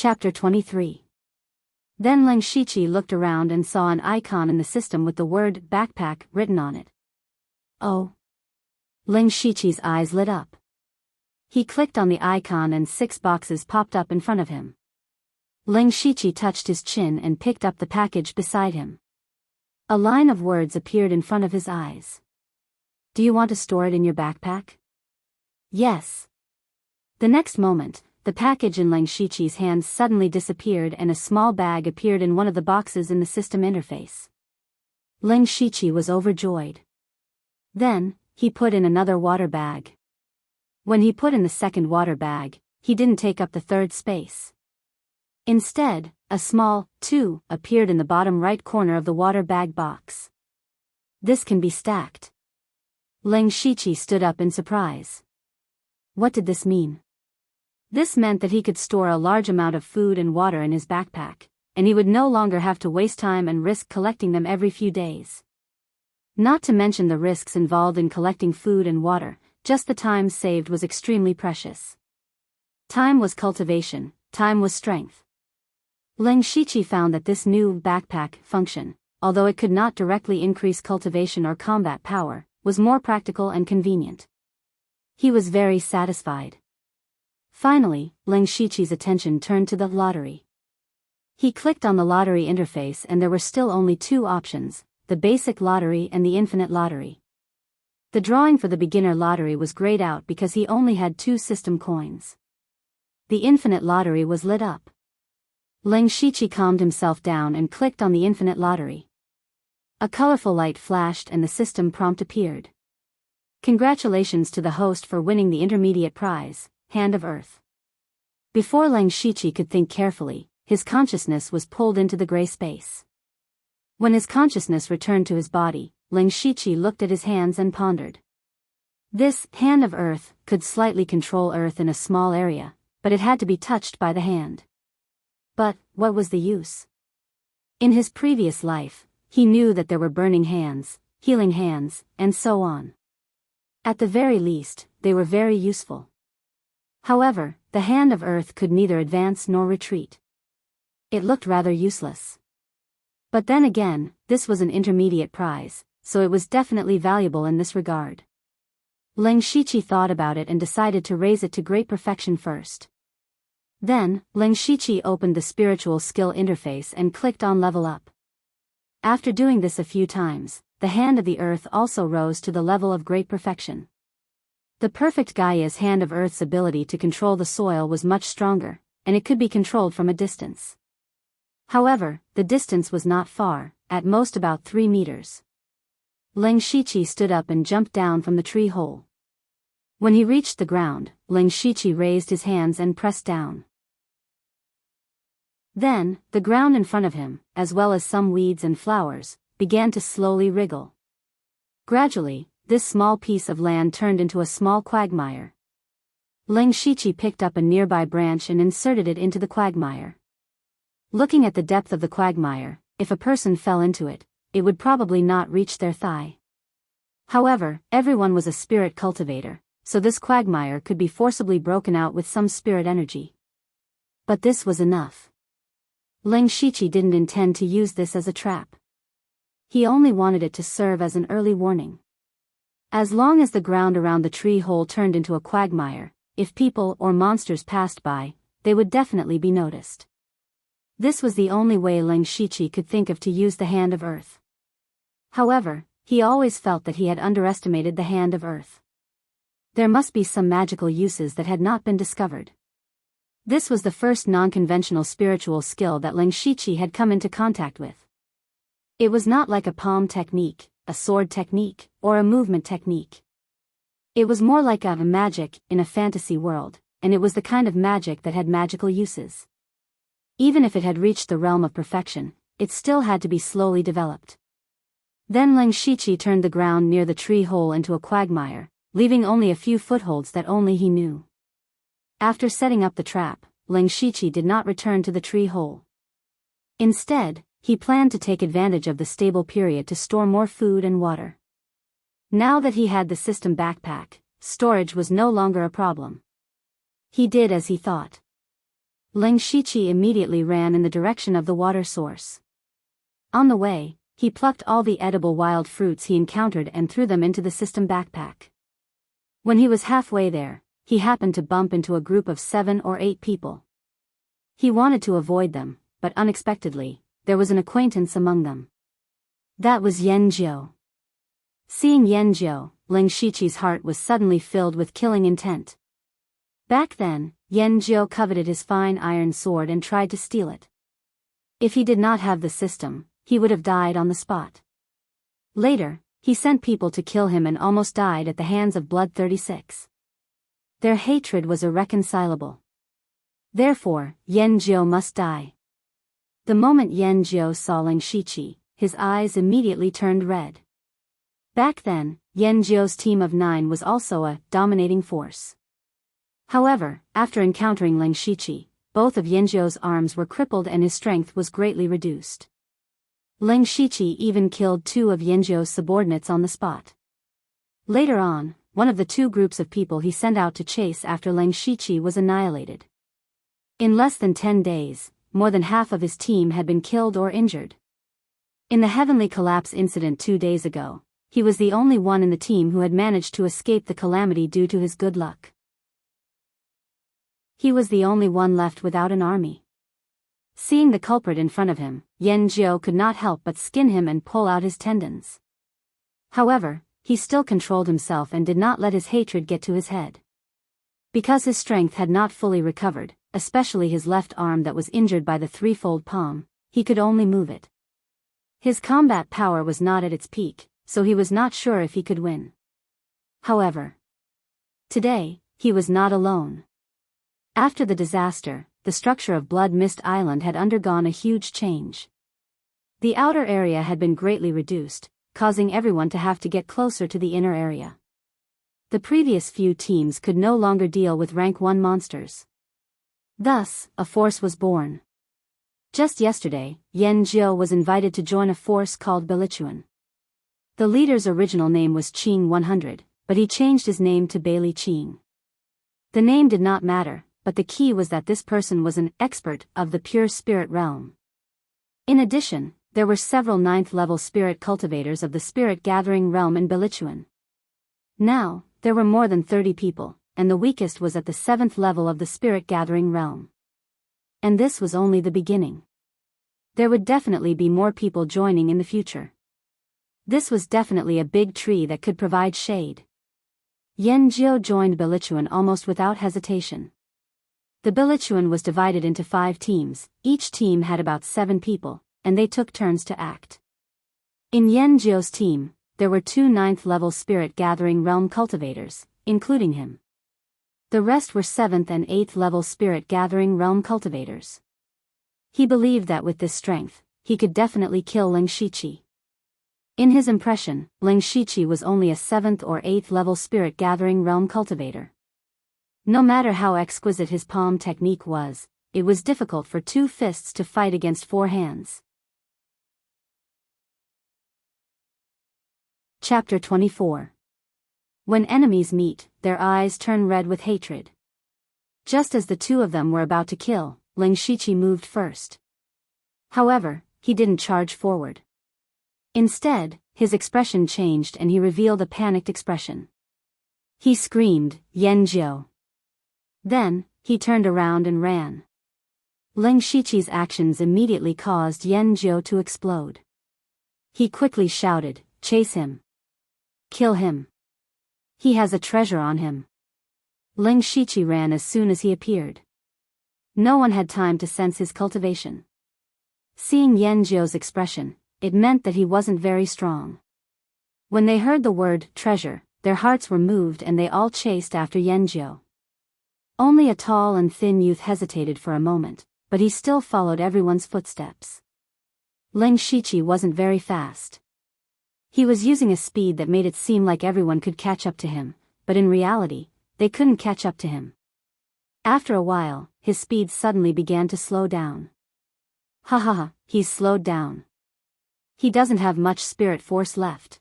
Chapter 23. Then Ling Shiqi looked around and saw an icon in the system with the word backpack written on it. Oh. Ling Shiqi's eyes lit up. He clicked on the icon and 6 boxes popped up in front of him. Ling Shiqi touched his chin and picked up the package beside him. A line of words appeared in front of his eyes. Do you want to store it in your backpack? Yes. The next moment, the package in Ling Shiqi's hands suddenly disappeared and a small bag appeared in one of the boxes in the system interface. Ling Shiqi was overjoyed. Then, he put in another water bag. When he put in the second water bag, he didn't take up the third space. Instead, a small 2 appeared in the bottom right corner of the water bag box. This can be stacked. Ling Shiqi stood up in surprise. What did this mean? This meant that he could store a large amount of food and water in his backpack, and he would no longer have to waste time and risk collecting them every few days. Not to mention the risks involved in collecting food and water, just the time saved was extremely precious. Time was cultivation, time was strength. Ling Shiqi found that this new backpack function, although it could not directly increase cultivation or combat power, was more practical and convenient. He was very satisfied. Finally, Ling Shiqi's attention turned to the lottery. He clicked on the lottery interface and there were still only 2 options, the basic lottery and the infinite lottery. The drawing for the beginner lottery was grayed out because he only had 2 system coins. The infinite lottery was lit up. Ling Shiqi calmed himself down and clicked on the infinite lottery. A colorful light flashed and the system prompt appeared. Congratulations to the host for winning the intermediate prize, Hand of Earth. Before Ling Shiqi could think carefully, his consciousness was pulled into the gray space. When his consciousness returned to his body, Ling Shiqi looked at his hands and pondered. This Hand of Earth could slightly control Earth in a small area, but it had to be touched by the hand. But, what was the use? In his previous life, he knew that there were burning hands, healing hands, and so on. At the very least, they were very useful. However, the Hand of Earth could neither advance nor retreat. It looked rather useless. But then again, this was an intermediate prize, so it was definitely valuable in this regard. Ling Shiqi thought about it and decided to raise it to great perfection first. Then, Ling Shiqi opened the spiritual skill interface and clicked on Level Up. After doing this a few times, the Hand of the Earth also rose to the level of great perfection. The perfect Gaia's Hand of Earth's ability to control the soil was much stronger, and it could be controlled from a distance. However, the distance was not far, at most about 3 meters. Ling Shiqi stood up and jumped down from the tree hole. When he reached the ground, Ling Shiqi raised his hands and pressed down. Then, the ground in front of him, as well as some weeds and flowers, began to slowly wriggle. Gradually, this small piece of land turned into a small quagmire. Ling Shiqi picked up a nearby branch and inserted it into the quagmire. Looking at the depth of the quagmire, if a person fell into it, it would probably not reach their thigh. However, everyone was a spirit cultivator, so this quagmire could be forcibly broken out with some spirit energy. But this was enough. Ling Shiqi didn't intend to use this as a trap. He only wanted it to serve as an early warning. As long as the ground around the tree hole turned into a quagmire, if people or monsters passed by, they would definitely be noticed. This was the only way Ling Shiqi could think of to use the Hand of Earth. However, he always felt that he had underestimated the Hand of Earth. There must be some magical uses that had not been discovered. This was the first non-conventional spiritual skill that Ling Shiqi had come into contact with. It was not like a palm technique, a sword technique, or a movement technique. It was more like a magic in a fantasy world, and it was the kind of magic that had magical uses. Even if it had reached the realm of perfection, it still had to be slowly developed. Then Ling Shiqi turned the ground near the tree hole into a quagmire, leaving only a few footholds that only he knew. After setting up the trap, Ling Shiqi did not return to the tree hole. Instead, he planned to take advantage of the stable period to store more food and water. Now that he had the system backpack, storage was no longer a problem. He did as he thought. Ling Shiqi immediately ran in the direction of the water source. On the way, he plucked all the edible wild fruits he encountered and threw them into the system backpack. When he was halfway there, he happened to bump into a group of 7 or 8 people. He wanted to avoid them, but unexpectedly, there was an acquaintance among them. That was Yan Jiu. Seeing Yan Jiu, Ling Shiqi's heart was suddenly filled with killing intent. Back then, Yan Jiu coveted his fine iron sword and tried to steal it. If he did not have the system, he would have died on the spot. Later, he sent people to kill him and almost died at the hands of Blood 36. Their hatred was irreconcilable. Therefore, Yan Jiu must die. The moment Yan Jiu saw Ling Shiqi, his eyes immediately turned red. Back then, Yan Jiu's team of 9 was also a dominating force. However, after encountering Ling Shiqi, both of Yan Jiu's arms were crippled and his strength was greatly reduced. Ling Shiqi even killed 2 of Yan Jiu's subordinates on the spot. Later on, one of the 2 groups of people he sent out to chase after Ling Shiqi was annihilated. In less than 10 days, more than half of his team had been killed or injured. In the Heavenly Collapse incident 2 days ago, he was the only one in the team who had managed to escape the calamity due to his good luck. He was the only one left without an army. Seeing the culprit in front of him, Yan Jiu could not help but skin him and pull out his tendons. However, he still controlled himself and did not let his hatred get to his head. Because his strength had not fully recovered, especially his left arm that was injured by the threefold palm, he could only move it. His combat power was not at its peak, so he was not sure if he could win. However, today, he was not alone. After the disaster, the structure of Blood Mist Island had undergone a huge change. The outer area had been greatly reduced, causing everyone to have to get closer to the inner area. The previous few teams could no longer deal with rank 1 monsters. Thus, a force was born. Just yesterday, Yan Jiu was invited to join a force called Belichuan. The leader's original name was Qing 100, but he changed his name to Bailey Qing. The name did not matter, but the key was that this person was an expert of the pure spirit realm. In addition, there were several 9th-level spirit cultivators of the spirit gathering realm in Belichuan. Now, there were more than 30 people, and the weakest was at the 7th level of the spirit gathering realm. And this was only the beginning. There would definitely be more people joining in the future. This was definitely a big tree that could provide shade. Yan Jiu joined Belichuan almost without hesitation. The Belichuan was divided into 5 teams, each team had about 7 people, and they took turns to act. In Yan Jiu's team, there were 2 9th-level spirit gathering realm cultivators, including him. The rest were 7th and 8th level spirit gathering realm cultivators. He believed that with this strength, he could definitely kill Ling Shiqi. In his impression, Ling Shiqi was only a 7th or 8th level spirit gathering realm cultivator. No matter how exquisite his palm technique was, it was difficult for 2 fists to fight against 4 hands. Chapter 24. When enemies meet, their eyes turn red with hatred. Just as the 2 of them were about to kill, Ling Shiqi moved first. However, he didn't charge forward. Instead, his expression changed and he revealed a panicked expression. He screamed, "Yan Jiu." Then, he turned around and ran. Ling Shiqi's actions immediately caused Yan Jiu to explode. He quickly shouted, "Chase him. Kill him. He has a treasure on him." Ling Shiqi ran as soon as he appeared. No one had time to sense his cultivation. Seeing Yan Jiu's expression, it meant that he wasn't very strong. When they heard the word treasure, their hearts were moved and they all chased after Yan Jiu. Only a tall and thin youth hesitated for a moment, but he still followed everyone's footsteps. Ling Shiqi wasn't very fast. He was using a speed that made it seem like everyone could catch up to him, but in reality, they couldn't catch up to him. After a while, his speed suddenly began to slow down. Ha ha ha, he's slowed down. He doesn't have much spirit force left.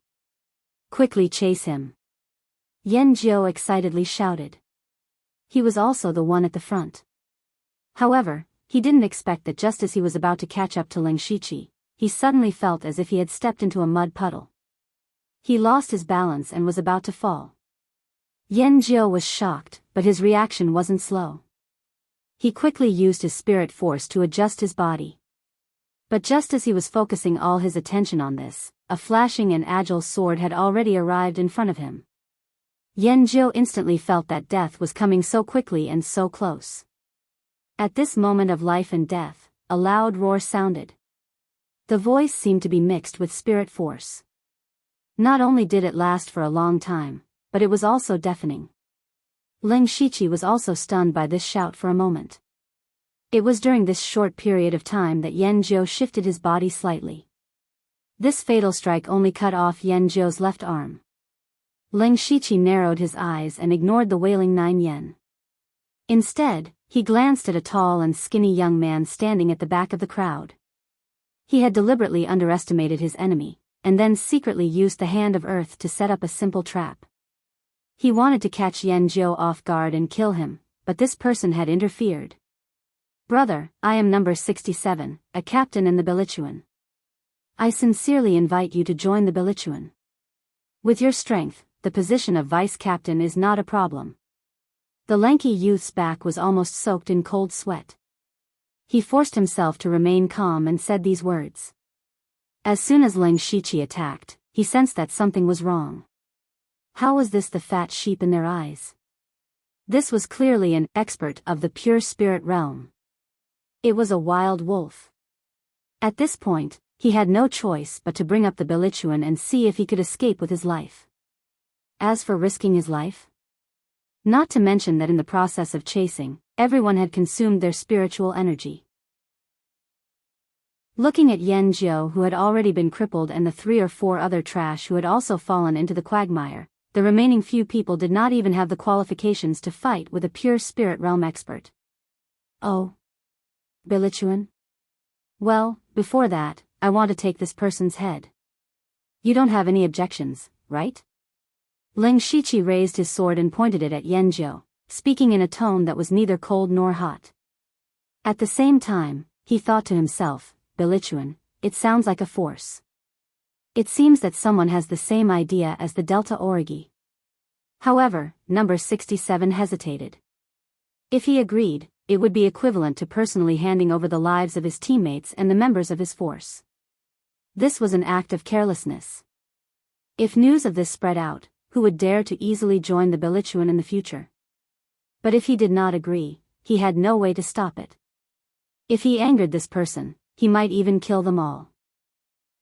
Quickly chase him. Yan Jiu excitedly shouted. He was also the one at the front. However, He didn't expect that just as he was about to catch up to Ling Shiqi, he suddenly felt as if he had stepped into a mud puddle. He lost his balance and was about to fall. Yan Jiu was shocked, but his reaction wasn't slow. He quickly used his spirit force to adjust his body. But just as he was focusing all his attention on this, a flashing and agile sword had already arrived in front of him. Yan Jiu instantly felt that death was coming so quickly and so close. At this moment of life and death, a loud roar sounded. The voice seemed to be mixed with spirit force. Not only did it last for a long time, but it was also deafening. Ling Shiqi was also stunned by this shout for a moment. It was during this short period of time that Yan Jiu shifted his body slightly. This fatal strike only cut off Yan Jiu's left arm. Ling Shiqi narrowed his eyes and ignored the wailing 9 yen. Instead, he glanced at a tall and skinny young man standing at the back of the crowd. He had deliberately underestimated his enemy, and then secretly used the hand of earth to set up a simple trap. He wanted to catch Yan Jiu off guard and kill him, but this person had interfered. "Brother, I am number 67, a captain in the Bilichuan. I sincerely invite you to join the Bilichuan. With your strength, the position of vice captain is not a problem." The lanky youth's back was almost soaked in cold sweat. He forced himself to remain calm and said these words. As soon as Ling Shiqi attacked, he sensed that something was wrong. How was this the fat sheep in their eyes? This was clearly an expert of the pure spirit realm. It was a wild wolf. At this point, he had no choice but to bring up the Bilichuan and see if he could escape with his life. As for risking his life? Not to mention that in the process of chasing, everyone had consumed their spiritual energy. Looking at Yan Jiu, who had already been crippled, and the 3 or 4 other trash who had also fallen into the quagmire, the remaining few people did not even have the qualifications to fight with a pure spirit realm expert. Oh. Bilichuan? Well, before that, I want to take this person's head. You don't have any objections, right? Ling Shiqi raised his sword and pointed it at Yan Jiu, speaking in a tone that was neither cold nor hot. At the same time, he thought to himself, Bilichuan, it sounds like a force. It seems that someone has the same idea as the Delta Origi. However, number 67 hesitated. If he agreed, it would be equivalent to personally handing over the lives of his teammates and the members of his force. This was an act of carelessness. If news of this spread out, who would dare to easily join the Bilichuan in the future? But if he did not agree, he had no way to stop it. If he angered this person, he might even kill them all.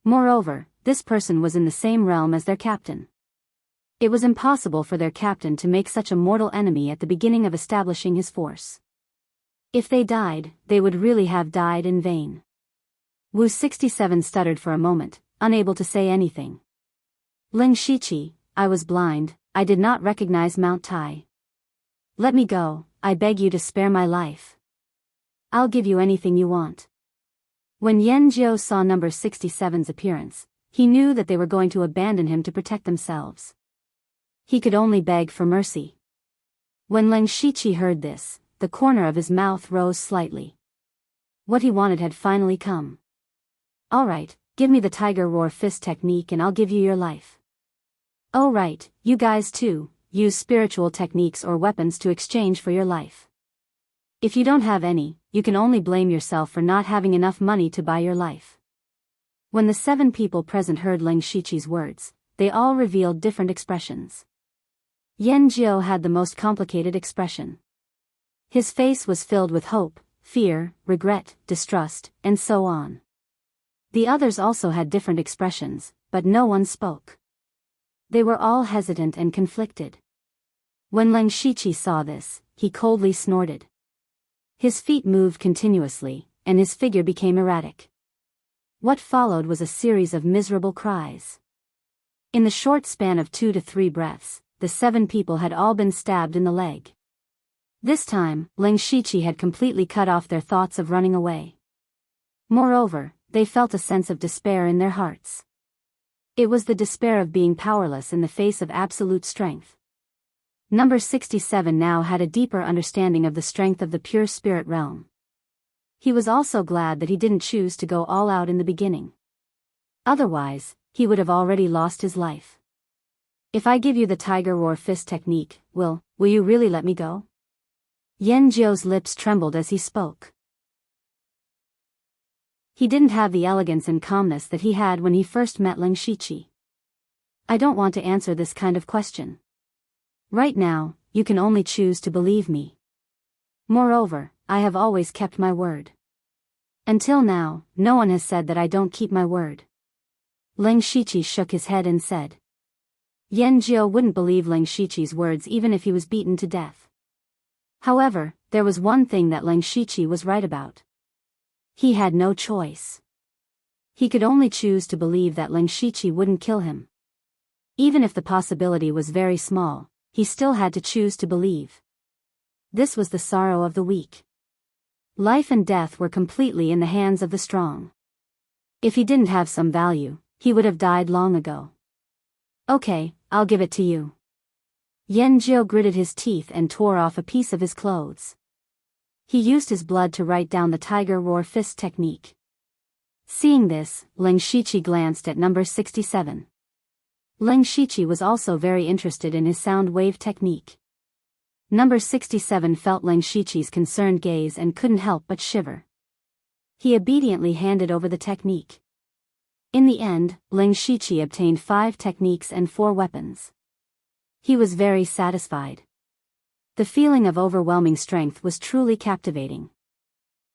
Moreover, this person was in the same realm as their captain. It was impossible for their captain to make such a mortal enemy at the beginning of establishing his force. If they died, they would really have died in vain. Wu 67 stuttered for a moment, unable to say anything. Ling Shiqi, I was blind, I did not recognize Mount Tai. Let me go, I beg you to spare my life. I'll give you anything you want. When Yan Jiu saw number 67's appearance, he knew that they were going to abandon him to protect themselves. He could only beg for mercy. When Ling Shiqi heard this, the corner of his mouth rose slightly. What he wanted had finally come. All right, give me the Tiger Roar Fist technique and I'll give you your life. Oh right, you guys too, use spiritual techniques or weapons to exchange for your life. If you don't have any, you can only blame yourself for not having enough money to buy your life. When the 7 people present heard Ling Shiqi's words, they all revealed different expressions. Yan Jiu had the most complicated expression. His face was filled with hope, fear, regret, distrust, and so on. The others also had different expressions, but no one spoke. They were all hesitant and conflicted. When Ling Shiqi saw this, he coldly snorted. His feet moved continuously, and his figure became erratic. What followed was a series of miserable cries. In the short span of 2 to 3 breaths, the 7 people had all been stabbed in the leg. This time, Ling Shiqi had completely cut off their thoughts of running away. Moreover, they felt a sense of despair in their hearts. It was the despair of being powerless in the face of absolute strength. Number 67 now had a deeper understanding of the strength of the pure spirit realm. He was also glad that he didn't choose to go all out in the beginning. Otherwise, he would have already lost his life. If I give you the tiger roar fist technique, will you really let me go? Yan Jiu's lips trembled as he spoke. He didn't have the elegance and calmness that he had when he first met Ling Shiqi. I don't want to answer this kind of question. Right now, you can only choose to believe me. Moreover, I have always kept my word. Until now, no one has said that I don't keep my word. Ling Shiqi shook his head and said. Yan Jiu wouldn't believe Ling Shiqi's words even if he was beaten to death. However, there was one thing that Ling Shiqi was right about. He had no choice. He could only choose to believe that Ling Shiqi wouldn't kill him. Even if the possibility was very small, he still had to choose to believe. This was the sorrow of the weak. Life and death were completely in the hands of the strong. If he didn't have some value, he would have died long ago. Okay, I'll give it to you. Yan Jiu gritted his teeth and tore off a piece of his clothes. He used his blood to write down the tiger roar fist technique. Seeing this, Ling Shiqi glanced at number 67. Ling Shiqi was also very interested in his sound wave technique. Number 67 felt Ling Shiqi's concerned gaze and couldn't help but shiver. He obediently handed over the technique. In the end, Ling Shiqi obtained 5 techniques and 4 weapons. He was very satisfied. The feeling of overwhelming strength was truly captivating.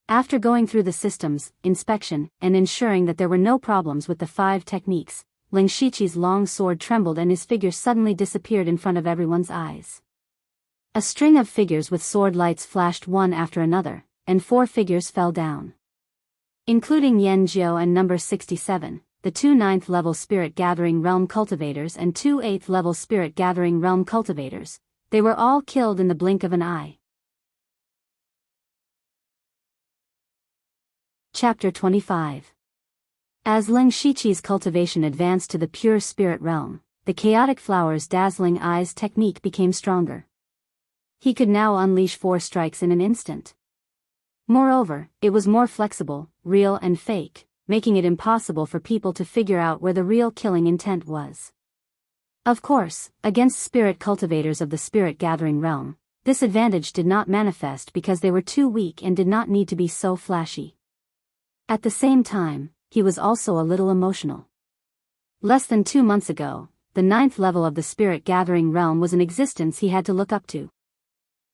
After going through the systems, inspection, and ensuring that there were no problems with the 5 techniques, Ling Shiqi's long sword trembled and his figure suddenly disappeared in front of everyone's eyes. A string of figures with sword lights flashed one after another, and 4 figures fell down. Including Yan Jiu and number 67, the 2 9th-level Spirit Gathering Realm cultivators and 2 8th-level Spirit Gathering Realm cultivators, they were all killed in the blink of an eye. Chapter 25. As Ling Shiqi's cultivation advanced to the pure spirit realm, the chaotic flower's dazzling eyes technique became stronger. He could now unleash 4 strikes in an instant. Moreover, it was more flexible, real and fake, making it impossible for people to figure out where the real killing intent was. Of course, against spirit cultivators of the spirit gathering realm, this advantage did not manifest because they were too weak and did not need to be so flashy. At the same time, he was also a little emotional. Less than 2 months ago, the 9th level of the spirit gathering realm was an existence he had to look up to.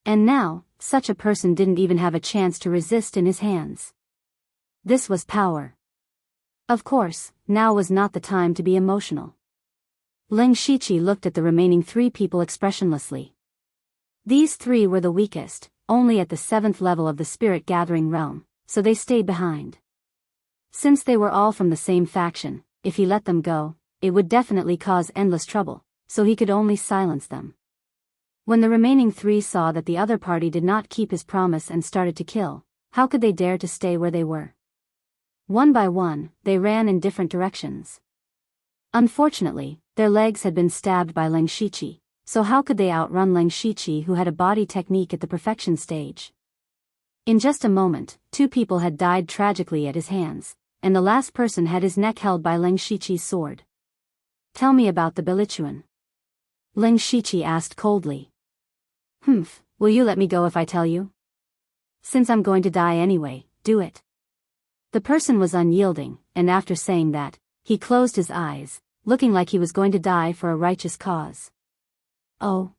And now, such a person didn't even have a chance to resist in his hands. This was power. Of course, now was not the time to be emotional. Ling Shiqi looked at the remaining 3 people expressionlessly. These 3 were the weakest, only at the 7th level of the spirit gathering realm, so they stayed behind. Since they were all from the same faction, if he let them go, it would definitely cause endless trouble, so he could only silence them. When the remaining 3 saw that the other party did not keep his promise and started to kill, how could they dare to stay where they were? One by one, they ran in different directions. Unfortunately, their legs had been stabbed by Ling Shiqi, so how could they outrun Ling Shiqi, who had a body technique at the perfection stage? In just a moment, 2 people had died tragically at his hands, and the last person had his neck held by Ling Shiqi's sword. Tell me about the Bilichuan. Ling Shiqi asked coldly. Will you let me go if I tell you? Since I'm going to die anyway, do it. The person was unyielding, and after saying that, he closed his eyes, looking like he was going to die for a righteous cause. Oh.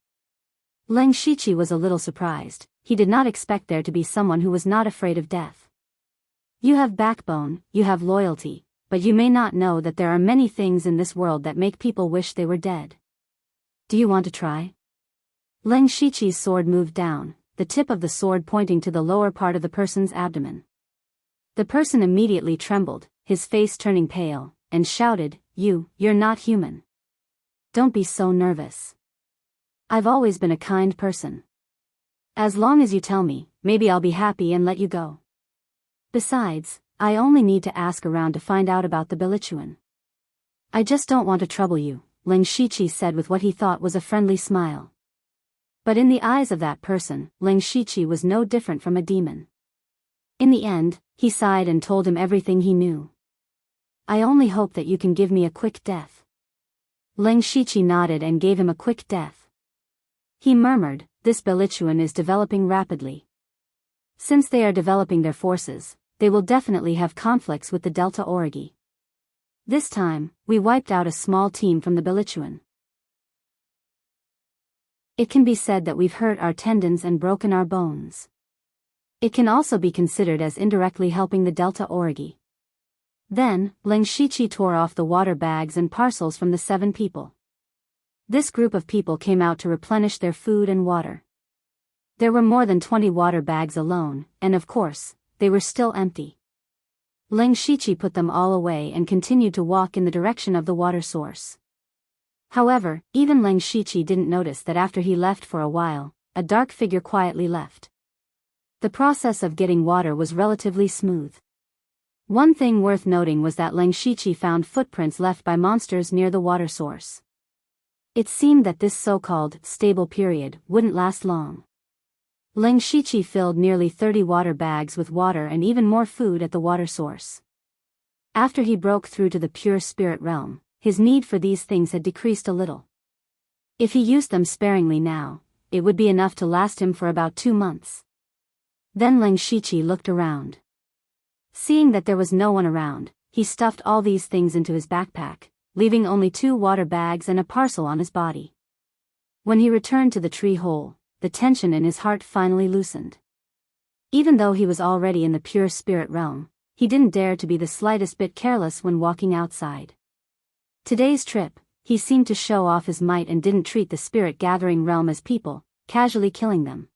Ling Shiqi was a little surprised. He did not expect there to be someone who was not afraid of death. You have backbone, you have loyalty, but you may not know that there are many things in this world that make people wish they were dead. Do you want to try? Ling Shiqi's sword moved down, the tip of the sword pointing to the lower part of the person's abdomen. The person immediately trembled, his face turning pale, and shouted, You're not human. Don't be so nervous. I've always been a kind person. As long as you tell me, maybe I'll be happy and let you go. Besides, I only need to ask around to find out about the Bilichuan. I just don't want to trouble you, Ling Shiqi said with what he thought was a friendly smile. But in the eyes of that person, Ling Shiqi was no different from a demon. In the end, he sighed and told him everything he knew. I only hope that you can give me a quick death. Ling Shiqi nodded and gave him a quick death. He murmured, this Belichuan is developing rapidly. Since they are developing their forces, they will definitely have conflicts with the Delta Origi. This time, we wiped out a small team from the Belichuan. It can be said that we've hurt our tendons and broken our bones. It can also be considered as indirectly helping the Delta Origi. Then, Ling Shiqi tore off the water bags and parcels from the 7 people. This group of people came out to replenish their food and water. There were more than 20 water bags alone, and of course, they were still empty. Ling Shiqi put them all away and continued to walk in the direction of the water source. However, even Ling Shiqi didn't notice that after he left for a while, a dark figure quietly left. The process of getting water was relatively smooth. One thing worth noting was that Ling Shiqi found footprints left by monsters near the water source. It seemed that this so-called stable period wouldn't last long. Ling Shiqi filled nearly 30 water bags with water and even more food at the water source. After he broke through to the pure spirit realm, his need for these things had decreased a little. If he used them sparingly now, it would be enough to last him for about 2 months. Then Ling Shiqi looked around. Seeing that there was no one around, he stuffed all these things into his backpack, leaving only 2 water bags and a parcel on his body. When he returned to the tree hole, the tension in his heart finally loosened. Even though he was already in the pure spirit realm, he didn't dare to be the slightest bit careless when walking outside. Today's trip, he seemed to show off his might and didn't treat the spirit gathering realm as people, casually killing them.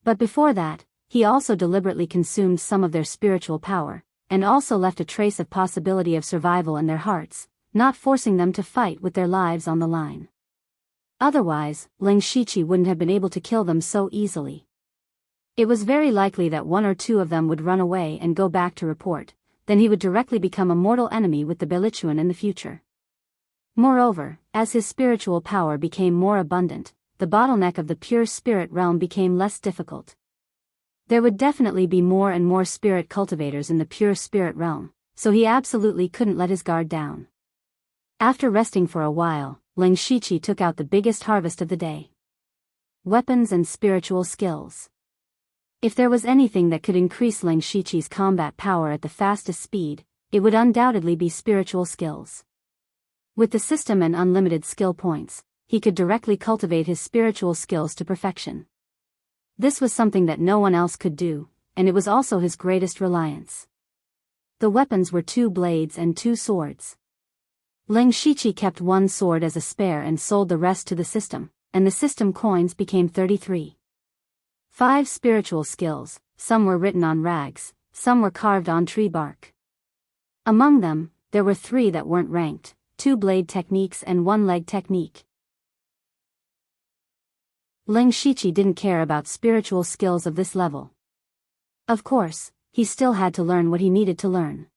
But before that, he also deliberately consumed some of their spiritual power, and also left a trace of possibility of survival in their hearts, not forcing them to fight with their lives on the line. Otherwise, Ling Shiqi wouldn't have been able to kill them so easily. It was very likely that 1 or 2 of them would run away and go back to report, then he would directly become a mortal enemy with the Belichuan in the future. Moreover, as his spiritual power became more abundant, the bottleneck of the pure spirit realm became less difficult. There would definitely be more and more spirit cultivators in the pure spirit realm, so he absolutely couldn't let his guard down. After resting for a while, Ling Shiqi took out the biggest harvest of the day. Weapons and spiritual skills. If there was anything that could increase Ling Shiqi's combat power at the fastest speed, it would undoubtedly be spiritual skills. With the system and unlimited skill points, he could directly cultivate his spiritual skills to perfection. This was something that no one else could do, and it was also his greatest reliance. The weapons were 2 blades and 2 swords. Ling Shiqi kept 1 sword as a spare and sold the rest to the system, and the system coins became 33. 5 spiritual skills, some were written on rags, some were carved on tree bark. Among them, there were 3 that weren't ranked, 2 blade techniques and 1 leg technique. Ling Shiqi didn't care about spiritual skills of this level. Of course, he still had to learn what he needed to learn.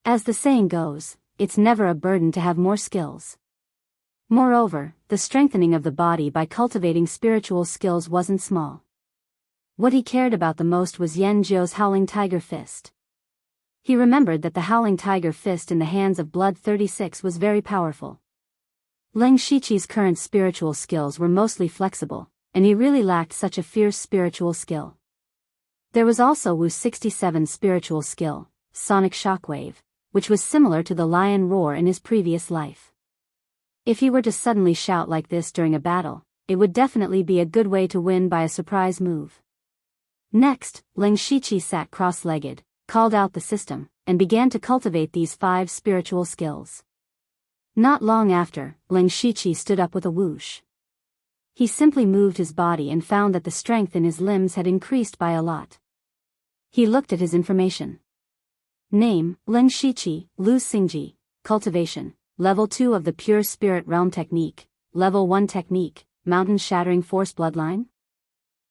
As the saying goes, it's never a burden to have more skills. Moreover, the strengthening of the body by cultivating spiritual skills wasn't small. What he cared about the most was Yan Jiu's Howling Tiger Fist. He remembered that the Howling Tiger Fist in the hands of Blood 36 was very powerful. Ling Shiqi's current spiritual skills were mostly flexible, and he really lacked such a fierce spiritual skill. There was also Wu's 67 spiritual skill, Sonic Shockwave, which was similar to the lion roar in his previous life. If he were to suddenly shout like this during a battle, it would definitely be a good way to win by a surprise move. Next, Ling Shiqi sat cross-legged, called out the system, and began to cultivate these 5 spiritual skills. Not long after, Ling Shiqi stood up with a whoosh. He simply moved his body and found that the strength in his limbs had increased by a lot. He looked at his information. Name, Ling Shiqi, Lu Xingji. Cultivation, Level 2 of the Pure Spirit Realm Technique, Level 1 Technique, Mountain Shattering Force Bloodline.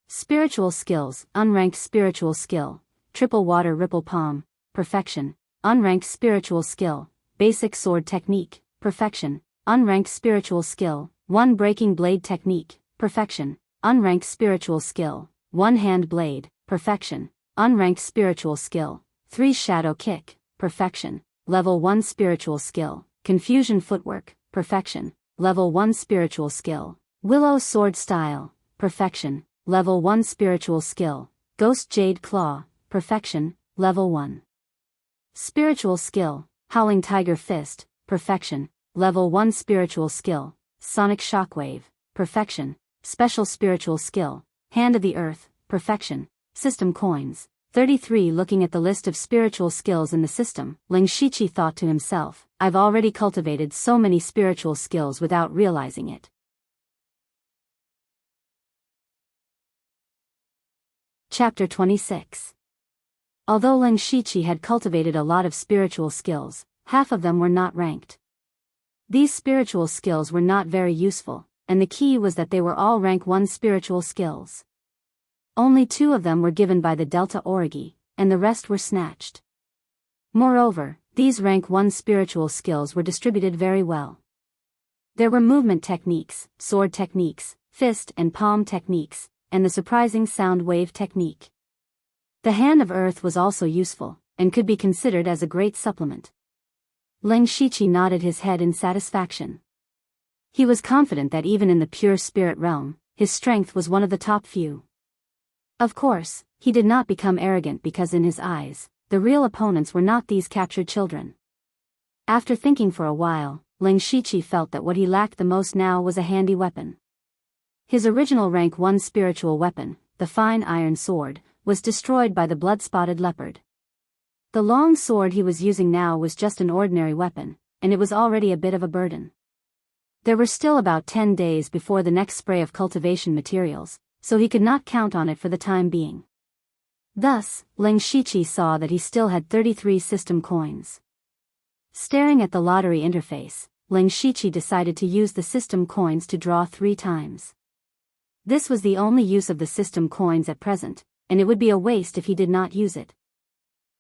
Spiritual skills, Unranked Spiritual Skill, Triple Water Ripple Palm, Perfection, Unranked Spiritual Skill, Basic Sword Technique, Perfection, Unranked Spiritual Skill, 1 Breaking Blade Technique, Perfection, Unranked Spiritual Skill, 1 Hand Blade, Perfection, unranked spiritual skill, 3 shadow kick, perfection, level 1 spiritual skill, confusion footwork, perfection, level 1 spiritual skill, willow sword style, perfection, level 1 spiritual skill, ghost jade claw, perfection, level 1. Spiritual skill, howling tiger fist, perfection, level 1 spiritual skill, sonic shockwave, perfection, special spiritual skill, hand of the earth, perfection, system coins. 33 Looking at the list of spiritual skills in the system, Ling Shiqi thought to himself, I've already cultivated so many spiritual skills without realizing it. Chapter 26. Although Ling Shiqi had cultivated a lot of spiritual skills, half of them were not ranked. These spiritual skills were not very useful, and the key was that they were all rank 1 spiritual skills. Only 2 of them were given by the Delta Origi, and the rest were snatched. Moreover, these rank 1 spiritual skills were distributed very well. There were movement techniques, sword techniques, fist and palm techniques, and the surprising sound wave technique. The Hand of Earth was also useful, and could be considered as a great supplement. Ling Shiqi nodded his head in satisfaction. He was confident that even in the pure spirit realm, his strength was one of the top few. Of course, he did not become arrogant because in his eyes, the real opponents were not these captured children. After thinking for a while, Ling Shiqi felt that what he lacked the most now was a handy weapon. His original rank 1 spiritual weapon, the fine iron sword, was destroyed by the blood-spotted leopard. The long sword he was using now was just an ordinary weapon, and it was already a bit of a burden. There were still about 10 days before the next spray of cultivation materials, so he could not count on it for the time being. Thus, Ling Shiqi saw that he still had 33 system coins. Staring at the lottery interface, Ling Shiqi decided to use the system coins to draw 3 times. This was the only use of the system coins at present, and it would be a waste if he did not use it.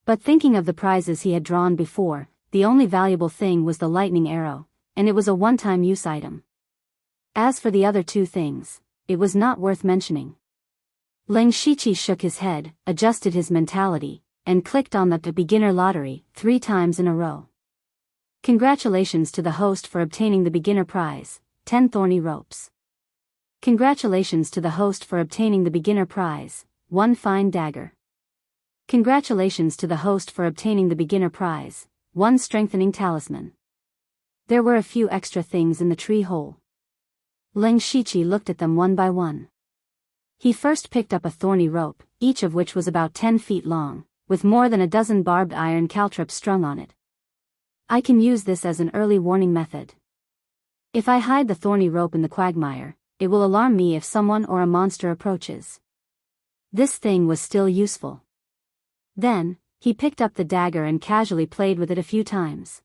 But thinking of the prizes he had drawn before, the only valuable thing was the lightning arrow, and it was a one-time use item. As for the other 2 things, it was not worth mentioning. Ling Shiqi shook his head, adjusted his mentality, and clicked on the beginner lottery 3 times in a row. Congratulations to the host for obtaining the beginner prize, 10 thorny ropes. Congratulations to the host for obtaining the beginner prize, 1 fine dagger. Congratulations to the host for obtaining the beginner prize, 1 strengthening talisman. There were a few extra things in the tree hole. Ling Shiqi looked at them one by one. He first picked up a thorny rope, each of which was about 10 feet long, with more than a dozen barbed iron caltrops strung on it. I can use this as an early warning method. If I hide the thorny rope in the quagmire, it will alarm me if someone or a monster approaches. This thing was still useful. Then, he picked up the dagger and casually played with it a few times.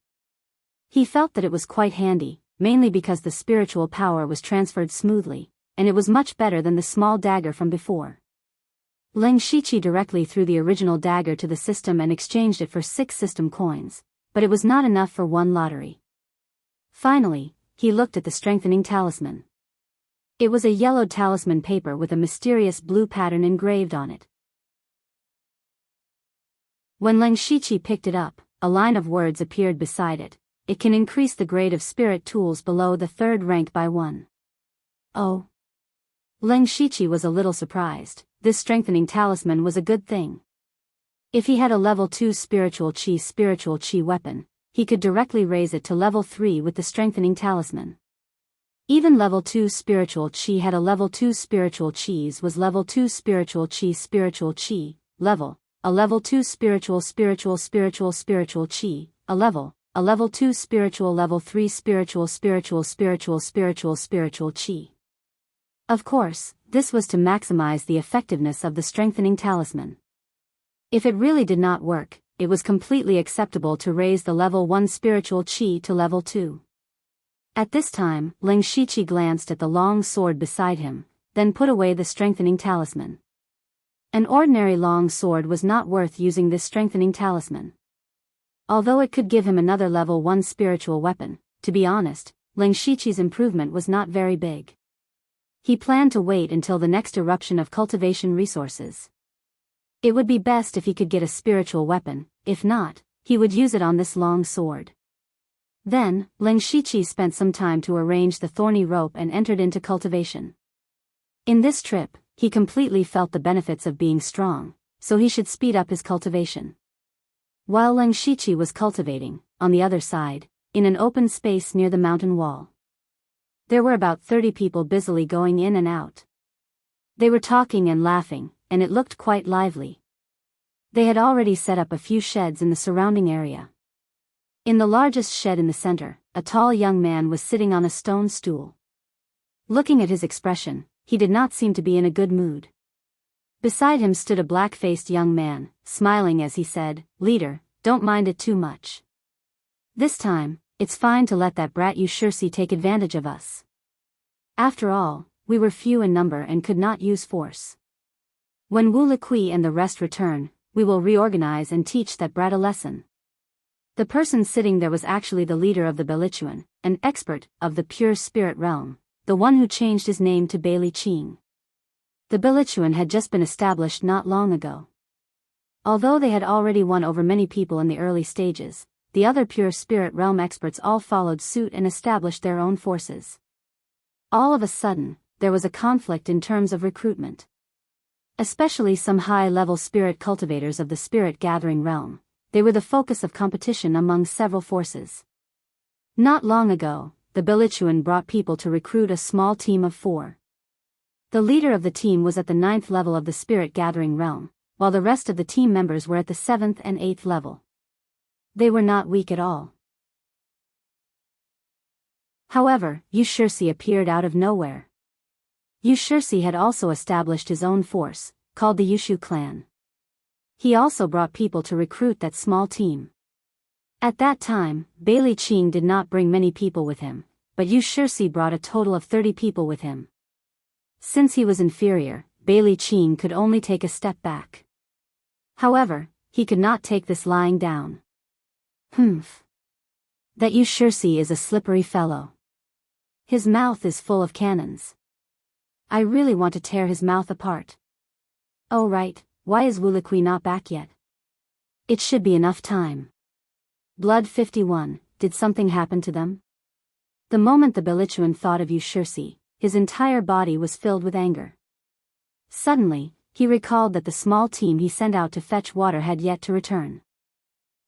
He felt that it was quite handy, mainly because the spiritual power was transferred smoothly, and it was much better than the small dagger from before. Ling Shiqi directly threw the original dagger to the system and exchanged it for 6 system coins, but it was not enough for 1 lottery. Finally, he looked at the strengthening talisman. It was a yellowed talisman paper with a mysterious blue pattern engraved on it. When Ling Shiqi picked it up, a line of words appeared beside it. It can increase the grade of spirit tools below the 3rd rank by 1. Oh. Ling Shiqi was a little surprised. This strengthening talisman was a good thing. If he had a level 2 spiritual chi weapon, he could directly raise it to level 3 with the strengthening talisman. Even level 2 spiritual chi had a level 2 spiritual chi's was level 2 spiritual chi level, a level 2 spiritual chi, a level 2 spiritual level 3 spiritual chi. Of course, this was to maximize the effectiveness of the strengthening talisman. If it really did not work, it was completely acceptable to raise the level 1 spiritual chi to level 2. At this time, Ling Shiqi glanced at the long sword beside him, then put away the strengthening talisman. An ordinary long sword was not worth using this strengthening talisman. Although it could give him another level 1 spiritual weapon, to be honest, Ling Shiqi's improvement was not very big. He planned to wait until the next eruption of cultivation resources. It would be best if he could get a spiritual weapon, if not, he would use it on this long sword. Then, Ling Shiqi spent some time to arrange the thorny rope and entered into cultivation. In this trip, he completely felt the benefits of being strong, so he should speed up his cultivation. While Ling Shiqi was cultivating, on the other side, in an open space near the mountain wall, there were about 30 people busily going in and out. They were talking and laughing, and it looked quite lively. They had already set up a few sheds in the surrounding area. In the largest shed in the center, a tall young man was sitting on a stone stool. Looking at his expression, he did not seem to be in a good mood. Beside him stood a black-faced young man, smiling as he said, "Leader, don't mind it too much. This time, it's fine to let that brat Yushursi take advantage of us. After all, we were few in number and could not use force. When Wu Liqui and the rest return, we will reorganize and teach that brat a lesson." The person sitting there was actually the leader of the Belichuan, an expert of the pure spirit realm, the one who changed his name to Bailey Qing. The Belichuan had just been established not long ago. Although they had already won over many people in the early stages, the other pure spirit realm experts all followed suit and established their own forces. All of a sudden, there was a conflict in terms of recruitment. Especially some high-level spirit cultivators of the spirit gathering realm, they were the focus of competition among several forces. Not long ago, the Belichuan brought people to recruit a small team of 4. The leader of the team was at the 9th level of the spirit gathering realm, while the rest of the team members were at the 7th and 8th level. They were not weak at all. However, Yushursi appeared out of nowhere. Yushursi had also established his own force, called the Yushu clan. He also brought people to recruit that small team. At that time, Bailey Qing did not bring many people with him, but Yushursi brought a total of 30 people with him. Since he was inferior, Bailey Qing could only take a step back. However, he could not take this lying down. That Yushursi is a slippery fellow. His mouth is full of cannons. I really want to tear his mouth apart. Oh right, why is Wu Liqui not back yet? It should be enough time. Blood 51, did something happen to them? The moment the Belichuan thought of Yushursi, his entire body was filled with anger. Suddenly, he recalled that the small team he sent out to fetch water had yet to return.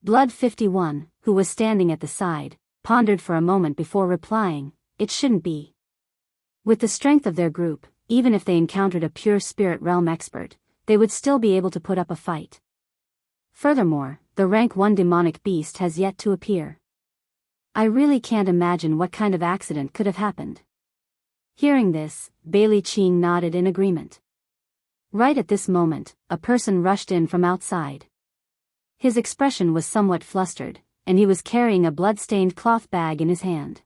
Blood 51, who was standing at the side, pondered for a moment before replying, "It shouldn't be." With the strength of their group, even if they encountered a pure spirit realm expert, they would still be able to put up a fight. Furthermore, the rank 1 demonic beast has yet to appear. I really can't imagine what kind of accident could have happened. Hearing this, Bailey Qing nodded in agreement. Right at this moment, a person rushed in from outside. His expression was somewhat flustered, and he was carrying a blood-stained cloth bag in his hand.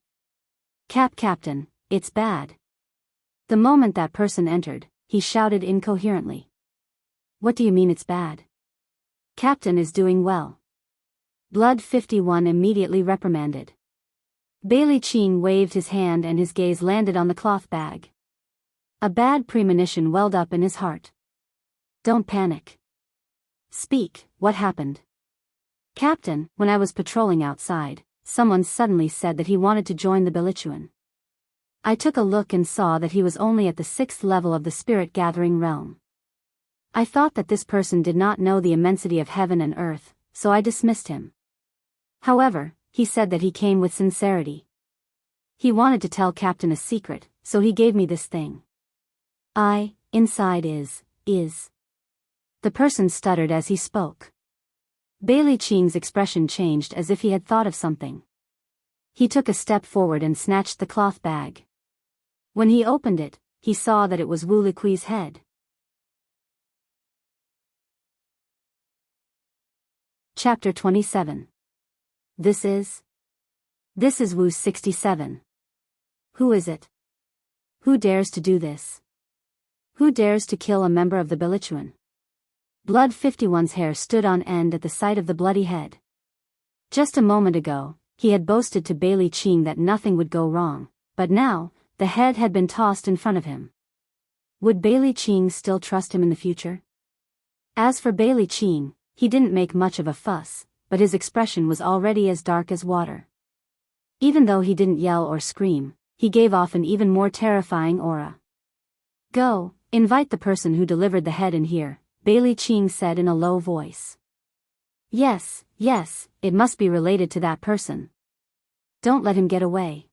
Captain, it's bad." The moment that person entered, he shouted incoherently. "What do you mean it's bad?" "Captain is doing well." Blood 51 immediately reprimanded. Bailey Qing waved his hand and his gaze landed on the cloth bag. A bad premonition welled up in his heart. "Don't panic. Speak, what happened?" "Captain, when I was patrolling outside, someone suddenly said that he wanted to join the Belichuan. I took a look and saw that he was only at the 6th level of the spirit gathering realm. I thought that this person did not know the immensity of heaven and earth, so I dismissed him. However, he said that he came with sincerity. He wanted to tell Captain a secret, so he gave me this thing. Inside is. The person stuttered as he spoke. Bailey Qing's expression changed as if he had thought of something. He took a step forward and snatched the cloth bag. When he opened it, he saw that it was Wu Liqui's head. Chapter 27. This is Wu 67. Who is it? Who dares to do this? Who dares to kill a member of the Belichuan? Blood 51's hair stood on end at the sight of the bloody head. Just a moment ago, he had boasted to Bailey Qing that nothing would go wrong, but now, the head had been tossed in front of him. Would Bailey Qing still trust him in the future? As for Bailey Ching, he didn't make much of a fuss, but his expression was already as dark as water. Even though he didn't yell or scream, he gave off an even more terrifying aura. "Go, invite the person who delivered the head in here," Bailey Ching said in a low voice. Yes, it must be related to that person. Don't let him get away."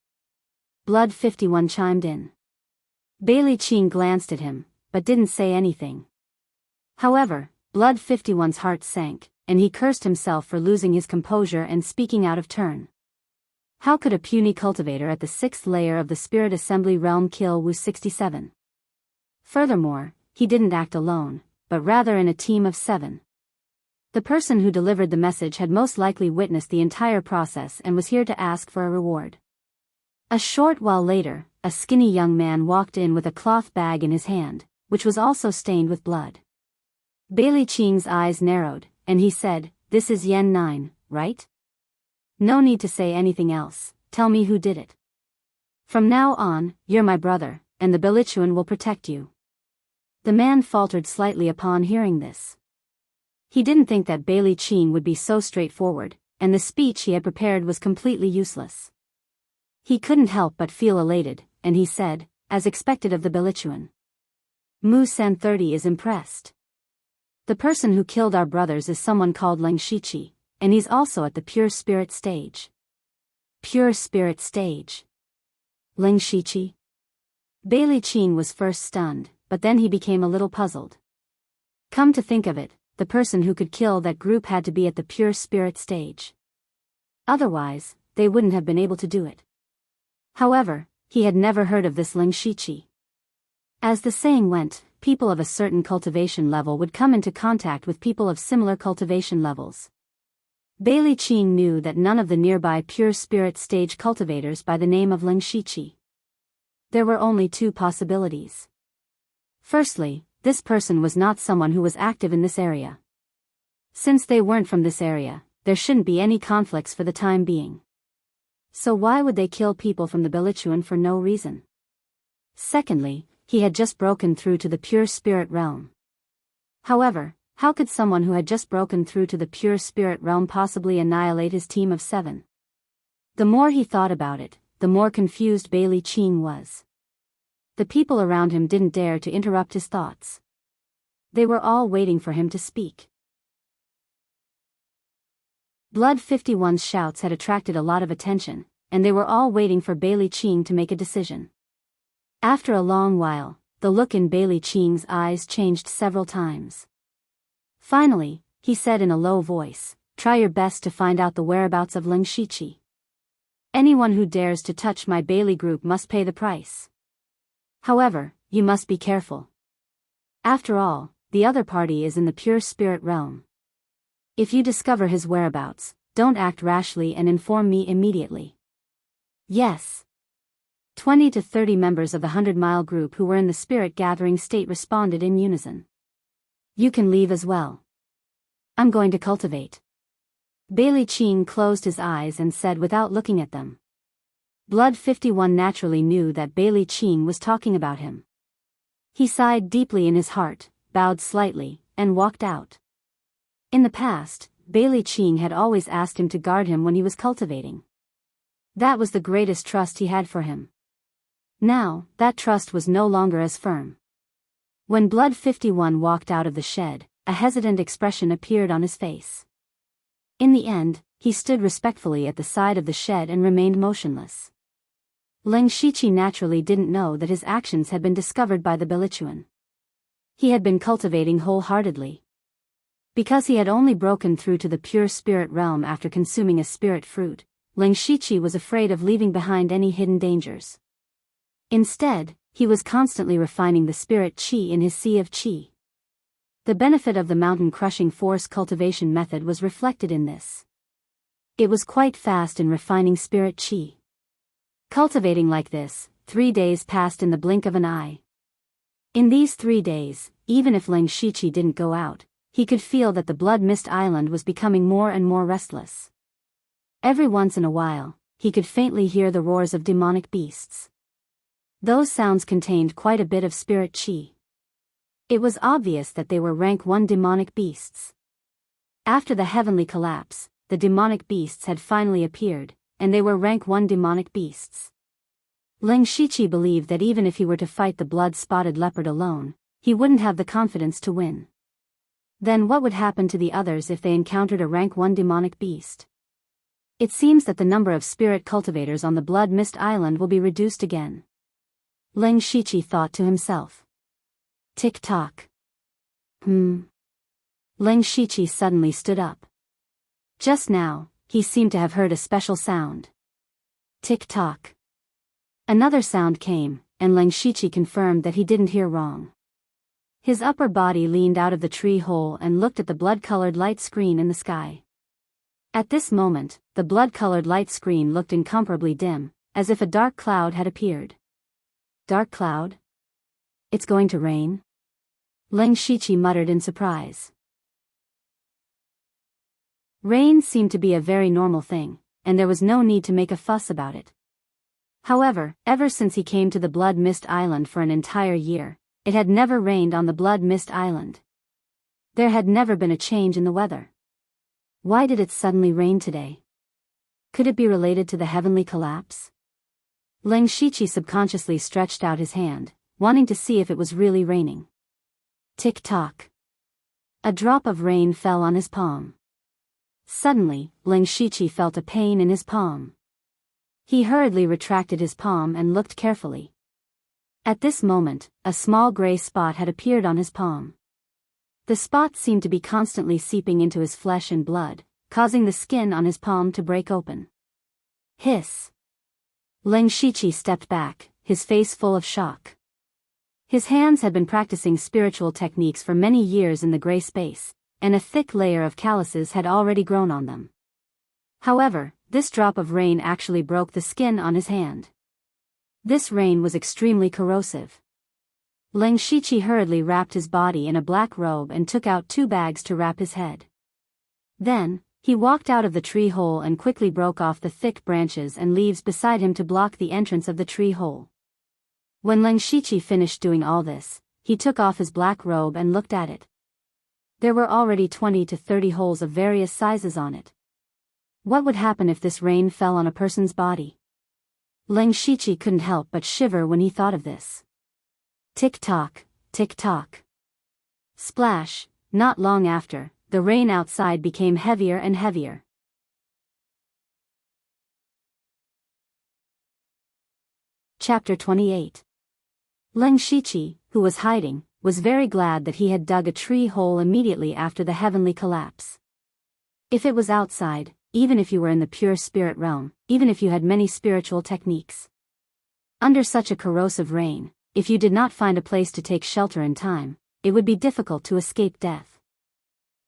Blood 51 chimed in. Bailey Ching glanced at him, but didn't say anything. However, Blood 51's heart sank, and he cursed himself for losing his composure and speaking out of turn. How could a puny cultivator at the 6th layer of the Spirit Assembly realm kill Wu 67? Furthermore, he didn't act alone, but rather in a team of 7. The person who delivered the message had most likely witnessed the entire process and was here to ask for a reward. A short while later, a skinny young man walked in with a cloth bag in his hand, which was also stained with blood. Bailey Ching's eyes narrowed, and he said, "This is Yen 9, right? No need to say anything else, tell me who did it. From now on, you're my brother, and the Bilichuan will protect you." The man faltered slightly upon hearing this. He didn't think that Bailey Ching would be so straightforward, and the speech he had prepared was completely useless. He couldn't help but feel elated, and he said, as expected of the Bilichuan, "Mu San 30 is impressed. The person who killed our brothers is someone called Leng Shiqi, and he's also at the pure spirit stage." Pure spirit stage. Leng Shiqi? Bailey Ching was first stunned, but then he became a little puzzled. Come to think of it, the person who could kill that group had to be at the pure spirit stage. Otherwise, they wouldn't have been able to do it. However, he had never heard of this Leng Shiqi. As the saying went, people of a certain cultivation level would come into contact with people of similar cultivation levels. Bailey Ching knew that none of the nearby pure spirit stage cultivators by the name of Leng Shiqi. There were only two possibilities. Firstly, this person was not someone who was active in this area. Since they weren't from this area, there shouldn't be any conflicts for the time being. So why would they kill people from the Bilichuan for no reason? Secondly, he had just broken through to the pure spirit realm. However, how could someone who had just broken through to the pure spirit realm possibly annihilate his team of 7? The more he thought about it, the more confused Bailey Ching was. The people around him didn't dare to interrupt his thoughts. They were all waiting for him to speak. Blood 51's shouts had attracted a lot of attention, and they were all waiting for Bailey Ching to make a decision. After a long while, the look in Bailey Ching's eyes changed several times. Finally, he said in a low voice, "Try your best to find out the whereabouts of Leng Shiqi. Anyone who dares to touch my Bailey group must pay the price. However, you must be careful. After all, the other party is in the pure spirit realm. If you discover his whereabouts, don't act rashly and inform me immediately." Yes. 20 to 30 members of the 100-mile group who were in the spirit gathering state responded in unison. "You can leave as well. I'm going to cultivate." Bailey Ching closed his eyes and said without looking at them. Blood 51 naturally knew that Bailey Ching was talking about him. He sighed deeply in his heart, bowed slightly, and walked out. In the past, Bailey Ching had always asked him to guard him when he was cultivating. That was the greatest trust he had for him. Now, that trust was no longer as firm. When Blood 51 walked out of the shed, a hesitant expression appeared on his face. In the end, he stood respectfully at the side of the shed and remained motionless. Leng Shiqi naturally didn't know that his actions had been discovered by the Bilichuan. He had been cultivating wholeheartedly. Because he had only broken through to the pure spirit realm after consuming a spirit fruit, Leng Shiqi was afraid of leaving behind any hidden dangers. Instead, he was constantly refining the spirit qi in his sea of qi. The benefit of the mountain crushing force cultivation method was reflected in this. It was quite fast in refining spirit qi. Cultivating like this, 3 days passed in the blink of an eye. In these 3 days, even if Leng Shiqi didn't go out, he could feel that the Blood Mist Island was becoming more and more restless. Every once in a while, he could faintly hear the roars of demonic beasts. Those sounds contained quite a bit of spirit qi. It was obvious that they were rank 1 demonic beasts. After the heavenly collapse, the demonic beasts had finally appeared, and they were rank 1 demonic beasts. Ling Shiqi believed that even if he were to fight the blood-spotted leopard alone, he wouldn't have the confidence to win. Then what would happen to the others if they encountered a rank 1 demonic beast? It seems that the number of spirit cultivators on the Blood Mist Island will be reduced again. Ling Shiqi thought to himself. Tick-tock. Ling Shiqi suddenly stood up. Just now, he seemed to have heard a special sound. Tick-tock. Another sound came, and Ling Shiqi confirmed that he didn't hear wrong. His upper body leaned out of the tree hole and looked at the blood-colored light screen in the sky. At this moment, the blood-colored light screen looked incomparably dim, as if a dark cloud had appeared. Dark cloud? It's going to rain? Ling Shiqi muttered in surprise. Rain seemed to be a very normal thing, and there was no need to make a fuss about it. However, ever since he came to the Blood Mist Island for an entire year, it had never rained on the Blood Mist Island. There had never been a change in the weather. Why did it suddenly rain today? Could it be related to the heavenly collapse? Ling Shiqi subconsciously stretched out his hand, wanting to see if it was really raining. Tick-tock. A drop of rain fell on his palm. Suddenly, Ling Shiqi felt a pain in his palm. He hurriedly retracted his palm and looked carefully. At this moment, a small gray spot had appeared on his palm. The spot seemed to be constantly seeping into his flesh and blood, causing the skin on his palm to break open. Hiss. Ling Shiqi stepped back, his face full of shock. His hands had been practicing spiritual techniques for many years in the gray space, and a thick layer of calluses had already grown on them. However, this drop of rain actually broke the skin on his hand. This rain was extremely corrosive. Ling Shiqi hurriedly wrapped his body in a black robe and took out 2 bags to wrap his head. Then, he walked out of the tree hole and quickly broke off the thick branches and leaves beside him to block the entrance of the tree hole. When Ling Shiqi finished doing all this, he took off his black robe and looked at it. There were already 20 to 30 holes of various sizes on it. What would happen if this rain fell on a person's body? Ling Shiqi couldn't help but shiver when he thought of this. Tick-tock, tick-tock. Splash. Not long after, the rain outside became heavier and heavier. Chapter 28. Ling Shiqi, who was hiding, was very glad that he had dug a tree hole immediately after the heavenly collapse. If it was outside, even if you were in the pure spirit realm, even if you had many spiritual techniques, under such a corrosive rain, if you did not find a place to take shelter in time, it would be difficult to escape death.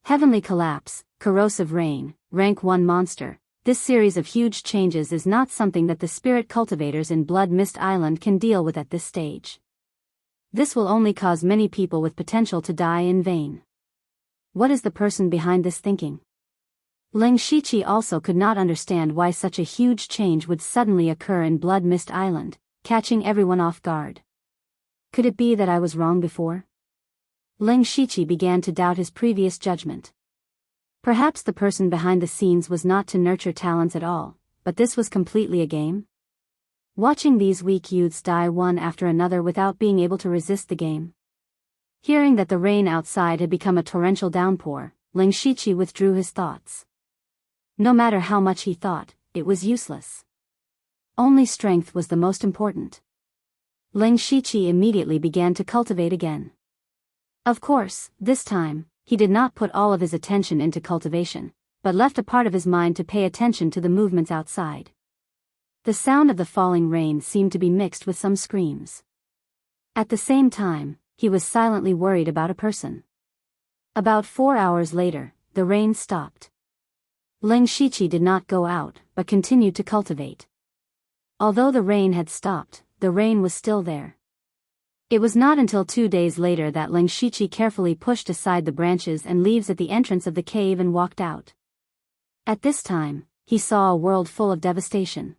Heavenly collapse, corrosive rain, rank 1 monster. This series of huge changes is not something that the spirit cultivators in Blood Mist Island can deal with at this stage. This will only cause many people with potential to die in vain. What is the person behind this thinking? Ling Shiqi also could not understand why such a huge change would suddenly occur in Blood Mist Island, catching everyone off guard. Could it be that I was wrong before? Ling Shiqi began to doubt his previous judgment. Perhaps the person behind the scenes was not to nurture talents at all, but this was completely a game? Watching these weak youths die one after another without being able to resist the game. Hearing that the rain outside had become a torrential downpour, Ling Shiqi withdrew his thoughts. No matter how much he thought, it was useless. Only strength was the most important. Ling Shiqi immediately began to cultivate again. Of course, this time, he did not put all of his attention into cultivation, but left a part of his mind to pay attention to the movements outside. The sound of the falling rain seemed to be mixed with some screams. At the same time, he was silently worried about a person. About 4 hours later, the rain stopped. Ling Shiqi did not go out, but continued to cultivate. Although the rain had stopped, the rain was still there. It was not until 2 days later that Ling Shiqi carefully pushed aside the branches and leaves at the entrance of the cave and walked out. At this time, he saw a world full of devastation.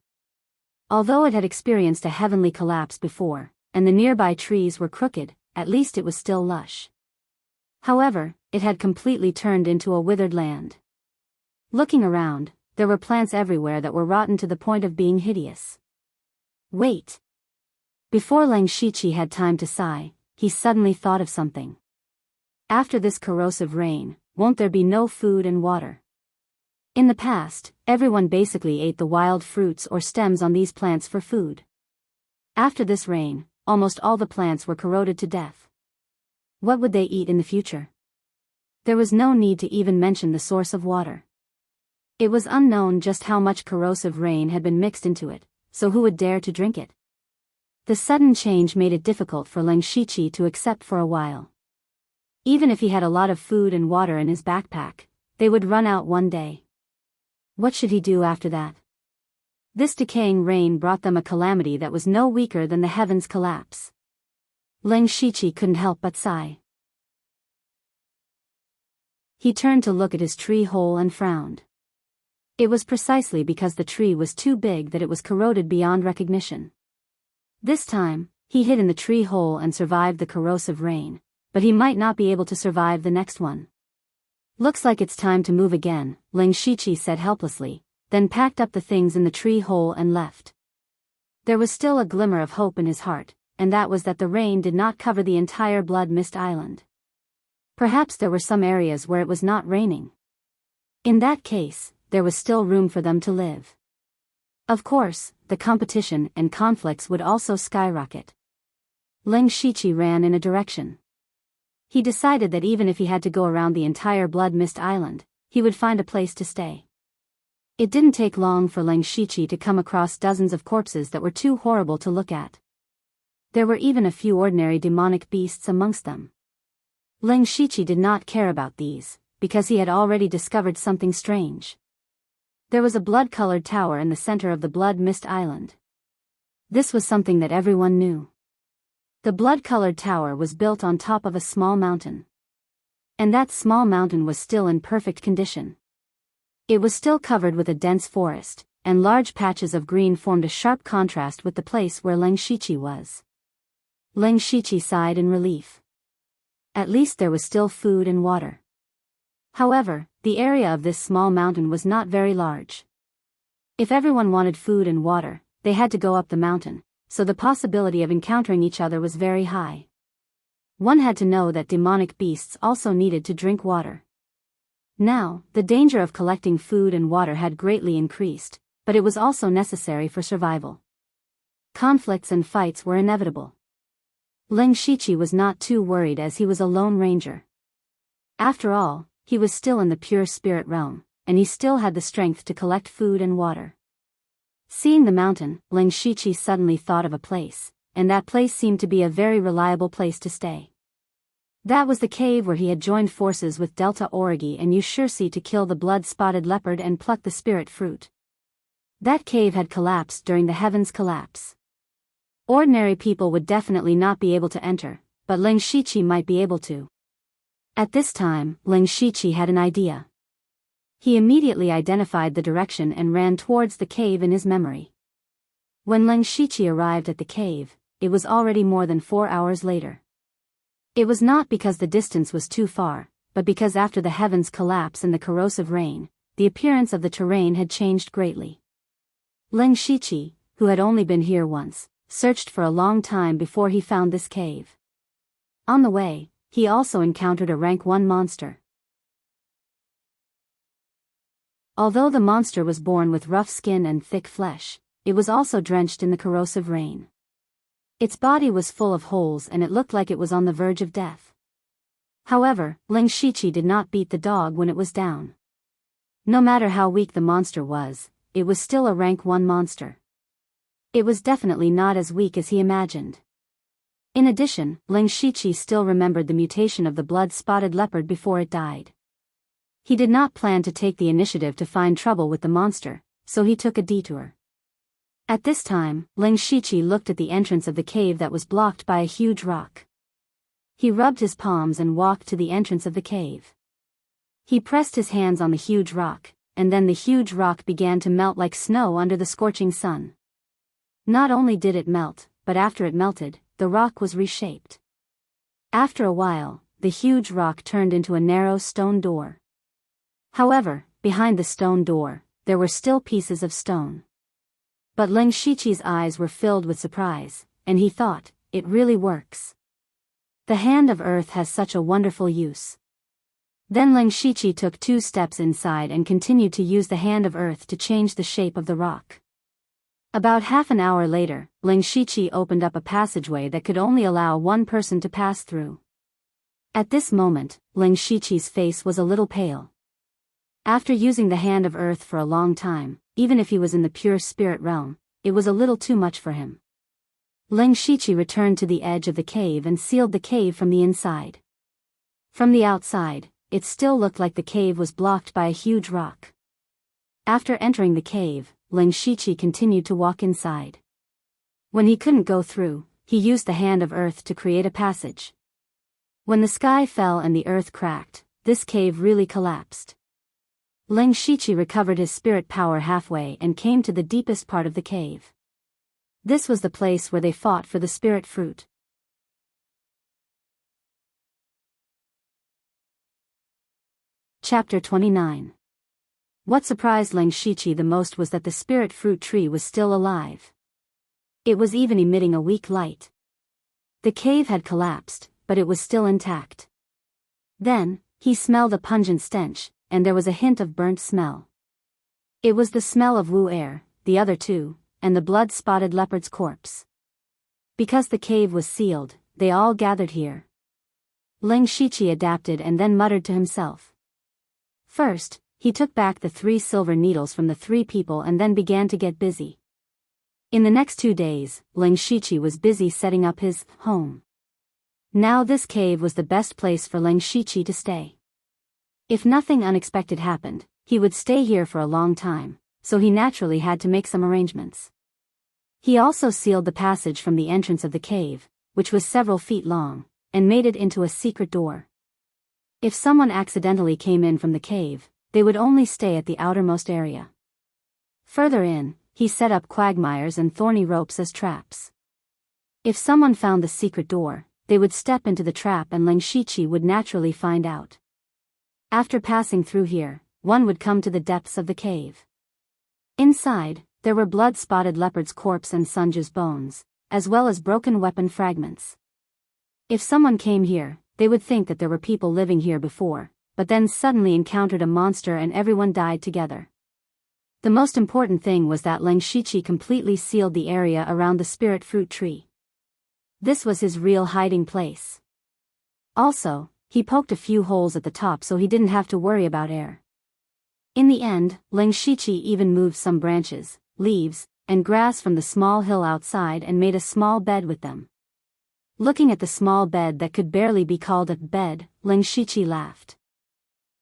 Although it had experienced a heavenly collapse before, and the nearby trees were crooked, at least it was still lush. However, it had completely turned into a withered land. Looking around, there were plants everywhere that were rotten to the point of being hideous. Wait! Before Lang Shiqi had time to sigh, he suddenly thought of something. After this corrosive rain, won't there be no food and water? In the past, everyone basically ate the wild fruits or stems on these plants for food. After this rain, almost all the plants were corroded to death. What would they eat in the future? There was no need to even mention the source of water. It was unknown just how much corrosive rain had been mixed into it, so who would dare to drink it? The sudden change made it difficult for Lang Shiqi to accept for a while. Even if he had a lot of food and water in his backpack, they would run out one day. What should he do after that? This decaying rain brought them a calamity that was no weaker than the heavens' collapse. Lang Shiqi couldn't help but sigh. He turned to look at his tree hole and frowned. It was precisely because the tree was too big that it was corroded beyond recognition. This time, he hid in the tree hole and survived the corrosive rain, but he might not be able to survive the next one. Looks like it's time to move again, Lang Shiqi said helplessly, then packed up the things in the tree hole and left. There was still a glimmer of hope in his heart, and that was that the rain did not cover the entire Blood Mist Island. Perhaps there were some areas where it was not raining. In that case, there was still room for them to live. Of course, the competition and conflicts would also skyrocket. Lang Shiqi ran in a direction. He decided that even if he had to go around the entire Blood Mist Island, he would find a place to stay. It didn't take long for Lang Shiqi to come across dozens of corpses that were too horrible to look at. There were even a few ordinary demonic beasts amongst them. Lang Shiqi did not care about these, because he had already discovered something strange. There was a blood-colored tower in the center of the Blood Mist Island. This was something that everyone knew. The blood-colored tower was built on top of a small mountain. And that small mountain was still in perfect condition. It was still covered with a dense forest, and large patches of green formed a sharp contrast with the place where Lang Shiqi was. Lang Shiqi sighed in relief. At least there was still food and water. However, the area of this small mountain was not very large. If everyone wanted food and water, they had to go up the mountain, so the possibility of encountering each other was very high. One had to know that demonic beasts also needed to drink water. Now, the danger of collecting food and water had greatly increased, but it was also necessary for survival. Conflicts and fights were inevitable. Lang Shiqi was not too worried as he was a lone ranger. After all, he was still in the pure spirit realm, and he still had the strength to collect food and water. Seeing the mountain, Lang Shiqi suddenly thought of a place, and that place seemed to be a very reliable place to stay. That was the cave where he had joined forces with Delta Origi and Ushursi to kill the blood-spotted leopard and pluck the spirit fruit. That cave had collapsed during the heavens' collapse. Ordinary people would definitely not be able to enter, but Lang Shiqi might be able to. At this time, Lang Shiqi had an idea. He immediately identified the direction and ran towards the cave in his memory. When Lang Shiqi arrived at the cave, it was already more than 4 hours later. It was not because the distance was too far, but because after the heavens' collapse and the corrosive rain, the appearance of the terrain had changed greatly. Lang Shiqi, who had only been here once, searched for a long time before he found this cave. On the way, he also encountered a rank 1 monster. Although the monster was born with rough skin and thick flesh, it was also drenched in the corrosive rain. Its body was full of holes and it looked like it was on the verge of death. However, Lang Shiqi did not beat the dog when it was down. No matter how weak the monster was, it was still a rank 1 monster. It was definitely not as weak as he imagined. In addition, Lang Shiqi still remembered the mutation of the blood-spotted leopard before it died. He did not plan to take the initiative to find trouble with the monster, so he took a detour. At this time, Lang Shiqi looked at the entrance of the cave that was blocked by a huge rock. He rubbed his palms and walked to the entrance of the cave. He pressed his hands on the huge rock, and then the huge rock began to melt like snow under the scorching sun. Not only did it melt, but after it melted, the rock was reshaped. After a while, the huge rock turned into a narrow stone door. However, behind the stone door, there were still pieces of stone. But Ling Shiqi's eyes were filled with surprise, and he thought, it really works. The hand of earth has such a wonderful use. Then Ling Shiqi took 2 steps inside and continued to use the hand of earth to change the shape of the rock. About half an hour later, Ling Shiqi opened up a passageway that could only allow 1 person to pass through. At this moment, Ling Shiqi's face was a little pale. After using the hand of earth for a long time, even if he was in the pure spirit realm, it was a little too much for him. Ling Shiqi returned to the edge of the cave and sealed the cave from the inside. From the outside, it still looked like the cave was blocked by a huge rock. After entering the cave, Ling Shiqi continued to walk inside. When he couldn't go through, he used the hand of earth to create a passage. When the sky fell and the earth cracked, this cave really collapsed. Ling Shiqi recovered his spirit power halfway and came to the deepest part of the cave. This was the place where they fought for the spirit fruit. Chapter 29. What surprised Ling Shiqi the most was that the spirit fruit tree was still alive. It was even emitting a weak light. The cave had collapsed, but it was still intact. Then, he smelled a pungent stench, and there was a hint of burnt smell. It was the smell of Wu air, the other 2, and the blood-spotted leopard's corpse. Because the cave was sealed, they all gathered here. Ling Shiqi adapted and then muttered to himself. First, he took back the 3 silver needles from the 3 people and then began to get busy. In the next 2 days, Ling Shiqi was busy setting up his home. Now this cave was the best place for Ling Shiqi to stay. If nothing unexpected happened, he would stay here for a long time, so he naturally had to make some arrangements. He also sealed the passage from the entrance of the cave, which was several feet long, and made it into a secret door. If someone accidentally came in from the cave, they would only stay at the outermost area. Further in, he set up quagmires and thorny ropes as traps. If someone found the secret door, they would step into the trap and Ling Shiqi would naturally find out. After passing through here, one would come to the depths of the cave. Inside, there were blood-spotted leopard's corpse and Sunju's bones, as well as broken weapon fragments. If someone came here, they would think that there were people living here before, but then suddenly encountered a monster and everyone died together. The most important thing was that Ling Shiqi completely sealed the area around the spirit fruit tree. This was his real hiding place. Also, he poked a few holes at the top so he didn't have to worry about air. In the end, Ling Shiqi even moved some branches, leaves, and grass from the small hill outside and made a small bed with them. Looking at the small bed that could barely be called a bed, Ling Shiqi laughed.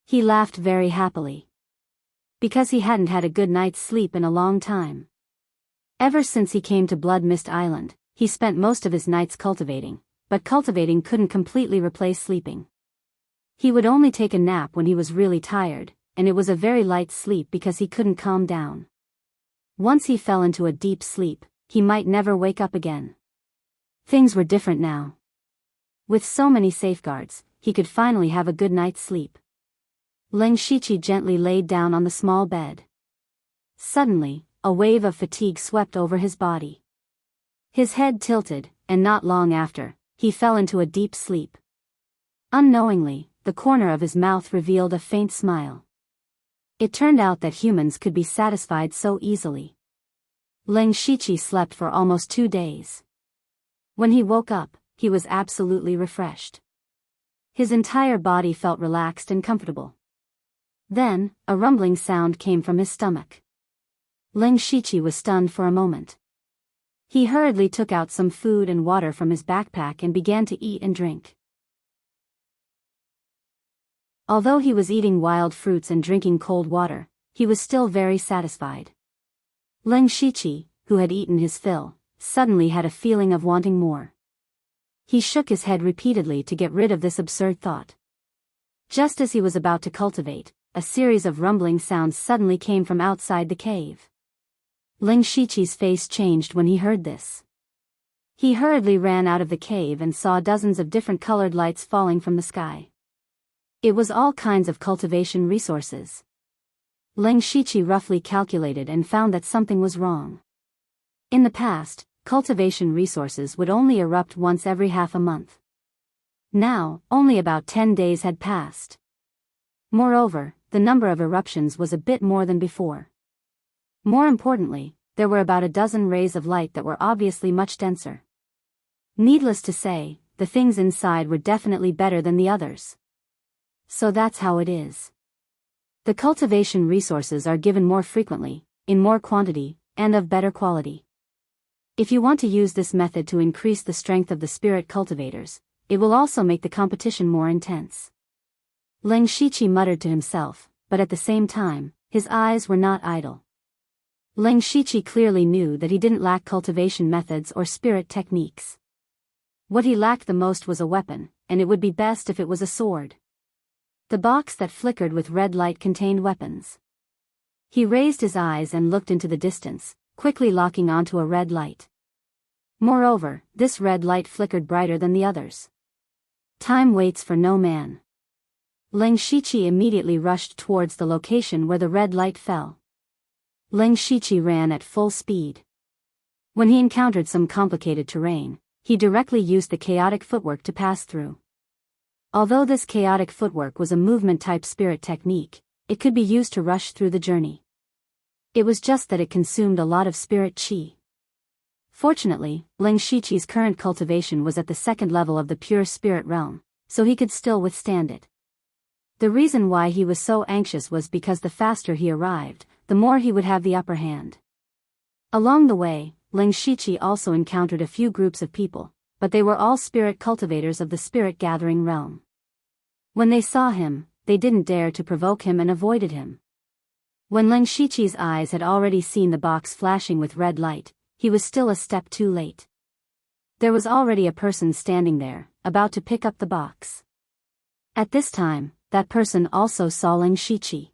He laughed very happily. Because he hadn't had a good night's sleep in a long time. Ever since he came to Blood Mist Island, he spent most of his nights cultivating, but cultivating couldn't completely replace sleeping. He would only take a nap when he was really tired, and it was a very light sleep because he couldn't calm down. Once he fell into a deep sleep, he might never wake up again. Things were different now. With so many safeguards, he could finally have a good night's sleep. Ling Shiqi gently laid down on the small bed. Suddenly, a wave of fatigue swept over his body. His head tilted, and not long after, he fell into a deep sleep. Unknowingly, the corner of his mouth revealed a faint smile. It turned out that humans could be satisfied so easily. Ling Shiqi slept for almost 2 days. When he woke up, he was absolutely refreshed. His entire body felt relaxed and comfortable. Then, a rumbling sound came from his stomach. Ling Shiqi was stunned for a moment. He hurriedly took out some food and water from his backpack and began to eat and drink. Although he was eating wild fruits and drinking cold water, he was still very satisfied. Ling Shiqi, who had eaten his fill, suddenly had a feeling of wanting more. He shook his head repeatedly to get rid of this absurd thought. Just as he was about to cultivate, a series of rumbling sounds suddenly came from outside the cave. Ling Shiqi's face changed when he heard this. He hurriedly ran out of the cave and saw dozens of different colored lights falling from the sky. It was all kinds of cultivation resources. Ling Shiqi roughly calculated and found that something was wrong. In the past, cultivation resources would only erupt once every half a month. Now, only about 10 days had passed. Moreover, the number of eruptions was a bit more than before. More importantly, there were about a dozen rays of light that were obviously much denser. Needless to say, the things inside were definitely better than the others. So that's how it is. The cultivation resources are given more frequently, in more quantity, and of better quality. If you want to use this method to increase the strength of the spirit cultivators, it will also make the competition more intense. Ling Shiqi muttered to himself, but at the same time, his eyes were not idle. Ling Shiqi clearly knew that he didn't lack cultivation methods or spirit techniques. What he lacked the most was a weapon, and it would be best if it was a sword. The box that flickered with red light contained weapons. He raised his eyes and looked into the distance, quickly locking onto a red light. Moreover, this red light flickered brighter than the others. Time waits for no man. Ling Shiqi immediately rushed towards the location where the red light fell. Ling Shiqi ran at full speed. When he encountered some complicated terrain, he directly used the chaotic footwork to pass through. Although this chaotic footwork was a movement-type spirit technique, it could be used to rush through the journey. It was just that it consumed a lot of spirit qi. Fortunately, Ling Shiqi's current cultivation was at the second level of the pure spirit realm, so he could still withstand it. The reason why he was so anxious was because the faster he arrived, the more he would have the upper hand. Along the way, Ling Shiqi also encountered a few groups of people, but they were all spirit cultivators of the spirit gathering realm. When they saw him, they didn't dare to provoke him and avoided him. When Ling Shiqi's eyes had already seen the box flashing with red light, he was still a step too late. There was already a person standing there, about to pick up the box. At this time, that person also saw Ling Shiqi.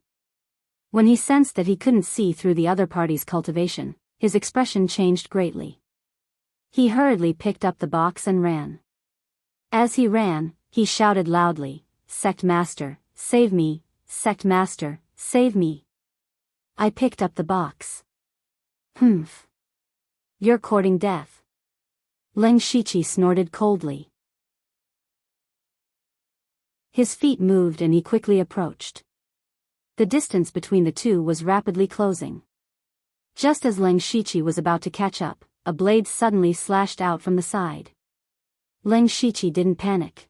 When he sensed that he couldn't see through the other party's cultivation, his expression changed greatly. He hurriedly picked up the box and ran. As he ran, he shouted loudly, "Sect Master, save me! Sect Master, save me!" I picked up the box. Humph. You're courting death. Ling Shiqi snorted coldly. His feet moved and he quickly approached. The distance between the two was rapidly closing. Just as Ling Shiqi was about to catch up, a blade suddenly slashed out from the side. Ling Shiqi didn't panic.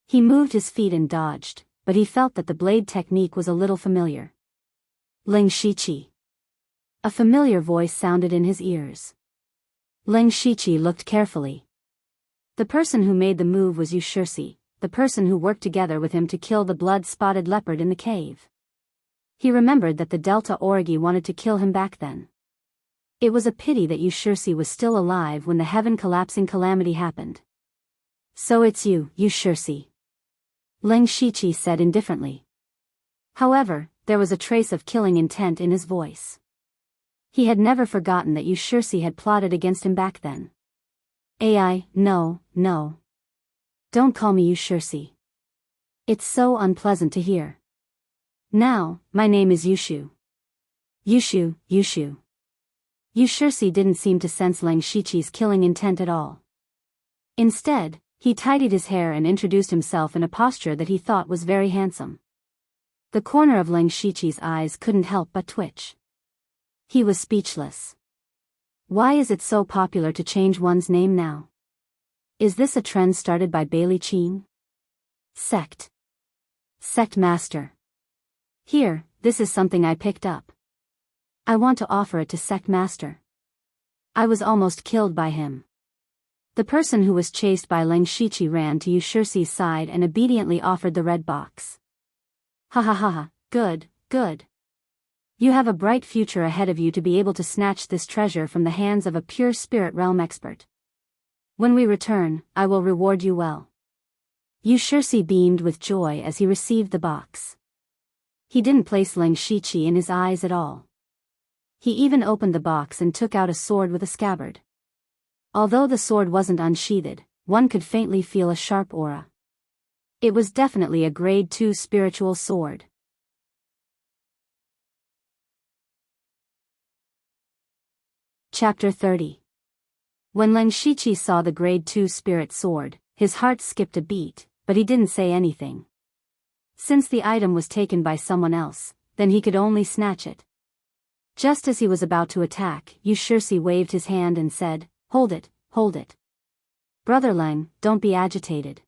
He moved his feet and dodged, but he felt that the blade technique was a little familiar. Ling Shiqi. A familiar voice sounded in his ears. Ling Shiqi looked carefully. The person who made the move was Yushirsi, the person who worked together with him to kill the blood-spotted leopard in the cave. He remembered that the Delta Origi wanted to kill him back then. It was a pity that Yushirsi was still alive when the heaven-collapsing calamity happened. "So it's you, Yushirsi," Ling Shiqi said indifferently. However, there was a trace of killing intent in his voice. He had never forgotten that Yushirsi had plotted against him back then. No. Don't call me Yushirsi. It's so unpleasant to hear. Now, my name is Yushu. Yushu. Yushirsi didn't seem to sense Ling Shiqi's killing intent at all. Instead, he tidied his hair and introduced himself in a posture that he thought was very handsome. The corner of Ling Shiqi's eyes couldn't help but twitch. He was speechless. Why is it so popular to change one's name now? Is this a trend started by Bailey Qin? Sect Master. Here, this is something I picked up. I want to offer it to Sect Master. I was almost killed by him. The person who was chased by Ling Shiqi ran to Yushirsi's side and obediently offered the red box. Ha, good. You have a bright future ahead of you to be able to snatch this treasure from the hands of a pure spirit realm expert. When we return, I will reward you well. Yushirsi beamed with joy as he received the box. He didn't place Ling Shiqi in his eyes at all. He even opened the box and took out a sword with a scabbard. Although the sword wasn't unsheathed, one could faintly feel a sharp aura. It was definitely a grade 2 spiritual sword. Chapter 30. When Leng Shiqi saw the grade 2 spirit sword, his heart skipped a beat, but he didn't say anything. Since the item was taken by someone else, then he could only snatch it. Just as he was about to attack, Yu Shirsi waved his hand and said, "Hold it, hold it. Brother Leng, don't be agitated.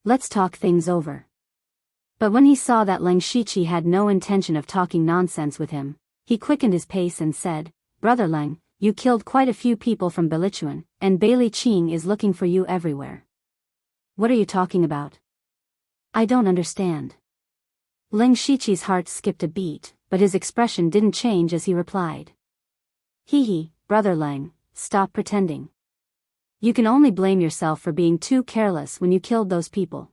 Let's talk things over." But when he saw that Leng Shiqi had no intention of talking nonsense with him, he quickened his pace and said, "Brother Leng, you killed quite a few people from Belichuan, and Bailey Qing is looking for you everywhere. What are you talking about? I don't understand." Leng Shiqi's heart skipped a beat, but his expression didn't change as he replied. "Hee, Brother Leng, stop pretending. You can only blame yourself for being too careless when you killed those people.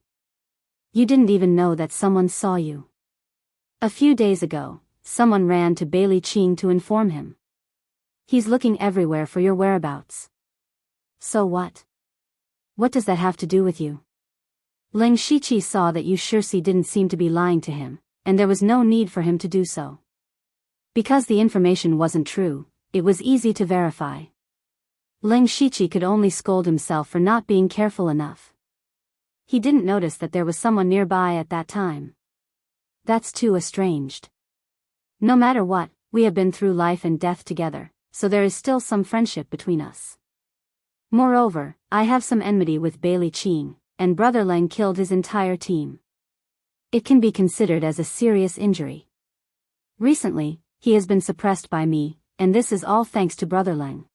You didn't even know that someone saw you. A few days ago, someone ran to Bailey Qing to inform him. He's looking everywhere for your whereabouts. So what? What does that have to do with you?" Leng Shiqi saw that Yu Shirsi didn't seem to be lying to him, and there was no need for him to do so. Because the information wasn't true, it was easy to verify. Leng Shiqi could only scold himself for not being careful enough. He didn't notice that there was someone nearby at that time. That's too estranged. No matter what, we have been through life and death together, so there is still some friendship between us. Moreover, I have some enmity with Bailey Qing, and Brother Leng killed his entire team. It can be considered as a serious injury. Recently, he has been suppressed by me, and this is all thanks to Brother Leng."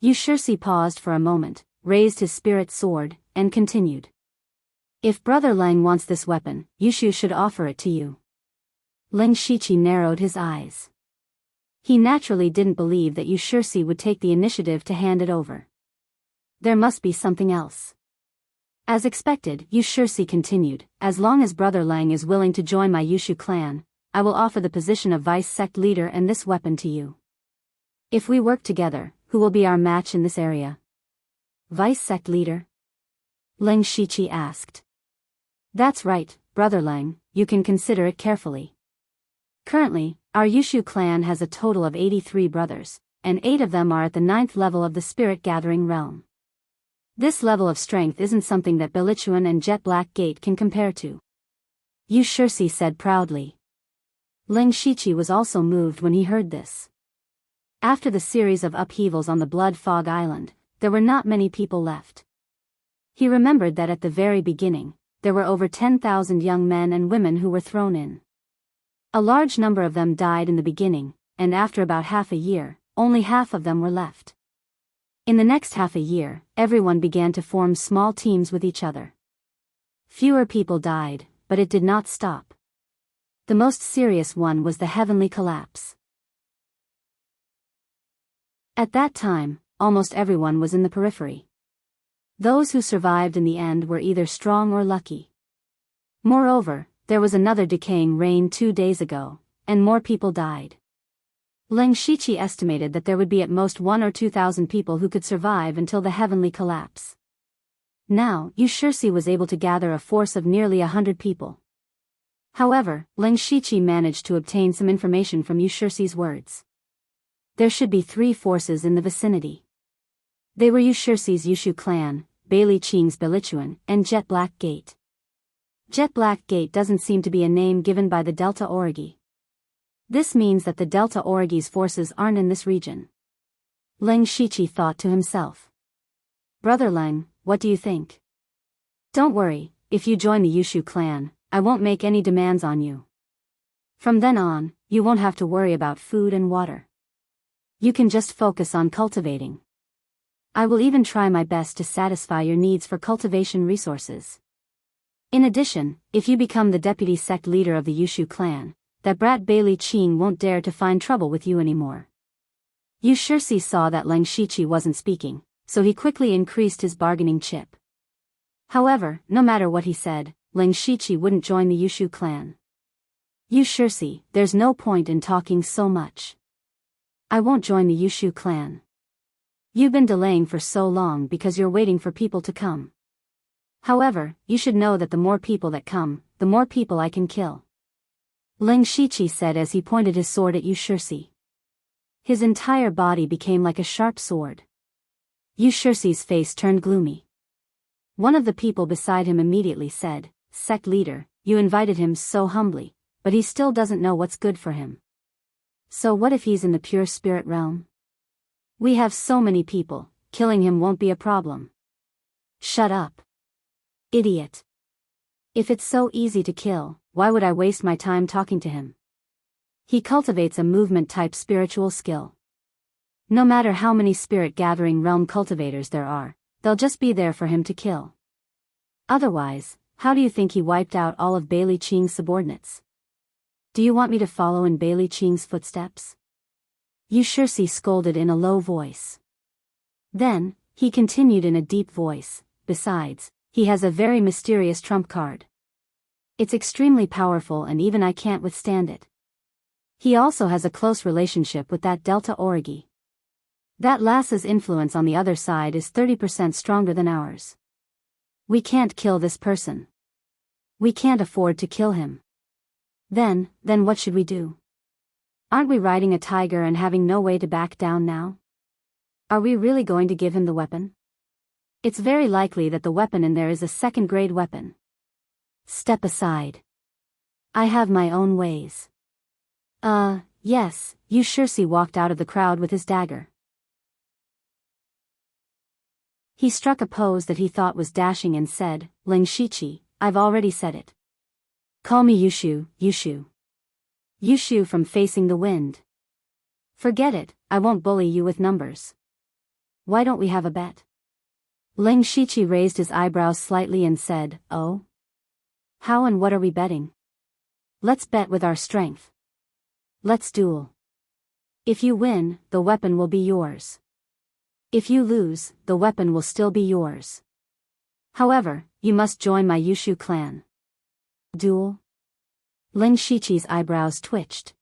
Yu Shirsi paused for a moment, raised his spirit sword, and continued. "If Brother Leng wants this weapon, Yushu should offer it to you." Leng Shiqi narrowed his eyes. He naturally didn't believe that Yu Shirsi would take the initiative to hand it over. There must be something else. As expected, Yu Shirsi continued, "As long as Brother Leng is willing to join my Yushu clan, I will offer the position of vice sect leader and this weapon to you. If we work together, who will be our match in this area?" "Vice sect leader?" Leng Shiqi asked. "That's right, Brother Leng, you can consider it carefully. Currently, our Yushu clan has a total of 83 brothers, and 8 of them are at the 9th level of the spirit gathering realm. This level of strength isn't something that Belichuan and Jet Black Gate can compare to," Yu Shirsi said proudly. Leng Shiqi was also moved when he heard this. After the series of upheavals on the Blood Fog Island, there were not many people left. He remembered that at the very beginning, there were over 10,000 young men and women who were thrown in. A large number of them died in the beginning, and after about half a year, only half of them were left. In the next half a year, everyone began to form small teams with each other. Fewer people died, but it did not stop. The most serious one was the heavenly collapse. At that time, almost everyone was in the periphery. Those who survived in the end were either strong or lucky. Moreover, there was another decaying rain 2 days ago, and more people died. Leng Shiqi estimated that there would be at most 1,000 or 2,000 people who could survive until the heavenly collapse. Now, Yu Shirsi was able to gather a force of nearly 100 people. However, Leng Shiqi managed to obtain some information from Yu Shirsi's words. There should be 3 forces in the vicinity. They were Yu Shirsi's Yushu clan, Bailey Qing's Belichuan, and Jet Black Gate. Jet Black Gate doesn't seem to be a name given by the Delta Origi. This means that the Delta Origi's forces aren't in this region. Leng Shiqi thought to himself. "Brother Leng, what do you think?" "Don't worry, if you join the Yushu clan, I won't make any demands on you. From then on, you won't have to worry about food and water. You can just focus on cultivating. I will even try my best to satisfy your needs for cultivation resources. In addition, if you become the deputy sect leader of the Yushu clan, that brat Bailey Qing won't dare to find trouble with you anymore." Yu Shirsi saw that Leng Shiqi wasn't speaking, so he quickly increased his bargaining chip. However, no matter what he said, Leng Shiqi wouldn't join the Yushu clan. "Yu Shirsi, there's no point in talking so much. I won't join the Yushu clan." You've been delaying for so long because you're waiting for people to come. However, you should know that the more people that come, the more people I can kill. Ling Shiqi said as he pointed his sword at Yushirsi. His entire body became like a sharp sword. Yushirsi's face turned gloomy. One of the people beside him immediately said, "Sect leader, you invited him so humbly, but he still doesn't know what's good for him. So what if he's in the pure spirit realm? We have so many people, killing him won't be a problem." "Shut up. Idiot. If it's so easy to kill, why would I waste my time talking to him? He cultivates a movement-type spiritual skill. No matter how many spirit-gathering realm cultivators there are, they'll just be there for him to kill. Otherwise, how do you think he wiped out all of Bailey Qing's subordinates? Do you want me to follow in Bailey Qing's footsteps?" Yushirsi scolded in a low voice. Then, he continued in a deep voice, "Besides, he has a very mysterious trump card. It's extremely powerful and even I can't withstand it. He also has a close relationship with that Delta Origi. That lass's influence on the other side is 30% stronger than ours. We can't kill this person. We can't afford to kill him. Then what should we do? Aren't we riding a tiger and having no way to back down now? Are we really going to give him the weapon? It's very likely that the weapon in there is a second-grade weapon. Step aside. I have my own ways." Yes, Yushirsi walked out of the crowd with his dagger. He struck a pose that he thought was dashing and said, "Ling Shiqi, I've already said it. Call me Yushu, Yushu. Yushu from Facing the Wind. Forget it, I won't bully you with numbers. Why don't we have a bet?" Ling Shiqi raised his eyebrows slightly and said, "Oh? How and what are we betting?" "Let's bet with our strength. Let's duel. If you win, the weapon will be yours. If you lose, the weapon will still be yours. However, you must join my Yushu clan." "Duel?" Ling Shiqi's eyebrows twitched.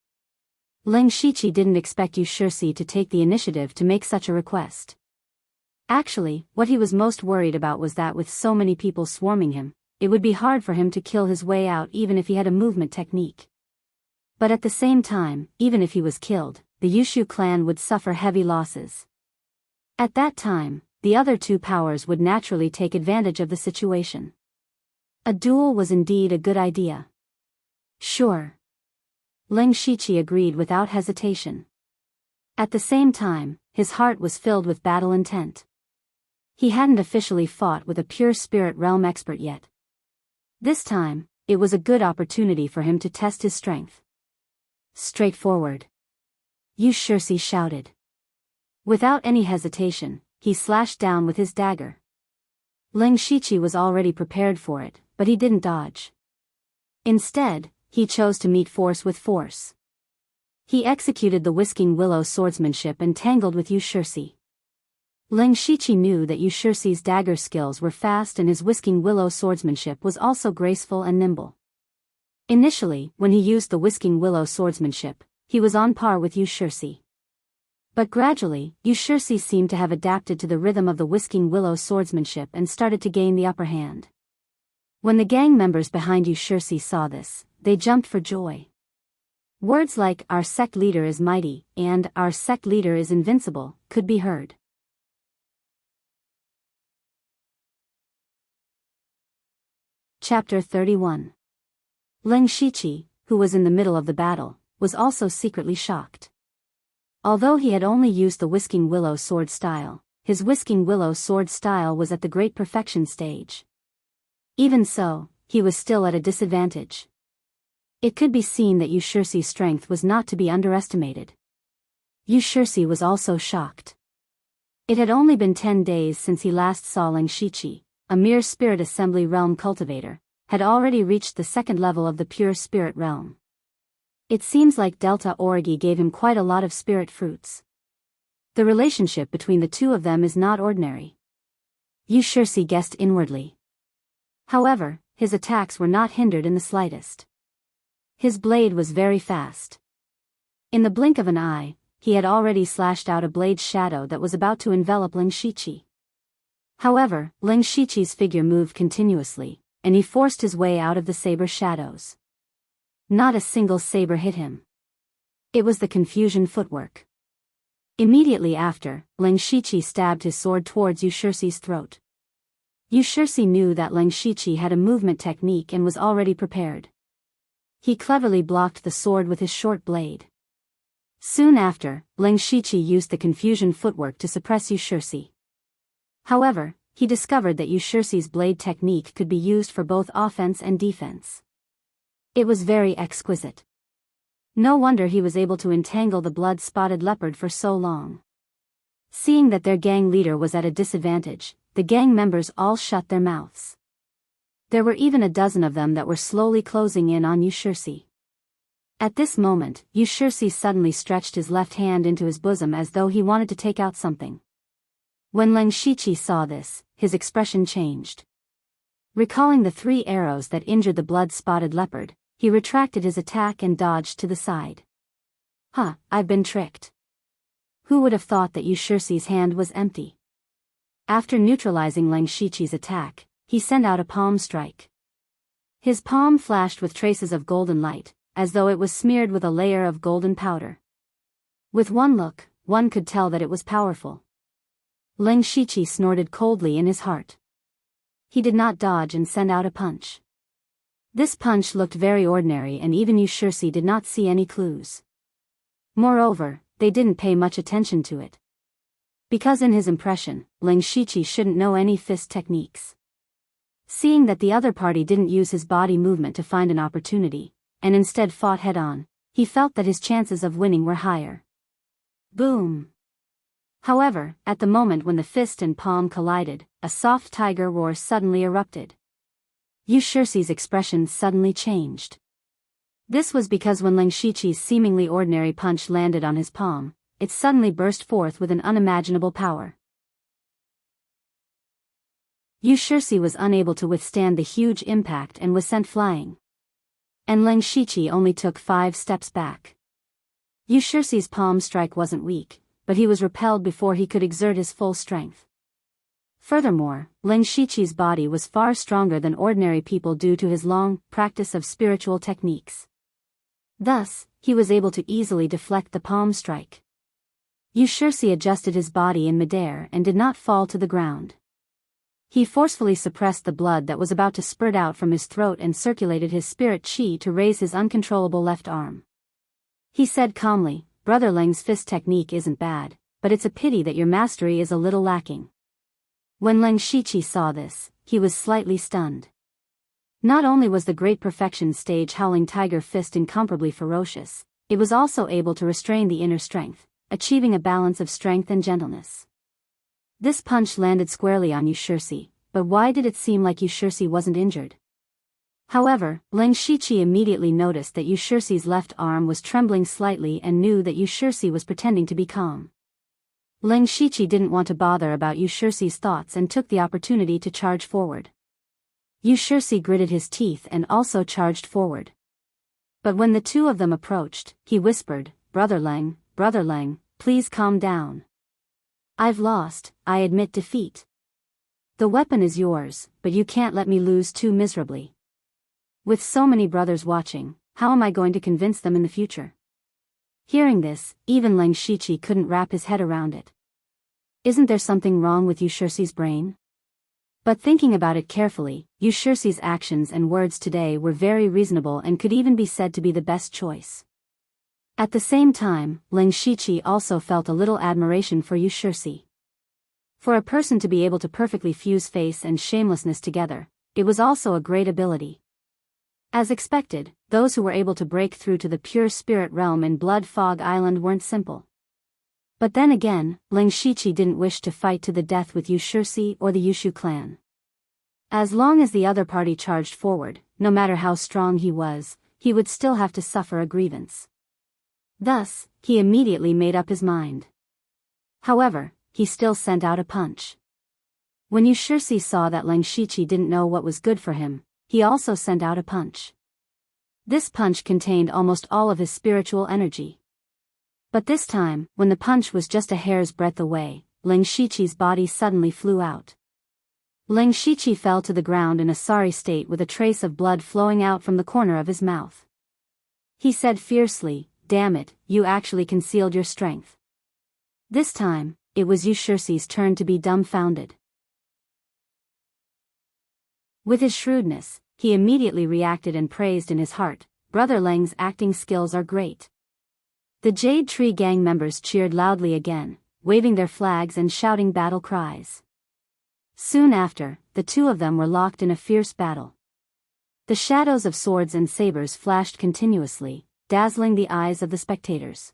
Ling Shiqi didn't expect Yushirsi to take the initiative to make such a request. Actually, what he was most worried about was that with so many people swarming him, it would be hard for him to kill his way out even if he had a movement technique. But at the same time, even if he was killed, the Yushu clan would suffer heavy losses. At that time, the other two powers would naturally take advantage of the situation. A duel was indeed a good idea. "Sure." Ling Shiqi agreed without hesitation. At the same time, his heart was filled with battle intent. He hadn't officially fought with a pure spirit realm expert yet. This time, it was a good opportunity for him to test his strength. "Straightforward," Yushirsi shouted. Without any hesitation, he slashed down with his dagger. Ling Shiqi was already prepared for it, but he didn't dodge. Instead, he chose to meet force with force. He executed the Whisking Willow swordsmanship and tangled with Yushirsi. Ling Shiqi knew that Yushirsi's dagger skills were fast and his Whisking Willow swordsmanship was also graceful and nimble. Initially, when he used the Whisking Willow swordsmanship, he was on par with Yushirsi. But gradually, Yushirsi seemed to have adapted to the rhythm of the Whisking Willow swordsmanship and started to gain the upper hand. When the gang members behind Yushirsi saw this, they jumped for joy. Words like, "Our sect leader is mighty," and "Our sect leader is invincible," could be heard. Chapter 31. Ling Shiqi, who was in the middle of the battle, was also secretly shocked. Although he had only used the Whisking Willow sword style, his Whisking Willow sword style was at the great perfection stage. Even so, he was still at a disadvantage. It could be seen that Yushirsi's strength was not to be underestimated. Yushirsi was also shocked. It had only been 10 days since he last saw Ling Shiqi, a mere spirit assembly realm cultivator, had already reached the second level of the pure spirit realm. It seems like Delta Origi gave him quite a lot of spirit fruits. The relationship between the two of them is not ordinary. Yushirsi guessed inwardly. However, his attacks were not hindered in the slightest. His blade was very fast. In the blink of an eye, he had already slashed out a blade's shadow that was about to envelop Ling Shiqi. However, Ling Shiqi's figure moved continuously, and he forced his way out of the saber shadows. Not a single saber hit him. It was the confusion footwork. Immediately after, Ling Shiqi stabbed his sword towards Yushirsi's throat. Yushirsi knew that Ling Shiqi had a movement technique and was already prepared. He cleverly blocked the sword with his short blade. Soon after, Ling Shiqi used the confusion footwork to suppress Yushirsi. However, he discovered that Yushirsi's blade technique could be used for both offense and defense. It was very exquisite. No wonder he was able to entangle the blood-spotted leopard for so long. Seeing that their gang leader was at a disadvantage, the gang members all shut their mouths. There were even a dozen of them that were slowly closing in on Yushirsi. At this moment, Yushirsi suddenly stretched his left hand into his bosom as though he wanted to take out something. When Ling Shiqi saw this, his expression changed. Recalling the 3 arrows that injured the blood-spotted leopard, he retracted his attack and dodged to the side. I've been tricked. Who would have thought that Yushirsi's hand was empty? After neutralizing Ling Shiqi's attack, he sent out a palm strike. His palm flashed with traces of golden light, as though it was smeared with a layer of golden powder. With one look, one could tell that it was powerful. Ling Shiqi snorted coldly in his heart. He did not dodge and send out a punch. This punch looked very ordinary and even Yushirsi did not see any clues. Moreover, they didn't pay much attention to it. Because in his impression, Ling Shiqi shouldn't know any fist techniques. Seeing that the other party didn't use his body movement to find an opportunity, and instead fought head-on, he felt that his chances of winning were higher. Boom! However, at the moment when the fist and palm collided, a soft tiger roar suddenly erupted. Yushirsi's expression suddenly changed. This was because when Ling Shiqi's seemingly ordinary punch landed on his palm, it suddenly burst forth with an unimaginable power. Yushirsi was unable to withstand the huge impact and was sent flying. And Ling Shiqi only took 5 steps back. Yushirsi's palm strike wasn't weak, but he was repelled before he could exert his full strength. Furthermore, Ling Shiqi's body was far stronger than ordinary people due to his long practice of spiritual techniques. Thus, he was able to easily deflect the palm strike. Yushirsi adjusted his body in midair and did not fall to the ground. He forcefully suppressed the blood that was about to spurt out from his throat and circulated his spirit chi to raise his uncontrollable left arm. He said calmly, "Brother Ling's fist technique isn't bad, but it's a pity that your mastery is a little lacking." When Ling Shiqi saw this, he was slightly stunned. Not only was the Great Perfection Stage Howling Tiger Fist incomparably ferocious, it was also able to restrain the inner strength, achieving a balance of strength and gentleness. This punch landed squarely on Yushirsi, but why did it seem like Yushirsi wasn't injured? However, Ling Shiqi immediately noticed that Yushirsi's left arm was trembling slightly and knew that Yushirsi was pretending to be calm. Ling Shiqi didn't want to bother about Yushirsi's thoughts and took the opportunity to charge forward. Yushirsi gritted his teeth and also charged forward. But when the two of them approached, he whispered, Brother Ling, please calm down. I've lost, I admit defeat. The weapon is yours, but you can't let me lose too miserably. With so many brothers watching, how am I going to convince them in the future?" Hearing this, even Ling Shiqi couldn't wrap his head around it. Isn't there something wrong with Yushirsi's brain? But thinking about it carefully, Yushirsi's actions and words today were very reasonable and could even be said to be the best choice. At the same time, Ling Shiqi also felt a little admiration for Yushirsi. For a person to be able to perfectly fuse face and shamelessness together, it was also a great ability. As expected, those who were able to break through to the pure spirit realm in Blood Fog Island weren't simple. But then again, Ling Shiqi didn't wish to fight to the death with Yushirsi or the Yushu clan. As long as the other party charged forward, no matter how strong he was, he would still have to suffer a grievance. Thus, he immediately made up his mind. However, he still sent out a punch. When Yushirsi saw that Ling Shiqi didn't know what was good for him, he also sent out a punch. This punch contained almost all of his spiritual energy. But this time, when the punch was just a hair's breadth away, Ling Shiqi's body suddenly flew out. Ling Shiqi fell to the ground in a sorry state with a trace of blood flowing out from the corner of his mouth. He said fiercely, "Damn it, you actually concealed your strength." This time, it was Yu Shixi's turn to be dumbfounded. With his shrewdness, he immediately reacted and praised in his heart, "Brother Lang's acting skills are great." The Jade Tree gang members cheered loudly again, waving their flags and shouting battle cries. Soon after, the two of them were locked in a fierce battle. The shadows of swords and sabers flashed continuously, dazzling the eyes of the spectators.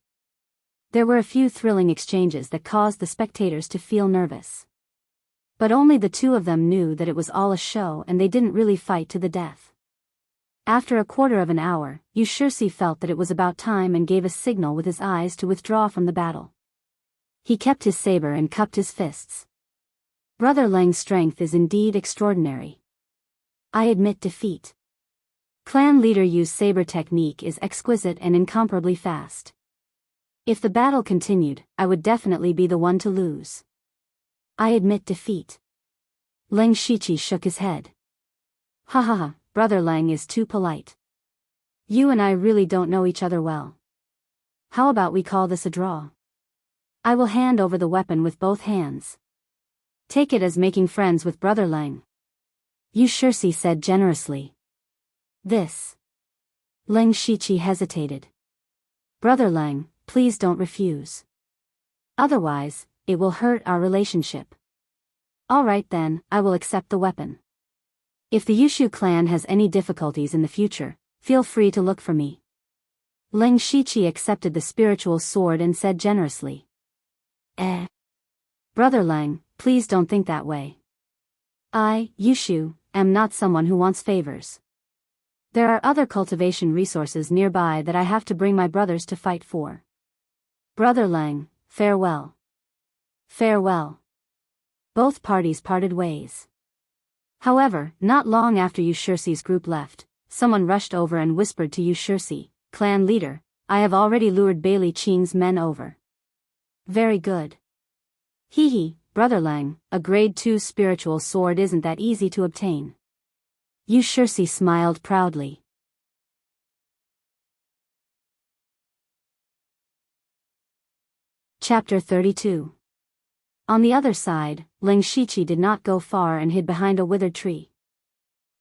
There were a few thrilling exchanges that caused the spectators to feel nervous. But only the two of them knew that it was all a show and they didn't really fight to the death. After a quarter of an hour, Yu Shixi felt that it was about time and gave a signal with his eyes to withdraw from the battle. He kept his saber and cupped his fists. Brother Lang's strength is indeed extraordinary. I admit defeat. Clan leader Yu's saber technique is exquisite and incomparably fast. If the battle continued, I would definitely be the one to lose. I admit defeat. Ling Shiqi shook his head. Ha ha ha, Brother Lang is too polite. You and I really don't know each other well. How about we call this a draw? I will hand over the weapon with both hands. Take it as making friends with Brother Lang. Yu Shixi said generously. This. Ling Shiqi hesitated. Brother Lang, please don't refuse. Otherwise, it will hurt our relationship. All right then, I will accept the weapon. If the Yushu clan has any difficulties in the future, feel free to look for me. Ling Shiqi accepted the spiritual sword and said generously. Brother Lang, please don't think that way. I, Yushu, am not someone who wants favors. There are other cultivation resources nearby that I have to bring my brothers to fight for. Brother Lang, farewell. Farewell. Both parties parted ways. However, not long after Yu Shixi's group left, someone rushed over and whispered to Yu Shixi, "Clan leader, I have already lured Bailey Qing's men over." Very good. Hee, Brother Lang, a grade 2 spiritual sword isn't that easy to obtain. Yu Shixi smiled proudly. Chapter 32. On the other side, Ling Shiqi did not go far and hid behind a withered tree.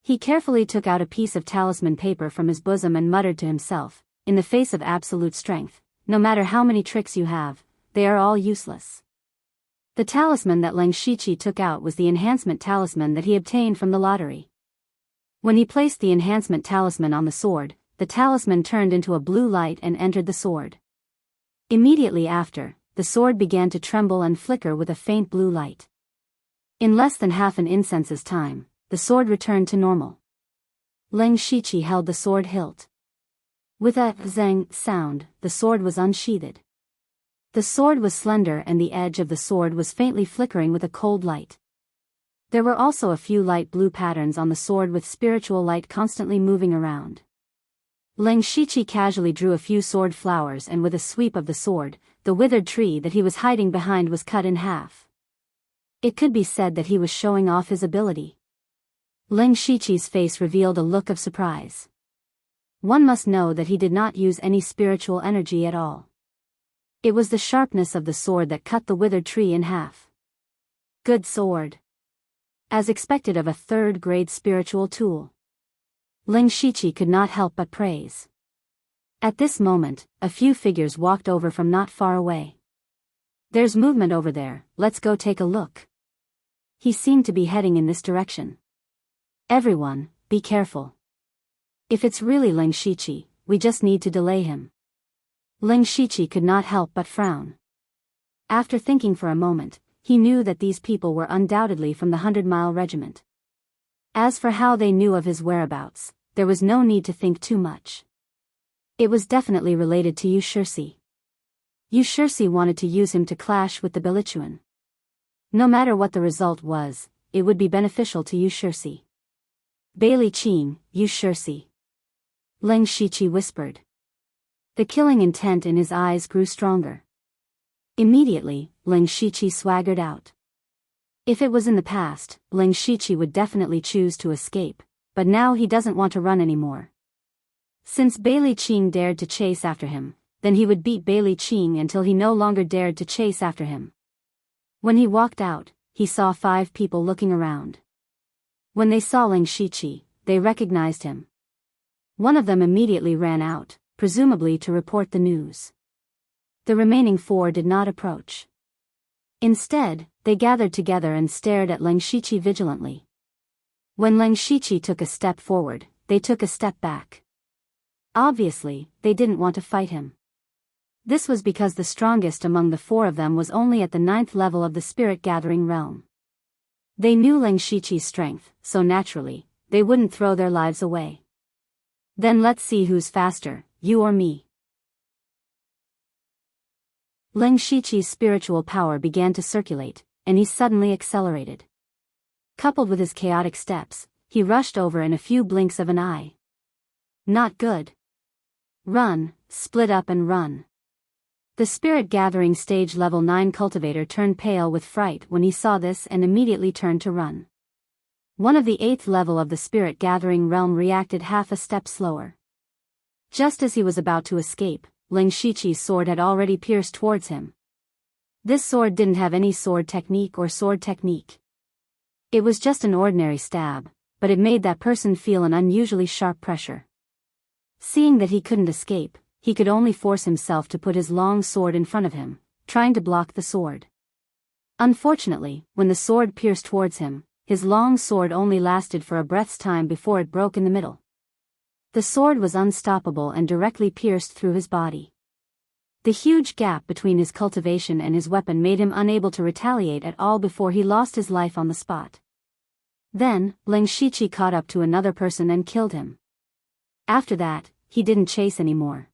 He carefully took out a piece of talisman paper from his bosom and muttered to himself, "In the face of absolute strength, no matter how many tricks you have, they are all useless." The talisman that Ling Shiqi took out was the enhancement talisman that he obtained from the lottery. When he placed the enhancement talisman on the sword, the talisman turned into a blue light and entered the sword. Immediately after, the sword began to tremble and flicker with a faint blue light. In less than half an instance's time, the sword returned to normal. Ling Shiqi held the sword hilt. With a zang sound, the sword was unsheathed. The sword was slender and the edge of the sword was faintly flickering with a cold light. There were also a few light blue patterns on the sword with spiritual light constantly moving around. Ling Shiqi casually drew a few sword flowers and with a sweep of the sword, the withered tree that he was hiding behind was cut in half. It could be said that he was showing off his ability. Ling Shiqi's face revealed a look of surprise. One must know that he did not use any spiritual energy at all. It was the sharpness of the sword that cut the withered tree in half. Good sword. As expected of a third-grade spiritual tool. Ling Shiqi could not help but praise. At this moment, a few figures walked over from not far away. There's movement over there, let's go take a look. He seemed to be heading in this direction. Everyone, be careful. If it's really Ling Shiqi, we just need to delay him. Ling Shiqi could not help but frown. After thinking for a moment, he knew that these people were undoubtedly from the 100-Mile Regiment. As for how they knew of his whereabouts, there was no need to think too much. It was definitely related to Yu Shixi. Yu Shixi wanted to use him to clash with the Bilichuan. No matter what the result was, it would be beneficial to Yu Shixi. Bailey Qing, Yu Shixi. Ling Shiqi whispered. The killing intent in his eyes grew stronger. Immediately, Ling Shiqi swaggered out. If it was in the past, Ling Shiqi would definitely choose to escape, but now he doesn't want to run anymore. Since Bailey Qing dared to chase after him, then he would beat Bailey Qing until he no longer dared to chase after him. When he walked out, he saw 5 people looking around. When they saw Ling Shiqi, they recognized him. One of them immediately ran out, presumably to report the news. The remaining 4 did not approach. Instead, they gathered together and stared at Ling Shiqi vigilantly. When Ling Shiqi took a step forward, they took a step back. Obviously, they didn't want to fight him. This was because the strongest among the 4 of them was only at the 9th level of the spirit-gathering realm. They knew Ling Shiqi's strength, so naturally, they wouldn't throw their lives away. Then let's see who's faster, you or me. Ling Shiqi's spiritual power began to circulate, and he suddenly accelerated. Coupled with his chaotic steps, he rushed over in a few blinks of an eye. Not good. Run, split up and run. The spirit-gathering stage level 9 cultivator turned pale with fright when he saw this and immediately turned to run. One of the 8th level of the spirit-gathering realm reacted half a step slower. Just as he was about to escape, Ling Shiqi's sword had already pierced towards him. This sword didn't have any sword technique or sword technique. It was just an ordinary stab, but it made that person feel an unusually sharp pressure. Seeing that he couldn't escape, he could only force himself to put his long sword in front of him, trying to block the sword. Unfortunately, when the sword pierced towards him, his long sword only lasted for a breath's time before it broke in the middle. The sword was unstoppable and directly pierced through his body. The huge gap between his cultivation and his weapon made him unable to retaliate at all before he lost his life on the spot. Then, Ling Shiqi caught up to another person and killed him. After that, he didn't chase anymore.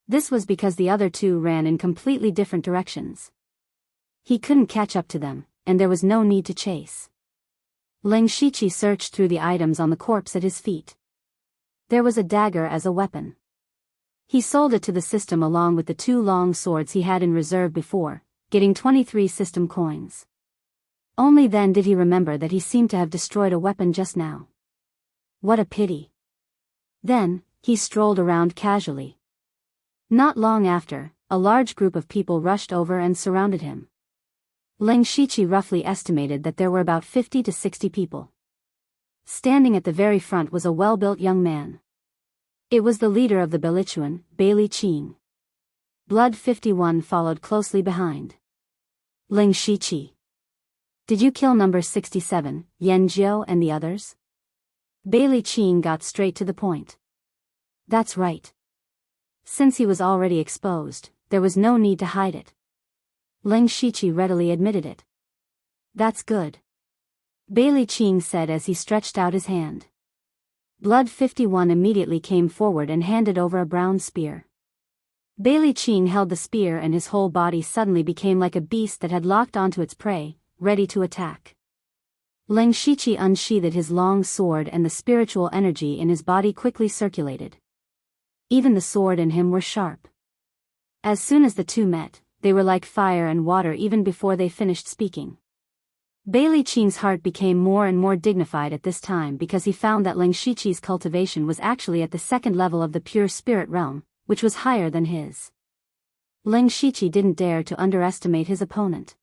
This was because the other 2 ran in completely different directions. He couldn't catch up to them, and there was no need to chase. Ling Shiqi searched through the items on the corpse at his feet. There was a dagger as a weapon. He sold it to the system along with the 2 long swords he had in reserve before, getting 23 system coins. Only then did he remember that he seemed to have destroyed a weapon just now. What a pity. Then, he strolled around casually. Not long after, a large group of people rushed over and surrounded him. Ling Shiqi roughly estimated that there were about 50 to 60 people. Standing at the very front was a well-built young man. It was the leader of the Belichuan, Bailey Qing. Blood 51 followed closely behind. Ling Shiqi. Did you kill number 67, Yan Jiao and the others? Bailey Qing got straight to the point. That's right. Since he was already exposed, there was no need to hide it. Ling Shiqi readily admitted it. That's good. Bailey Qing said as he stretched out his hand. Blood 51 immediately came forward and handed over a brown spear. Bailey Qing held the spear and his whole body suddenly became like a beast that had locked onto its prey, ready to attack. Ling Shiqi unsheathed his long sword and the spiritual energy in his body quickly circulated. Even the sword and him were sharp. As soon as the 2 met, they were like fire and water even before they finished speaking. Bailey Qing's heart became more and more dignified at this time because he found that Ling Shiqi's cultivation was actually at the 2nd level of the pure spirit realm, which was higher than his. Ling Shiqi didn't dare to underestimate his opponent.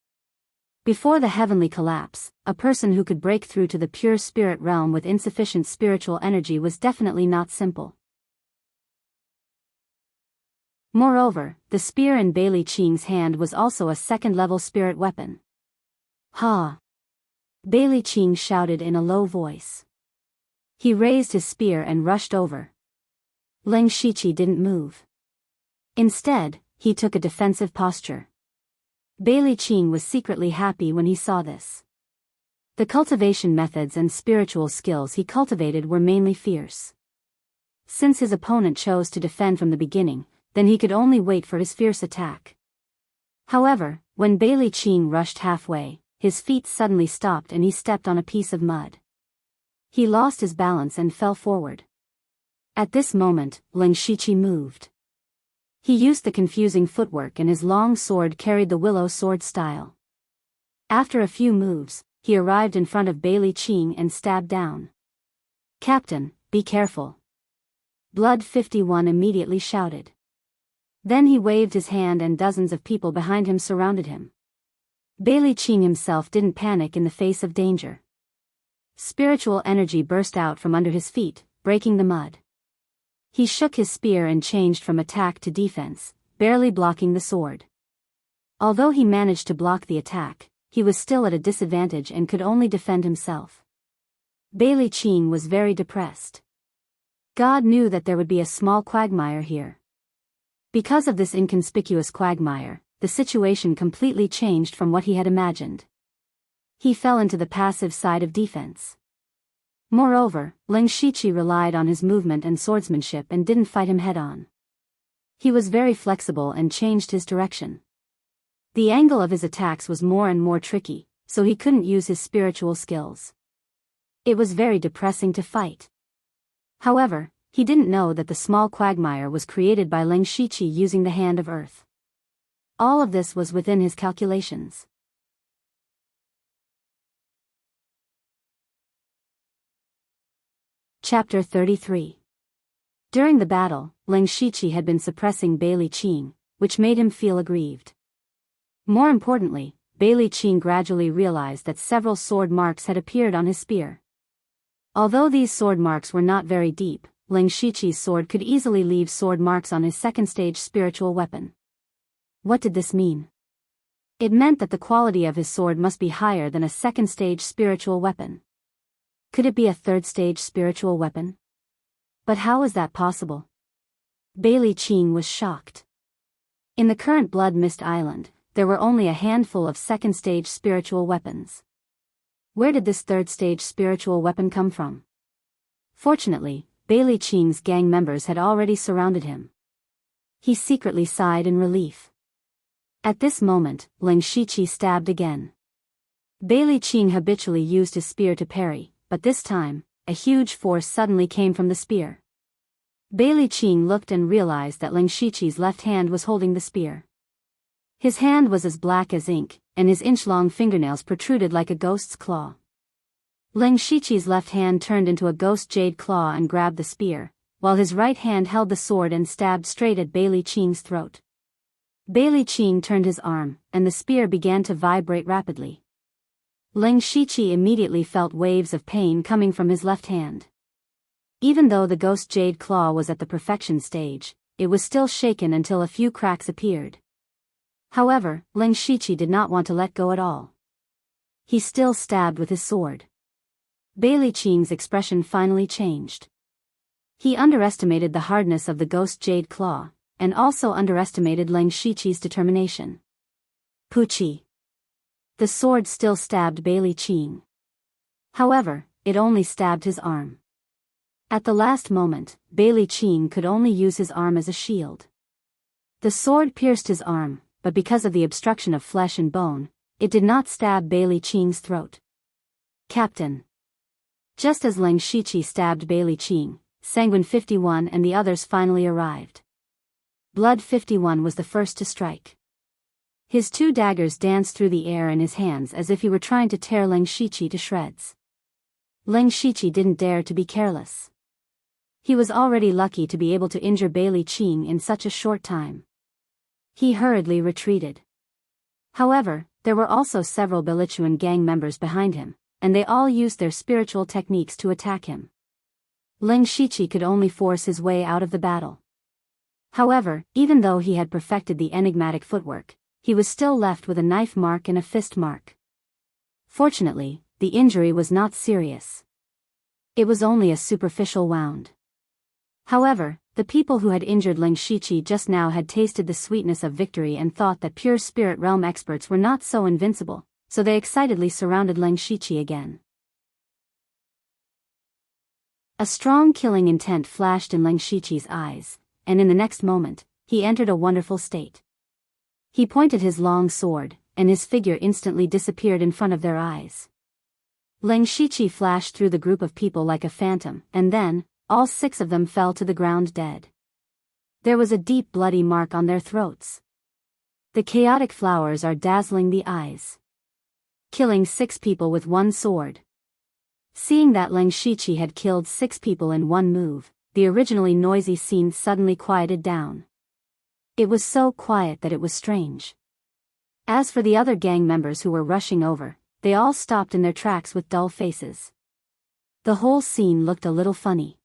Before the heavenly collapse, a person who could break through to the pure spirit realm with insufficient spiritual energy was definitely not simple. Moreover, the spear in Bailey Qing's hand was also a 2nd-level spirit weapon. Ha! Bailey Qing shouted in a low voice. He raised his spear and rushed over. Ling Shiqi didn't move. Instead, he took a defensive posture. Bailey Qing was secretly happy when he saw this. The cultivation methods and spiritual skills he cultivated were mainly fierce. Since his opponent chose to defend from the beginning, then he could only wait for his fierce attack. However, when Bailey Qing rushed halfway, his feet suddenly stopped and he stepped on a piece of mud. He lost his balance and fell forward. At this moment, Ling Shiqi moved. He used the confusing footwork and his long sword carried the willow sword style. After a few moves, he arrived in front of Bailey Qing and stabbed down. "Captain, be careful." Blood 51 immediately shouted. Then he waved his hand and dozens of people behind him surrounded him. Bailey Qing himself didn't panic in the face of danger. Spiritual energy burst out from under his feet, breaking the mud. He shook his spear and changed from attack to defense, barely blocking the sword. Although he managed to block the attack, he was still at a disadvantage and could only defend himself. Bailey Qing was very depressed. God knew that there would be a small quagmire here. Because of this inconspicuous quagmire, the situation completely changed from what he had imagined. He fell into the passive side of defense. Moreover, Ling Shiqi relied on his movement and swordsmanship and didn't fight him head-on. He was very flexible and changed his direction. The angle of his attacks was more and more tricky, so he couldn't use his spiritual skills. It was very depressing to fight. However, he didn't know that the small quagmire was created by Ling Shiqi using the Hand of Earth. All of this was within his calculations. Chapter 33. During the battle, Ling Shiqi had been suppressing Bailey Qing, which made him feel aggrieved. More importantly, Bailey Qing gradually realized that several sword marks had appeared on his spear. Although these sword marks were not very deep, Ling Shiqi's sword could easily leave sword marks on his second-stage spiritual weapon. What did this mean? It meant that the quality of his sword must be higher than a second-stage spiritual weapon. Could it be a third-stage spiritual weapon? But how is that possible? Bailey Qing was shocked. In the current Blood Mist Island, there were only a handful of second-stage spiritual weapons. Where did this third-stage spiritual weapon come from? Fortunately, Bailey Qing's gang members had already surrounded him. He secretly sighed in relief. At this moment, Ling Shiqi stabbed again. Bailey Qing habitually used his spear to parry, but this time, a huge force suddenly came from the spear. Bailey Qing looked and realized that Ling Shiqi's left hand was holding the spear. His hand was as black as ink, and his inch-long fingernails protruded like a ghost's claw. Ling Shiqi's left hand turned into a ghost jade claw and grabbed the spear, while his right hand held the sword and stabbed straight at Bailey Qing's throat. Bailey Qing turned his arm, and the spear began to vibrate rapidly. Ling Shiqi immediately felt waves of pain coming from his left hand. Even though the ghost jade claw was at the perfection stage, it was still shaken until a few cracks appeared. However, Ling Shiqi did not want to let go at all. He still stabbed with his sword. Bailey Qing's expression finally changed. He underestimated the hardness of the ghost jade claw, and also underestimated Ling Shiqi's determination. Puchi. The sword still stabbed Bailey Qing. However, it only stabbed his arm. At the last moment, Bailey Qing could only use his arm as a shield. The sword pierced his arm, but because of the obstruction of flesh and bone, it did not stab Bailey Qing's throat. Captain. Just as Ling Shiqi stabbed Bailey Qing, Sanguine 51 and the others finally arrived. Blood 51 was the first to strike. His two daggers danced through the air in his hands as if he were trying to tear Ling Shiqi to shreds. Ling Shiqi didn't dare to be careless. He was already lucky to be able to injure Bailey Qing in such a short time. He hurriedly retreated. However, there were also several Belichuan gang members behind him, and they all used their spiritual techniques to attack him. Ling Shiqi could only force his way out of the battle. However, even though he had perfected the enigmatic footwork, he was still left with a knife mark and a fist mark. Fortunately, the injury was not serious. It was only a superficial wound. However, the people who had injured Ling Shiqi just now had tasted the sweetness of victory and thought that pure spirit realm experts were not so invincible, so they excitedly surrounded Ling Shiqi again. A strong killing intent flashed in Ling Shiqi's eyes, and in the next moment, he entered a wonderful state. He pointed his long sword, and his figure instantly disappeared in front of their eyes. Ling Shiqi flashed through the group of people like a phantom, and then, all 6 of them fell to the ground dead. There was a deep bloody mark on their throats. The chaotic flowers are dazzling the eyes. Killing 6 people with one sword. Seeing that Leng Shiqi had killed 6 people in one move, the originally noisy scene suddenly quieted down. It was so quiet that it was strange. As for the other gang members who were rushing over, they all stopped in their tracks with dull faces. The whole scene looked a little funny.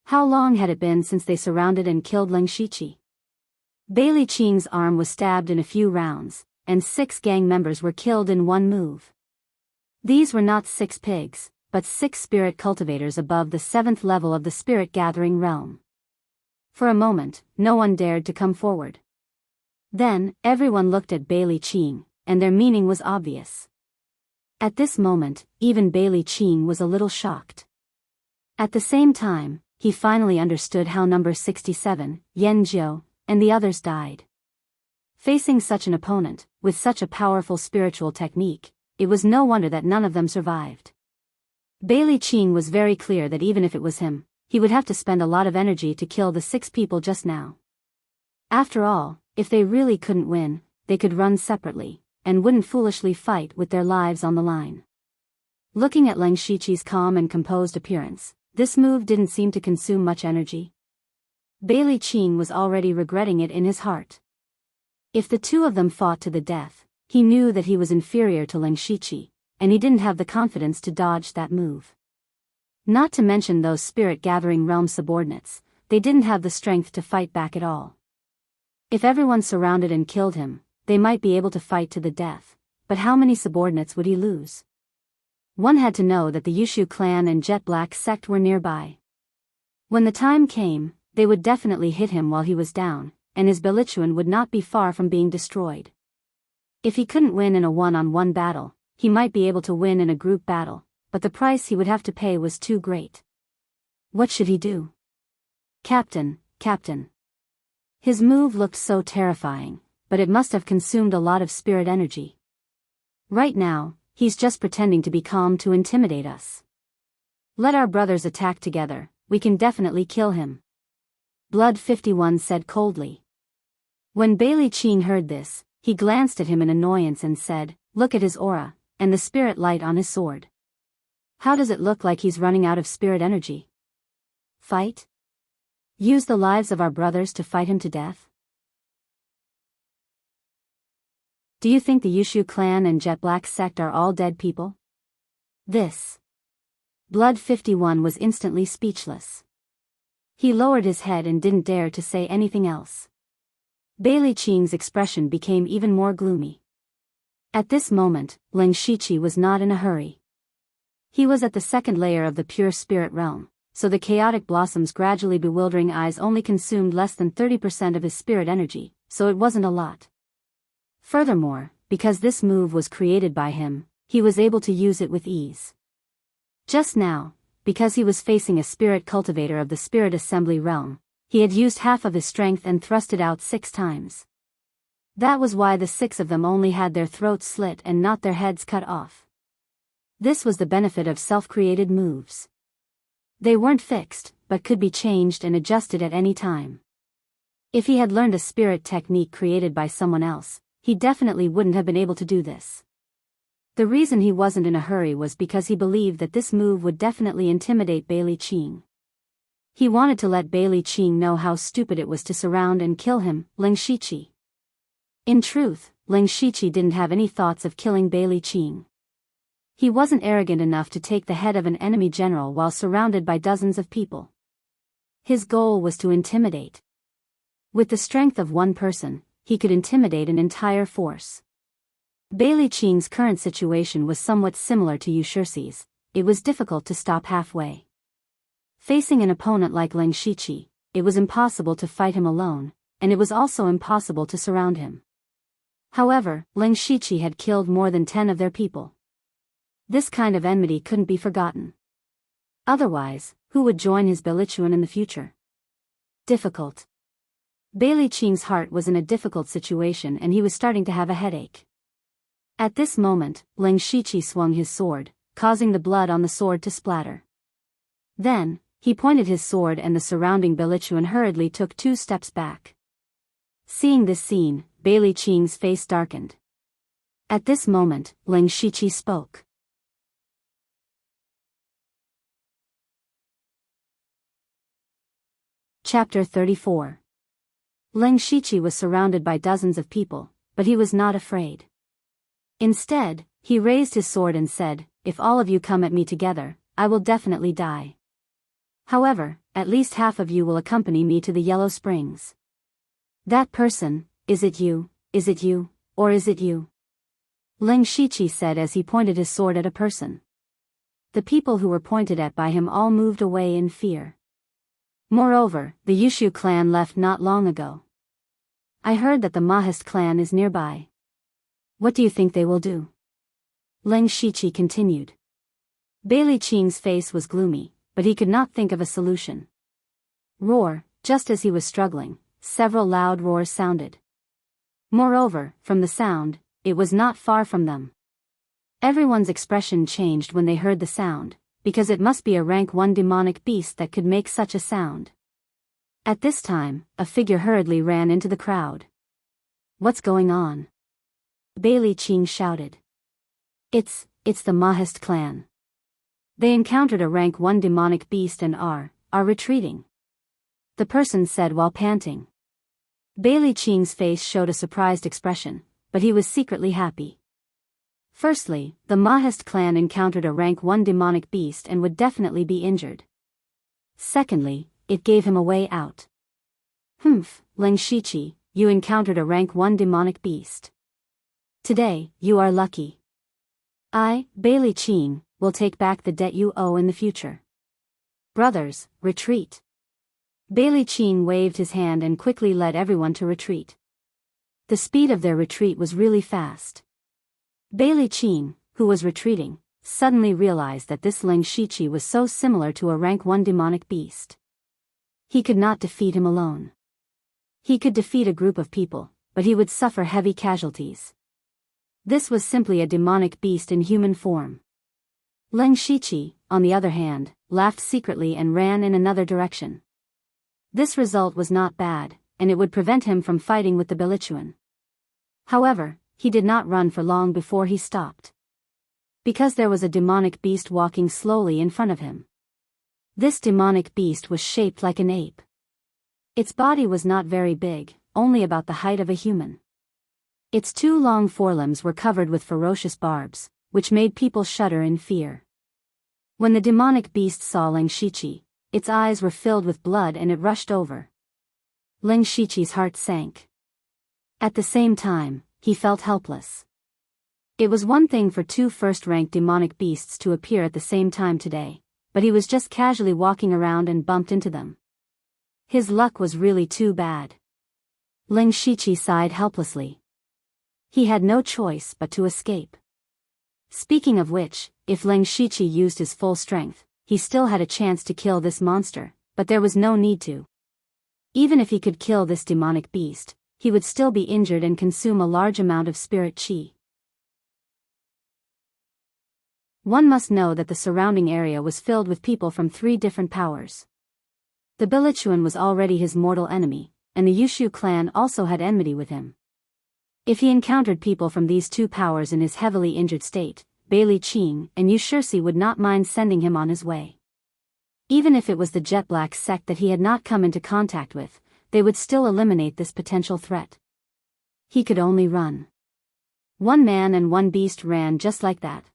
How long had it been since they surrounded and killed Leng Shiqi? Bailey Qing's arm was stabbed in a few rounds, and 6 gang members were killed in one move. These were not 6 pigs, but 6 spirit cultivators above the 7th level of the spirit gathering realm. For a moment, no one dared to come forward. Then, everyone looked at Bailey Qing, and their meaning was obvious. At this moment, even Bailey Qing was a little shocked. At the same time, he finally understood how number 67, Yan Jiu, and the others died. Facing such an opponent, with such a powerful spiritual technique, it was no wonder that none of them survived. Bailey Qing was very clear that even if it was him, he would have to spend a lot of energy to kill the 6 people just now. After all, if they really couldn't win, they could run separately, and wouldn't foolishly fight with their lives on the line. Looking at Leng Shiqi's calm and composed appearance, this move didn't seem to consume much energy. Bailey Qing was already regretting it in his heart. If the 2 of them fought to the death, he knew that he was inferior to Leng Shiqi, and he didn't have the confidence to dodge that move. Not to mention those spirit-gathering realm subordinates, they didn't have the strength to fight back at all. If everyone surrounded and killed him, they might be able to fight to the death, but how many subordinates would he lose? One had to know that the Yushu clan and Jet Black sect were nearby. When the time came, they would definitely hit him while he was down, and his Belichuan would not be far from being destroyed. If he couldn't win in a one-on-one battle, he might be able to win in a group battle, but the price he would have to pay was too great. What should he do? Captain. His move looked so terrifying, but it must have consumed a lot of spirit energy. Right now, he's just pretending to be calm to intimidate us. Let our brothers attack together, we can definitely kill him. Blood 51 said coldly. When Bailey Qing heard this, he glanced at him in annoyance and said, "Look at his aura, and the spirit light on his sword. How does it look like he's running out of spirit energy? Fight? Use the lives of our brothers to fight him to death? Do you think the Yushu clan and Jet Black sect are all dead people?" This. Blood 51 was instantly speechless. He lowered his head and didn't dare to say anything else. Bailey Qing's expression became even more gloomy. At this moment, Leng Shiqi was not in a hurry. He was at the 2nd layer of the pure spirit realm, so the chaotic blossom's gradually bewildering eyes only consumed less than 30% of his spirit energy, so it wasn't a lot. Furthermore, because this move was created by him, he was able to use it with ease. Just now, because he was facing a spirit cultivator of the spirit assembly realm, he had used half of his strength and thrust it out 6 times. That was why the 6 of them only had their throats slit and not their heads cut off. This was the benefit of self-created moves. They weren't fixed, but could be changed and adjusted at any time. If he had learned a spirit technique created by someone else, he definitely wouldn't have been able to do this. The reason he wasn't in a hurry was because he believed that this move would definitely intimidate Bailey Qing. He wanted to let Bailey Qing know how stupid it was to surround and kill him, Leng Shiqi. In truth, Leng Shiqi didn't have any thoughts of killing Bailey Qing. He wasn't arrogant enough to take the head of an enemy general while surrounded by dozens of people. His goal was to intimidate. With the strength of one person, he could intimidate an entire force. Bailey Qing's current situation was somewhat similar to Yushursi's. It was difficult to stop halfway. Facing an opponent like Leng Shiqi, it was impossible to fight him alone, and it was also impossible to surround him. However, Leng Shiqi had killed more than 10 of their people. This kind of enmity couldn't be forgotten. Otherwise, who would join his Belichuan in the future? Difficult. Bailey Qing's heart was in a difficult situation and he was starting to have a headache. At this moment, Leng Shiqi swung his sword, causing the blood on the sword to splatter. Then, He pointed his sword and the surrounding Bilichuan hurriedly took 2 steps back. Seeing this scene, Bailey Qing's face darkened. At this moment, Ling Shiqi spoke. Chapter 34. Ling Shiqi was surrounded by dozens of people, but he was not afraid. Instead, he raised his sword and said, "If all of you come at me together, I will definitely die. However, at least half of you will accompany me to the Yellow Springs." "That person, is it you, or is it you?" Ling Shiqi said as he pointed his sword at a person. The people who were pointed at by him all moved away in fear. Moreover, the Yushu clan left not long ago. "I heard that the Mahist clan is nearby. What do you think they will do?" Ling Shiqi continued. Bailey Qing's face was gloomy, but he could not think of a solution. Roar, just as he was struggling, several loud roars sounded. Moreover, from the sound, it was not far from them. Everyone's expression changed when they heard the sound, because it must be a rank 1 demonic beast that could make such a sound. At this time, a figure hurriedly ran into the crowd. "What's going on?" Bailey Qing shouted. It's the Mahist clan. They encountered a rank 1 demonic beast and are retreating," the person said while panting. Bailey Qing's face showed a surprised expression, but he was secretly happy. Firstly, the Mahist clan encountered a rank 1 demonic beast and would definitely be injured. Secondly, it gave him a way out. "Humph, Ling Shiqi, you encountered a rank 1 demonic beast. Today, you are lucky. I, Bailey Qing, will take back the debt you owe in the future. Brothers, retreat." Bailey Qing waved his hand and quickly led everyone to retreat. The speed of their retreat was really fast. Bailey Qing, who was retreating, suddenly realized that this Ling Shiqi was so similar to a rank 1 demonic beast. He could not defeat him alone. He could defeat a group of people, but he would suffer heavy casualties. This was simply a demonic beast in human form. Ling Shiqi, on the other hand, laughed secretly and ran in another direction. This result was not bad, and it would prevent him from fighting with the Bilichuan. However, he did not run for long before he stopped. Because there was a demonic beast walking slowly in front of him. This demonic beast was shaped like an ape. Its body was not very big, only about the height of a human. Its 2 long forelimbs were covered with ferocious barbs, which made people shudder in fear. When the demonic beast saw Ling Shiqi, its eyes were filled with blood and it rushed over. Ling Shiqi's heart sank. At the same time, he felt helpless. It was one thing for 2 first-rank demonic beasts to appear at the same time today, but he was just casually walking around and bumped into them. His luck was really too bad. Ling Shiqi sighed helplessly. He had no choice but to escape. Speaking of which, if Ling Shiqi used his full strength, he still had a chance to kill this monster, but there was no need to. Even if he could kill this demonic beast, he would still be injured and consume a large amount of spirit qi. One must know that the surrounding area was filled with people from 3 different powers. The Bilichuan was already his mortal enemy, and the Yushu clan also had enmity with him. If he encountered people from these 2 powers in his heavily injured state, Bailey Qing and Yushursi would not mind sending him on his way. Even if it was the Jet Black sect that he had not come into contact with, they would still eliminate this potential threat. He could only run. 1 man and 1 beast ran just like that.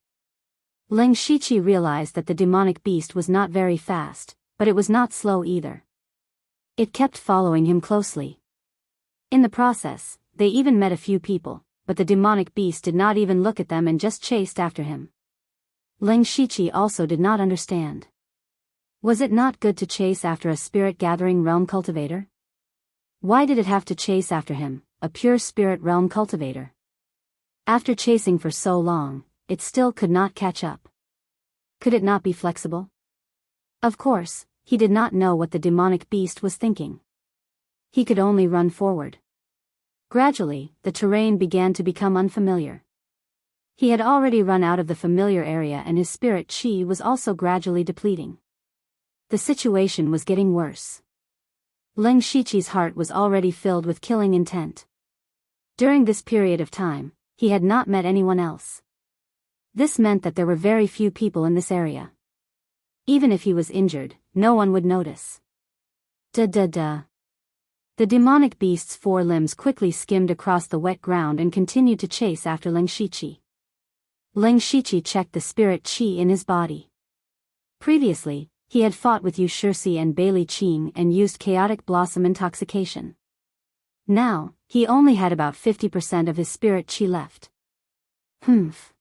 Ling Shiqi realized that the demonic beast was not very fast, but it was not slow either. It kept following him closely. In the process, they even met a few people, but the demonic beast did not even look at them and just chased after him. Ling Shiqi also did not understand. Was it not good to chase after a spirit-gathering realm cultivator? Why did it have to chase after him, a pure spirit realm cultivator? After chasing for so long, it still could not catch up. Could it not be flexible? Of course, he did not know what the demonic beast was thinking. He could only run forward. Gradually, the terrain began to become unfamiliar. He had already run out of the familiar area and his spirit qi was also gradually depleting. The situation was getting worse. Ling Shiqi's heart was already filled with killing intent. During this period of time, he had not met anyone else. This meant that there were very few people in this area. Even if he was injured, no one would notice. Da-da-da. The demonic beast's 4 limbs quickly skimmed across the wet ground and continued to chase after Ling Shiqi. Ling Shiqi checked the spirit qi in his body. Previously, he had fought with Yu Shirsi and Bailey Qing and used chaotic blossom intoxication. Now, he only had about 50% of his spirit qi left. Humph.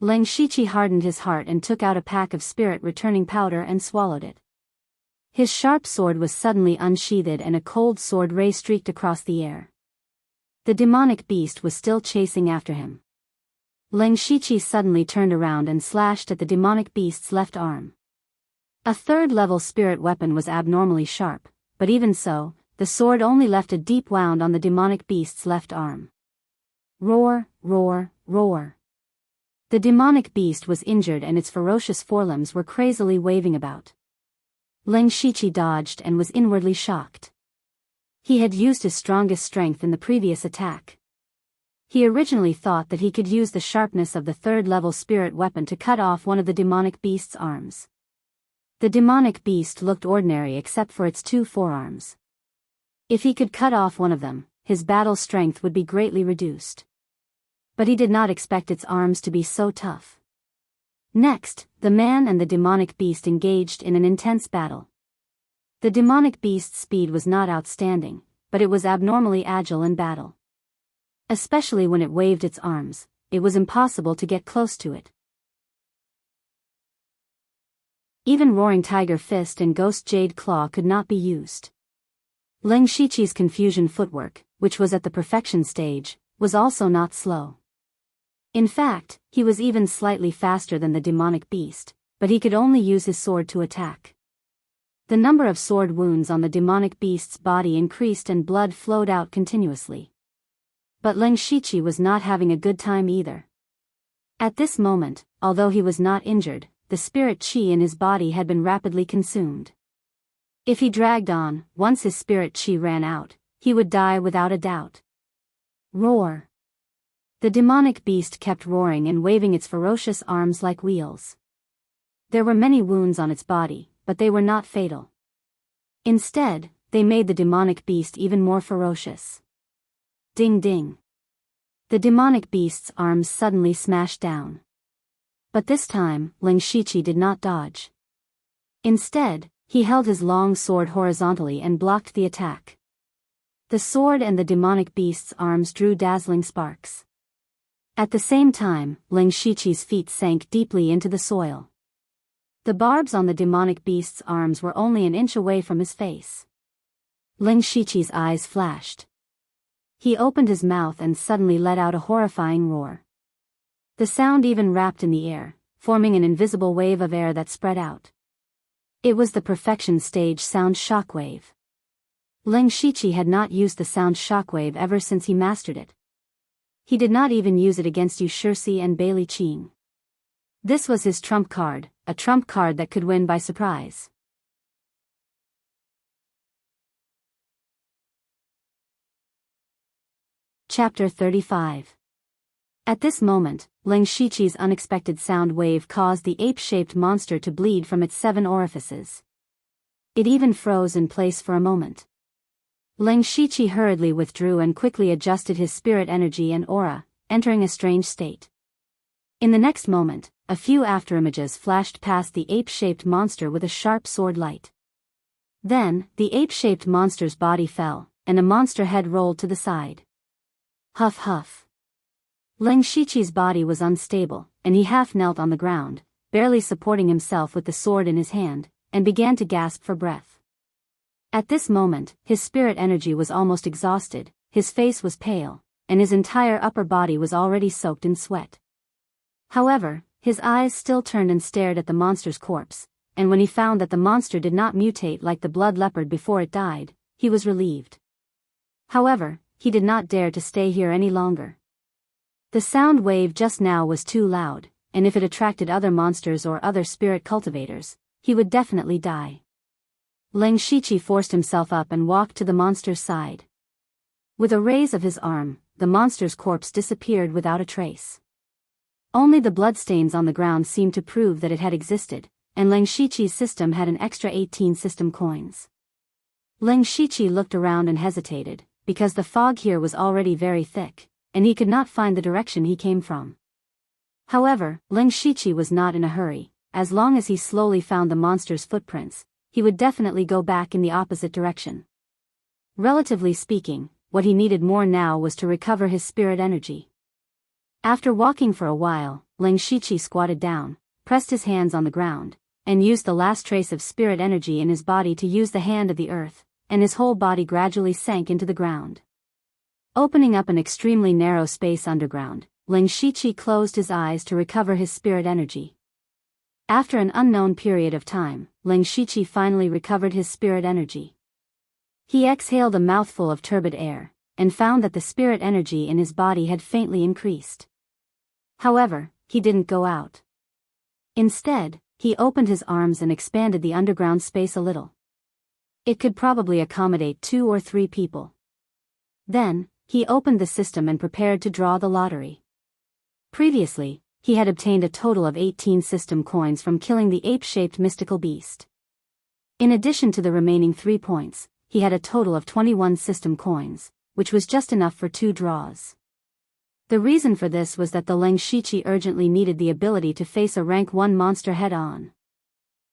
Ling Shiqi hardened his heart and took out a pack of spirit returning powder and swallowed it. His sharp sword was suddenly unsheathed and a cold sword ray streaked across the air. The demonic beast was still chasing after him. Ling Shiqi suddenly turned around and slashed at the demonic beast's left arm. A 3rd-level spirit weapon was abnormally sharp, but even so, the sword only left a deep wound on the demonic beast's left arm. Roar, roar, roar. The demonic beast was injured and its ferocious forelimbs were crazily waving about. Ling Shiqi dodged and was inwardly shocked. He had used his strongest strength in the previous attack. He originally thought that he could use the sharpness of the 3rd-level spirit weapon to cut off one of the demonic beast's arms. The demonic beast looked ordinary except for its 2 forearms. If he could cut off one of them, his battle strength would be greatly reduced. But he did not expect its arms to be so tough. Next, the man and the demonic beast engaged in an intense battle. The demonic beast's speed was not outstanding, but it was abnormally agile in battle. Especially when it waved its arms, it was impossible to get close to it. Even Roaring Tiger Fist and Ghost Jade Claw could not be used. Ling Shiqi's confusion footwork, which was at the perfection stage, was also not slow. In fact, he was even slightly faster than the demonic beast, but he could only use his sword to attack. The number of sword wounds on the demonic beast's body increased and blood flowed out continuously. But Ling Shiqi was not having a good time either. At this moment, although he was not injured, the spirit qi in his body had been rapidly consumed. If he dragged on, once his spirit qi ran out, he would die without a doubt. Roar. The demonic beast kept roaring and waving its ferocious arms like wheels. There were many wounds on its body, but they were not fatal. Instead, they made the demonic beast even more ferocious. Ding ding. The demonic beast's arms suddenly smashed down. But this time, Ling Shiqi did not dodge. Instead, he held his long sword horizontally and blocked the attack. The sword and the demonic beast's arms drew dazzling sparks. At the same time, Ling Shiqi's feet sank deeply into the soil. The barbs on the demonic beast's arms were only an inch away from his face. Ling Shiqi's eyes flashed. He opened his mouth and suddenly let out a horrifying roar. The sound even wrapped in the air, forming an invisible wave of air that spread out. It was the perfection stage sound shockwave. Ling Shiqi had not used the sound shockwave ever since he mastered it. He did not even use it against Yu Shirsi and Bailey Qing. This was his trump card, a trump card that could win by surprise. Chapter 35. At this moment, Ling Shiqi's unexpected sound wave caused the ape-shaped monster to bleed from its 7 orifices. It even froze in place for a moment. Ling Shiqi hurriedly withdrew and quickly adjusted his spirit energy and aura, entering a strange state. In the next moment, a few afterimages flashed past the ape-shaped monster with a sharp sword light. Then, the ape-shaped monster's body fell, and a monster head rolled to the side. Huff huff. Ling Shiqi's body was unstable, and he half knelt on the ground, barely supporting himself with the sword in his hand, and began to gasp for breath. At this moment, his spirit energy was almost exhausted, his face was pale, and his entire upper body was already soaked in sweat. However, his eyes still turned and stared at the monster's corpse, and when he found that the monster did not mutate like the blood leopard before it died, he was relieved. However, he did not dare to stay here any longer. The sound wave just now was too loud, and if it attracted other monsters or other spirit cultivators, he would definitely die. Ling Shiqi forced himself up and walked to the monster's side. With a raise of his arm, the monster's corpse disappeared without a trace. Only the bloodstains on the ground seemed to prove that it had existed, and Ling Shiqi's system had an extra 18 system coins. Ling Shiqi looked around and hesitated, because the fog here was already very thick, and he could not find the direction he came from. However, Ling Shiqi was not in a hurry. As long as he slowly found the monster's footprints, he would definitely go back in the opposite direction. Relatively speaking, what he needed more now was to recover his spirit energy. After walking for a while, Ling Shiqi squatted down, pressed his hands on the ground, and used the last trace of spirit energy in his body to use the hand of the earth, and his whole body gradually sank into the ground. Opening up an extremely narrow space underground, Ling Shiqi closed his eyes to recover his spirit energy. After an unknown period of time, Ling Shiqi finally recovered his spirit energy. He exhaled a mouthful of turbid air, and found that the spirit energy in his body had faintly increased. However, he didn't go out. Instead, he opened his arms and expanded the underground space a little. It could probably accommodate 2 or 3 people. Then, he opened the system and prepared to draw the lottery. Previously, he had obtained a total of 18 system coins from killing the ape-shaped mystical beast. In addition to the remaining 3 points, he had a total of 21 system coins, which was just enough for 2 draws. The reason for this was that the Ling Shiqi urgently needed the ability to face a rank 1 monster head-on.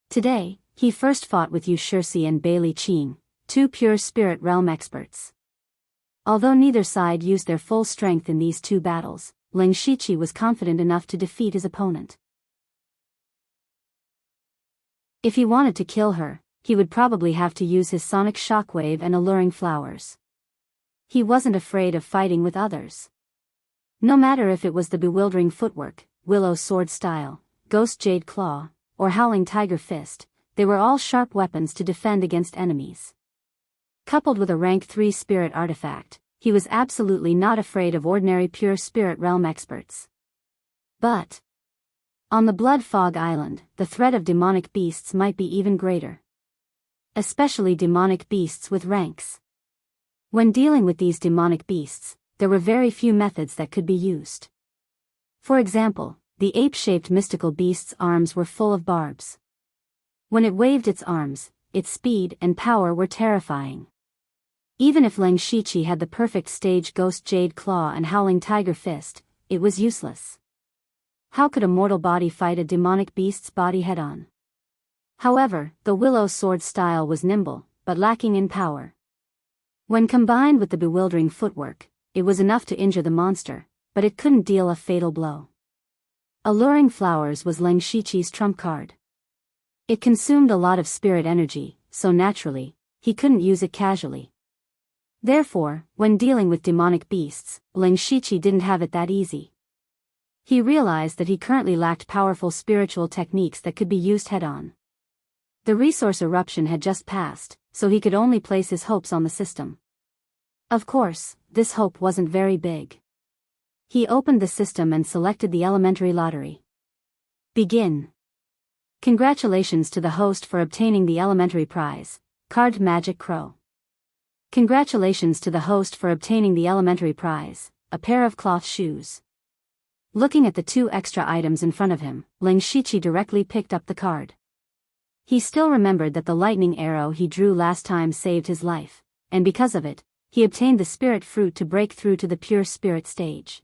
Today, he first fought with Yu Shirsi and Bai Qing, 2 pure spirit realm experts. Although neither side used their full strength in these 2 battles, Ling Shiqi was confident enough to defeat his opponent. If he wanted to kill her, he would probably have to use his sonic shockwave and alluring flowers. He wasn't afraid of fighting with others. No matter if it was the bewildering footwork, willow sword style, ghost jade claw, or howling tiger fist, they were all sharp weapons to defend against enemies. Coupled with a rank 3 spirit artifact, he was absolutely not afraid of ordinary pure spirit realm experts. But on the Blood Fog Island, the threat of demonic beasts might be even greater. Especially demonic beasts with ranks. When dealing with these demonic beasts, there were very few methods that could be used. For example, the ape-shaped mystical beast's arms were full of barbs. When it waved its arms, its speed and power were terrifying. Even if Ling Shiqi had the perfect stage ghost jade claw and howling tiger fist, it was useless. How could a mortal body fight a demonic beast's body head-on? However, the willow sword style was nimble, but lacking in power. When combined with the bewildering footwork, it was enough to injure the monster, but it couldn't deal a fatal blow. Alluring flowers was Ling Shiqi's trump card. It consumed a lot of spirit energy, so naturally, he couldn't use it casually. Therefore, when dealing with demonic beasts, Ling Shiqi didn't have it that easy. He realized that he currently lacked powerful spiritual techniques that could be used head-on. The resource eruption had just passed, so he could only place his hopes on the system. Of course, this hope wasn't very big. He opened the system and selected the elementary lottery. Begin. Congratulations to the host for obtaining the elementary prize, card Magic Crow. Congratulations to the host for obtaining the elementary prize, a pair of cloth shoes. Looking at the 2 extra items in front of him, Ling Shiqi directly picked up the card. He still remembered that the lightning arrow he drew last time saved his life, and because of it, he obtained the spirit fruit to break through to the pure spirit stage.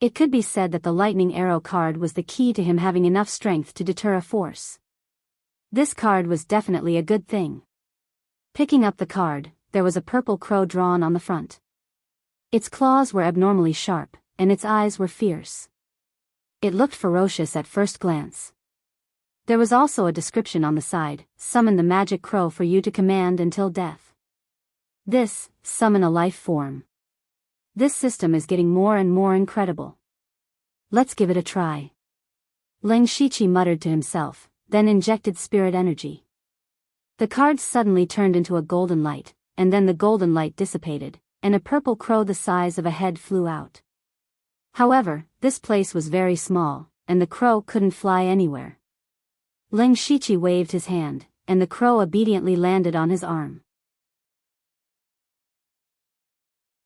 It could be said that the lightning arrow card was the key to him having enough strength to deter a force. This card was definitely a good thing. Picking up the card, there was a purple crow drawn on the front. Its claws were abnormally sharp, and its eyes were fierce. It looked ferocious at first glance. There was also a description on the side, summon the magic crow for you to command until death. This, summon a life form. This system is getting more and more incredible. Let's give it a try. Ling Shiqi muttered to himself, then injected spirit energy. The cards suddenly turned into a golden light, and then the golden light dissipated, and a purple crow the size of a head flew out. However, this place was very small, and the crow couldn't fly anywhere. Ling Shiqi waved his hand, and the crow obediently landed on his arm.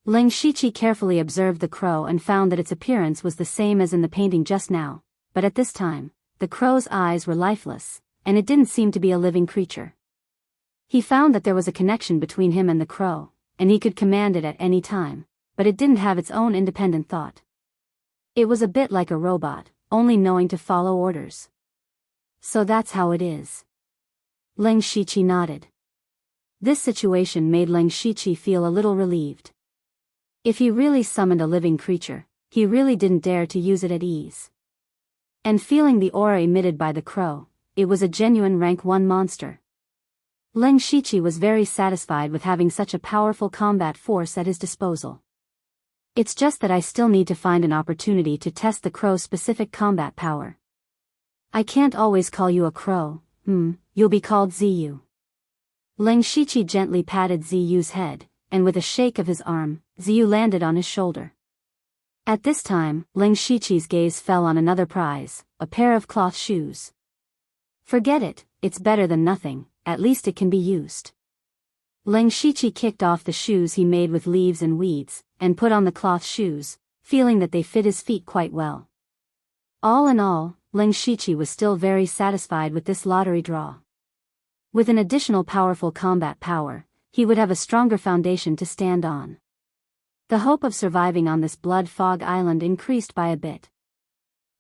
Ling Shiqi carefully observed the crow and found that its appearance was the same as in the painting just now, but at this time, the crow's eyes were lifeless, and it didn't seem to be a living creature. He found that there was a connection between him and the crow, and he could command it at any time, but it didn't have its own independent thought. It was a bit like a robot, only knowing to follow orders. So that's how it is. Ling Shiqi nodded. This situation made Ling Shiqi feel a little relieved. If he really summoned a living creature, he really didn't dare to use it at ease. And feeling the aura emitted by the crow, it was a genuine rank 1 monster. Ling Shiqi was very satisfied with having such a powerful combat force at his disposal. It's just that I still need to find an opportunity to test the crow's specific combat power. I can't always call you a crow, you'll be called Ziyu. Ling Shiqi gently patted Ziyu's head, and with a shake of his arm, Ziyu landed on his shoulder. At this time, Ling Shiqi's gaze fell on another prize, a pair of cloth shoes. Forget it, it's better than nothing, at least it can be used. Ling Shiqi kicked off the shoes he made with leaves and weeds, and put on the cloth shoes, feeling that they fit his feet quite well. All in all, Ling Shiqi was still very satisfied with this lottery draw. With an additional powerful combat power, he would have a stronger foundation to stand on. The hope of surviving on this blood fog island increased by a bit.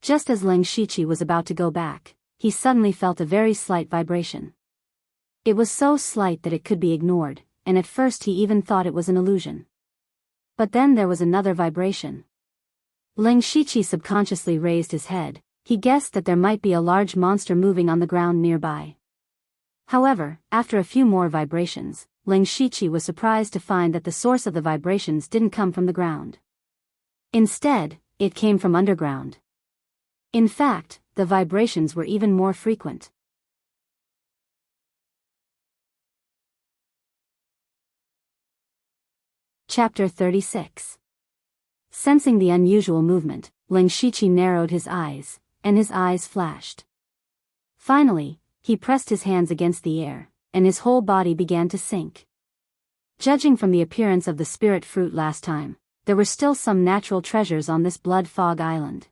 Just as Ling Shiqi was about to go back, he suddenly felt a very slight vibration. It was so slight that it could be ignored, and at first he even thought it was an illusion. But then there was another vibration. Ling Shiqi subconsciously raised his head. He guessed that there might be a large monster moving on the ground nearby. However, after a few more vibrations, Ling Shiqi was surprised to find that the source of the vibrations didn't come from the ground. Instead, it came from underground. In fact, the vibrations were even more frequent. Chapter 36. Sensing the unusual movement, Ling Shiqi narrowed his eyes, and his eyes flashed. Finally, he pressed his hands against the air, and his whole body began to sink. Judging from the appearance of the spirit fruit last time, there were still some natural treasures on this blood fog island.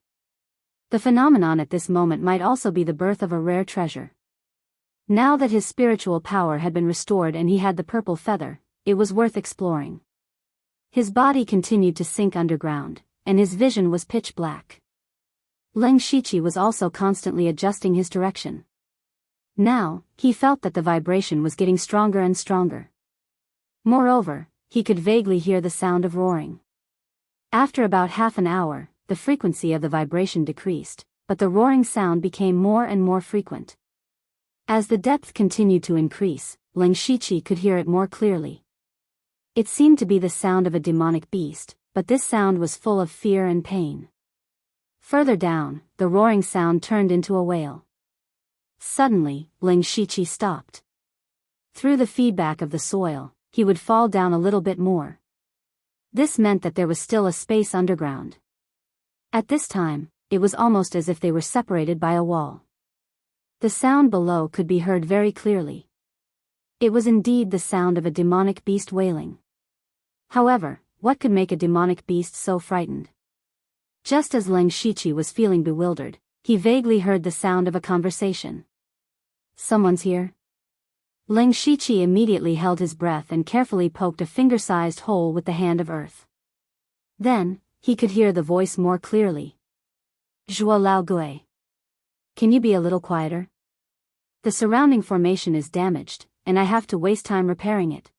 The phenomenon at this moment might also be the birth of a rare treasure. Now that his spiritual power had been restored and he had the purple feather, it was worth exploring. His body continued to sink underground, and his vision was pitch black. Ling Shiqi was also constantly adjusting his direction. Now, he felt that the vibration was getting stronger and stronger. Moreover, he could vaguely hear the sound of roaring. After about half an hour, the frequency of the vibration decreased, but the roaring sound became more and more frequent. As the depth continued to increase, Ling Shiqi could hear it more clearly. It seemed to be the sound of a demonic beast, but this sound was full of fear and pain. Further down, the roaring sound turned into a wail. Suddenly, Ling Shiqi stopped. Through the feedback of the soil, he would fall down a little bit more. This meant that there was still a space underground. At this time, it was almost as if they were separated by a wall. The sound below could be heard very clearly. It was indeed the sound of a demonic beast wailing. However, what could make a demonic beast so frightened? Just as Ling Shiqi was feeling bewildered, he vaguely heard the sound of a conversation. "Someone's here?" Ling Shiqi immediately held his breath and carefully poked a finger-sized hole with the hand of earth. Then, he could hear the voice more clearly. "Zhuo Lao Gui. Can you be a little quieter? The surrounding formation is damaged, and I have to waste time repairing it."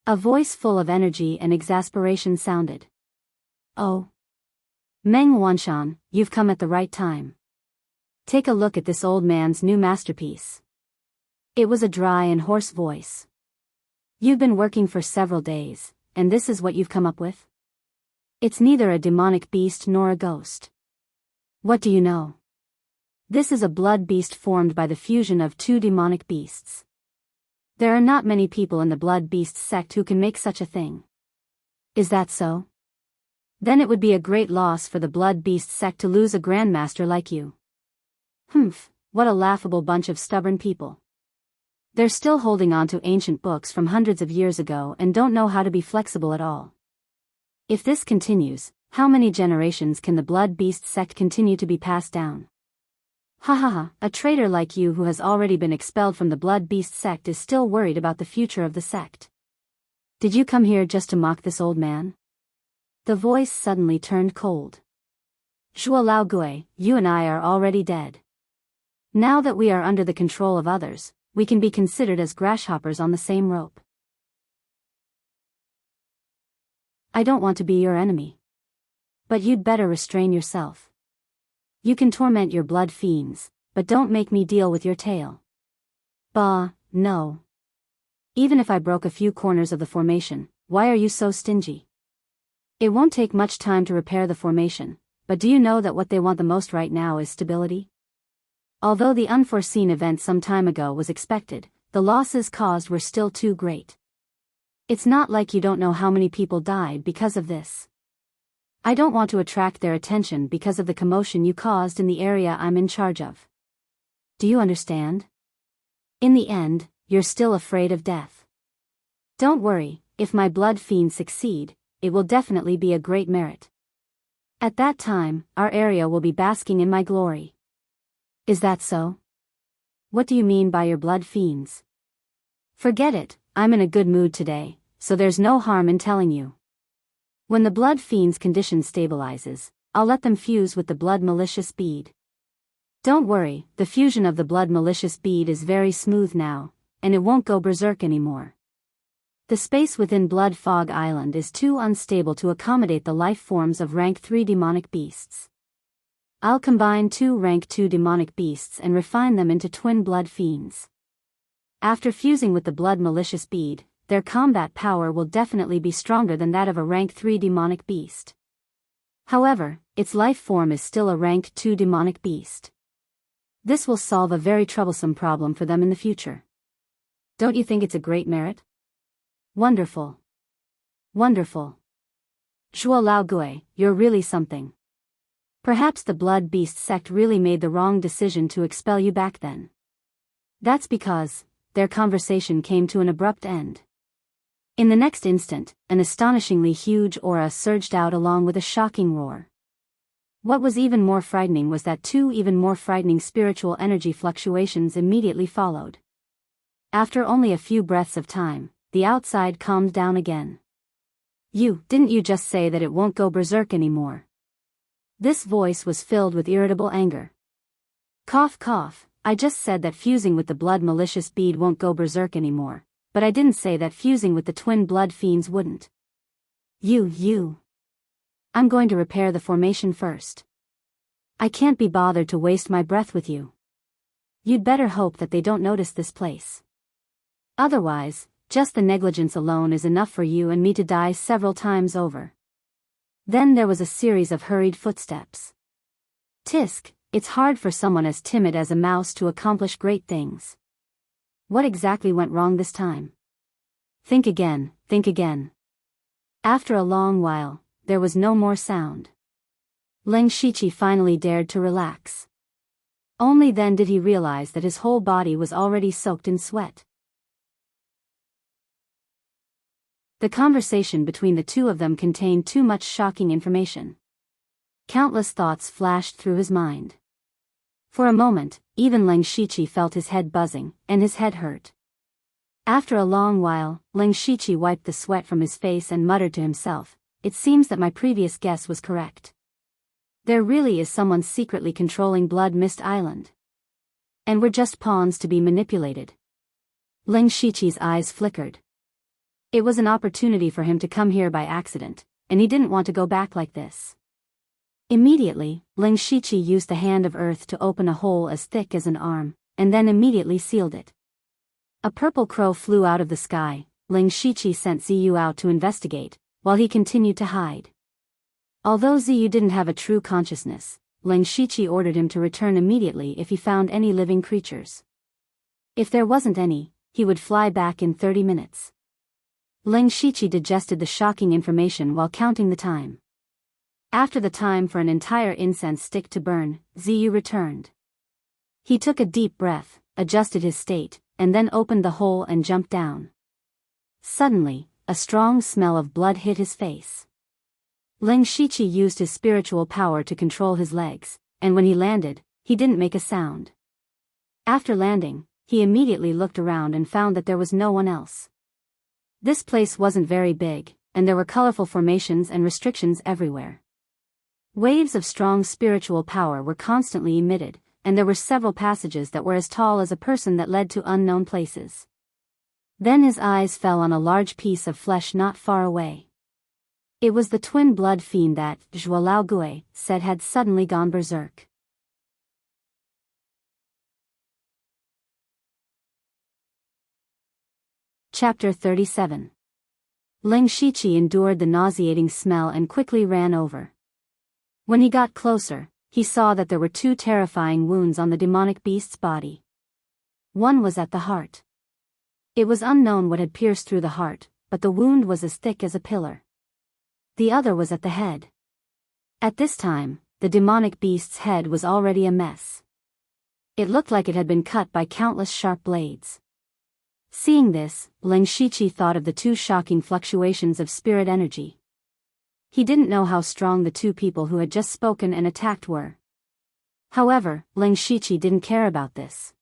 A voice full of energy and exasperation sounded. "Oh. Meng Wanshan, you've come at the right time. Take a look at this old man's new masterpiece." It was a dry and hoarse voice. "You've been working for several days, and this is what you've come up with? It's neither a demonic beast nor a ghost. What do you know? This is a blood beast formed by the fusion of two demonic beasts. There are not many people in the blood beast sect who can make such a thing." "Is that so? Then it would be a great loss for the blood beast sect to lose a grandmaster like you." What a laughable bunch of stubborn people. They're still holding on to ancient books from hundreds of years ago and don't know how to be flexible at all. If this continues, how many generations can the Blood Beast sect continue to be passed down? Ha ha ha, a traitor like you who has already been expelled from the Blood Beast sect is still worried about the future of the sect. Did you come here just to mock this old man? The voice suddenly turned cold. Zhuo Laogui, you and I are already dead. Now that we are under the control of others, we can be considered as grasshoppers on the same rope. I don't want to be your enemy. But you'd better restrain yourself. You can torment your blood fiends, but don't make me deal with your tail. Bah, no. Even if I broke a few corners of the formation, why are you so stingy? It won't take much time to repair the formation, but do you know that what they want the most right now is stability? Although the unforeseen event some time ago was expected, the losses caused were still too great. It's not like you don't know how many people died because of this. I don't want to attract their attention because of the commotion you caused in the area I'm in charge of. Do you understand? In the end, you're still afraid of death. Don't worry, if my blood fiends succeed, it will definitely be a great merit. At that time, our area will be basking in my glory. Is that so? What do you mean by your blood fiends? Forget it, I'm in a good mood today, so there's no harm in telling you. When the blood fiends' condition stabilizes, I'll let them fuse with the blood malicious bead. Don't worry, the fusion of the blood malicious bead is very smooth now, and it won't go berserk anymore. The space within Blood Fog Island is too unstable to accommodate the life forms of rank 3 demonic beasts. I'll combine 2 rank 2 demonic beasts and refine them into twin blood fiends. After fusing with the blood malicious bead, their combat power will definitely be stronger than that of a rank 3 demonic beast. However, its life form is still a rank 2 demonic beast. This will solve a very troublesome problem for them in the future. Don't you think it's a great merit? Wonderful. Wonderful. Zhuo Laogui, you're really something. Perhaps the Blood Beast sect really made the wrong decision to expel you back then. That's because their conversation came to an abrupt end. In the next instant, an astonishingly huge aura surged out along with a shocking roar. What was even more frightening was that 2 even more frightening spiritual energy fluctuations immediately followed. After only a few breaths of time, the outside calmed down again. Didn't you just say that it won't go berserk anymore? This voice was filled with irritable anger. Cough cough, I just said that fusing with the blood malicious bead won't go berserk anymore, but I didn't say that fusing with the twin blood fiends wouldn't. I'm going to repair the formation first. I can't be bothered to waste my breath with you. You'd better hope that they don't notice this place. Otherwise, just the negligence alone is enough for you and me to die several times over. Then there was a series of hurried footsteps. Tisk, it's hard for someone as timid as a mouse to accomplish great things. What exactly went wrong this time? Think again, think again. After a long while, there was no more sound. Ling Shiqi finally dared to relax. Only then did he realize that his whole body was already soaked in sweat. The conversation between the two of them contained too much shocking information. Countless thoughts flashed through his mind. For a moment, even Ling Shiqi felt his head buzzing, and his head hurt. After a long while, Ling Shiqi wiped the sweat from his face and muttered to himself, "It seems that my previous guess was correct. There really is someone secretly controlling Blood Mist Island. And we're just pawns to be manipulated." Ling Shiqi's eyes flickered. It was an opportunity for him to come here by accident, and he didn't want to go back like this. Immediately, Ling Shiqi used the hand of earth to open a hole as thick as an arm, and then immediately sealed it. A purple crow flew out of the sky. Ling Shiqi sent Ziyu out to investigate, while he continued to hide. Although Ziyu didn't have a true consciousness, Ling Shiqi ordered him to return immediately if he found any living creatures. If there wasn't any, he would fly back in 30 minutes. Ling Shiqi digested the shocking information while counting the time. After the time for an entire incense stick to burn, Ziyu returned. He took a deep breath, adjusted his state, and then opened the hole and jumped down. Suddenly, a strong smell of blood hit his face. Ling Shiqi used his spiritual power to control his legs, and when he landed, he didn't make a sound. After landing, he immediately looked around and found that there was no one else. This place wasn't very big, and there were colorful formations and restrictions everywhere. Waves of strong spiritual power were constantly emitted, and there were several passages that were as tall as a person that led to unknown places. Then his eyes fell on a large piece of flesh not far away. It was the twin blood fiend that, Zhuo Laogue said had suddenly gone berserk. Chapter 37. Ling Shiqi endured the nauseating smell and quickly ran over. When he got closer, he saw that there were two terrifying wounds on the demonic beast's body. One was at the heart. It was unknown what had pierced through the heart, but the wound was as thick as a pillar. The other was at the head. At this time, the demonic beast's head was already a mess. It looked like it had been cut by countless sharp blades. Seeing this, Ling Shiqi thought of the two shocking fluctuations of spirit energy. He didn't know how strong the two people who had just spoken and attacked were. However, Ling Shiqi didn't care about this.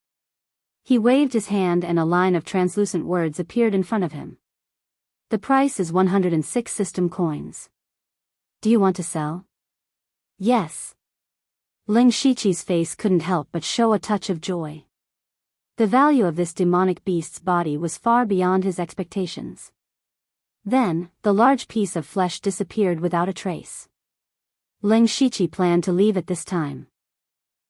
He waved his hand and a line of translucent words appeared in front of him. The price is 106 system coins. Do you want to sell? Yes. Ling Shiqi's face couldn't help but show a touch of joy. The value of this demonic beast's body was far beyond his expectations. Then, the large piece of flesh disappeared without a trace. Ling Shiqi planned to leave at this time.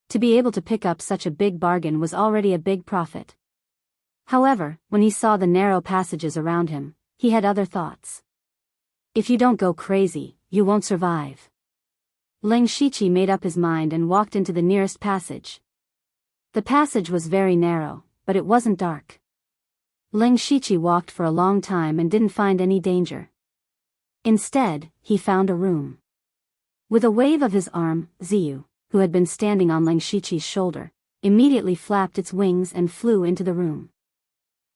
To be able to pick up such a big bargain was already a big profit. However, when he saw the narrow passages around him, he had other thoughts. If you don't go crazy, you won't survive. Ling Shiqi made up his mind and walked into the nearest passage. The passage was very narrow, but it wasn't dark. Ling Shiqi walked for a long time and didn't find any danger. Instead, he found a room. With a wave of his arm, Ziyu, who had been standing on Ling Shiqi's shoulder, immediately flapped its wings and flew into the room.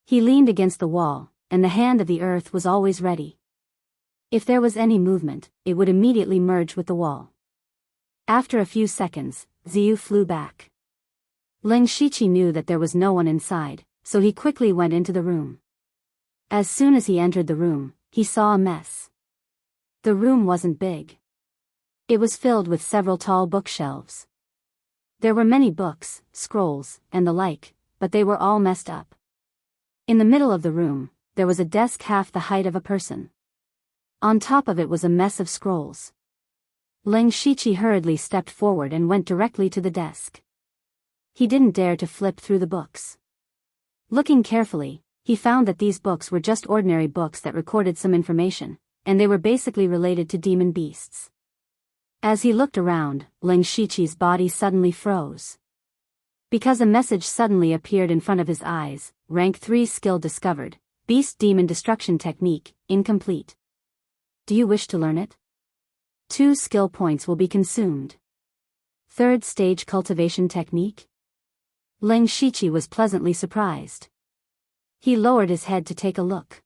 He leaned against the wall, and the hand of the earth was always ready. If there was any movement, it would immediately merge with the wall. After a few seconds, Ziyu flew back. Ling Shiqi knew that there was no one inside, so he quickly went into the room. As soon as he entered the room, he saw a mess. The room wasn't big. It was filled with several tall bookshelves. There were many books, scrolls, and the like, but they were all messed up. In the middle of the room, there was a desk half the height of a person. On top of it was a mess of scrolls. Ling Shiqi hurriedly stepped forward and went directly to the desk. He didn't dare to flip through the books. Looking carefully, he found that these books were just ordinary books that recorded some information, and they were basically related to demon beasts. As he looked around, Ling Shiqi's body suddenly froze. Because a message suddenly appeared in front of his eyes, rank 3 skill discovered, Beast Demon Destruction Technique, incomplete. Do you wish to learn it? 2 skill points will be consumed. 3rd stage cultivation technique? Ling Shiqi was pleasantly surprised. He lowered his head to take a look.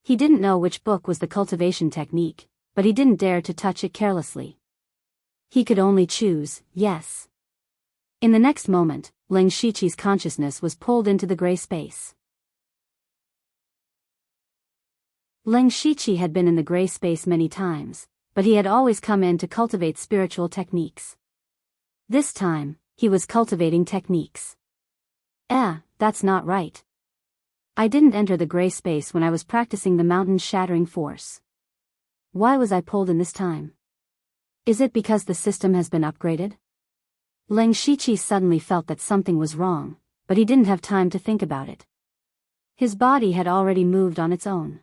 He didn't know which book was the cultivation technique, but he didn't dare to touch it carelessly. He could only choose, yes. In the next moment, Ling Shiqi's consciousness was pulled into the gray space. Ling Shiqi had been in the gray space many times, but he had always come in to cultivate spiritual techniques. This time, he was cultivating techniques. That's not right. I didn't enter the gray space when I was practicing the mountain shattering force. Why was I pulled in this time? Is it because the system has been upgraded? Ling Shiqi suddenly felt that something was wrong, but he didn't have time to think about it. His body had already moved on its own.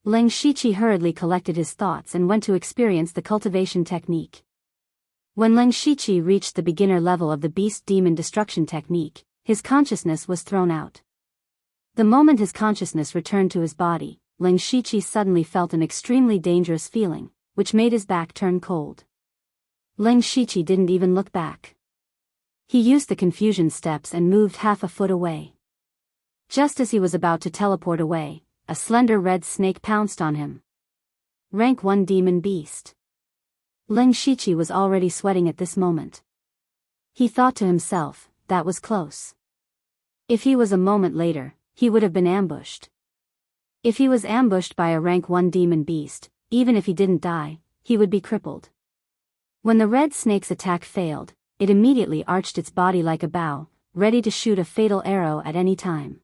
Ling Shiqi hurriedly collected his thoughts and went to experience the cultivation technique. When Ling Shiqi reached the beginner level of the Beast Demon Destruction Technique, his consciousness was thrown out. The moment his consciousness returned to his body, Ling Shiqi suddenly felt an extremely dangerous feeling, which made his back turn cold. Ling Shiqi didn't even look back. He used the confusion steps and moved half a foot away. Just as he was about to teleport away, a slender red snake pounced on him. Rank 1 Demon Beast. Ling Shiqi was already sweating at this moment. He thought to himself, that was close. If he was a moment later, he would have been ambushed. If he was ambushed by a rank 1 demon beast, even if he didn't die, he would be crippled. When the red snake's attack failed, it immediately arched its body like a bow, ready to shoot a fatal arrow at any time.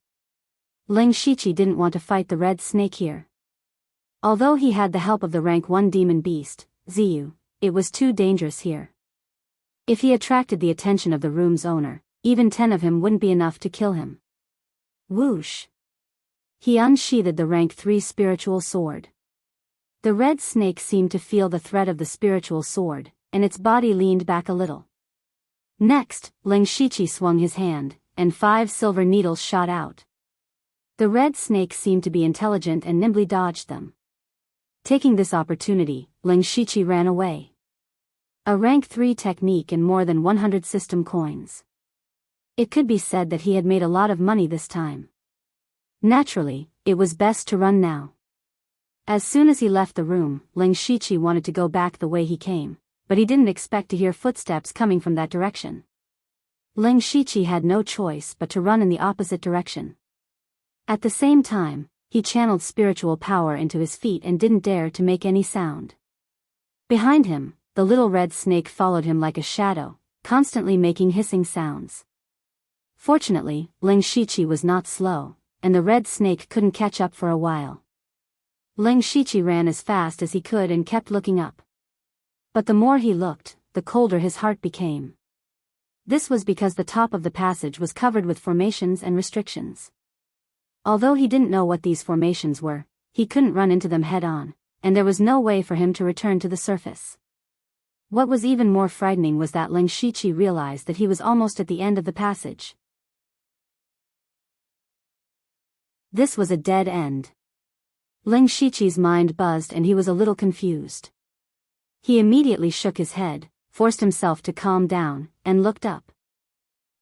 Ling Shiqi didn't want to fight the red snake here. Although he had the help of the rank 1 demon beast, Ziyu, it was too dangerous here. If he attracted the attention of the room's owner, even 10 of him wouldn't be enough to kill him. Whoosh! He unsheathed the rank 3 spiritual sword. The red snake seemed to feel the threat of the spiritual sword, and its body leaned back a little. Next, Ling Shiqi swung his hand, and 5 silver needles shot out. The red snake seemed to be intelligent and nimbly dodged them. Taking this opportunity, Ling Shiqi ran away. A rank 3 technique and more than 100 system coins. It could be said that he had made a lot of money this time. Naturally, it was best to run now. As soon as he left the room, Ling Shiqi wanted to go back the way he came, but he didn't expect to hear footsteps coming from that direction. Ling Shiqi had no choice but to run in the opposite direction. At the same time, he channeled spiritual power into his feet and didn't dare to make any sound. Behind him, the little red snake followed him like a shadow, constantly making hissing sounds. Fortunately, Ling Shiqi was not slow, and the red snake couldn't catch up for a while. Ling Shiqi ran as fast as he could and kept looking up. But the more he looked, the colder his heart became. This was because the top of the passage was covered with formations and restrictions. Although he didn't know what these formations were, he couldn't run into them head-on, and there was no way for him to return to the surface. What was even more frightening was that Ling Shiqi realized that he was almost at the end of the passage. This was a dead end. Ling Shiqi's mind buzzed and he was a little confused. He immediately shook his head, forced himself to calm down, and looked up.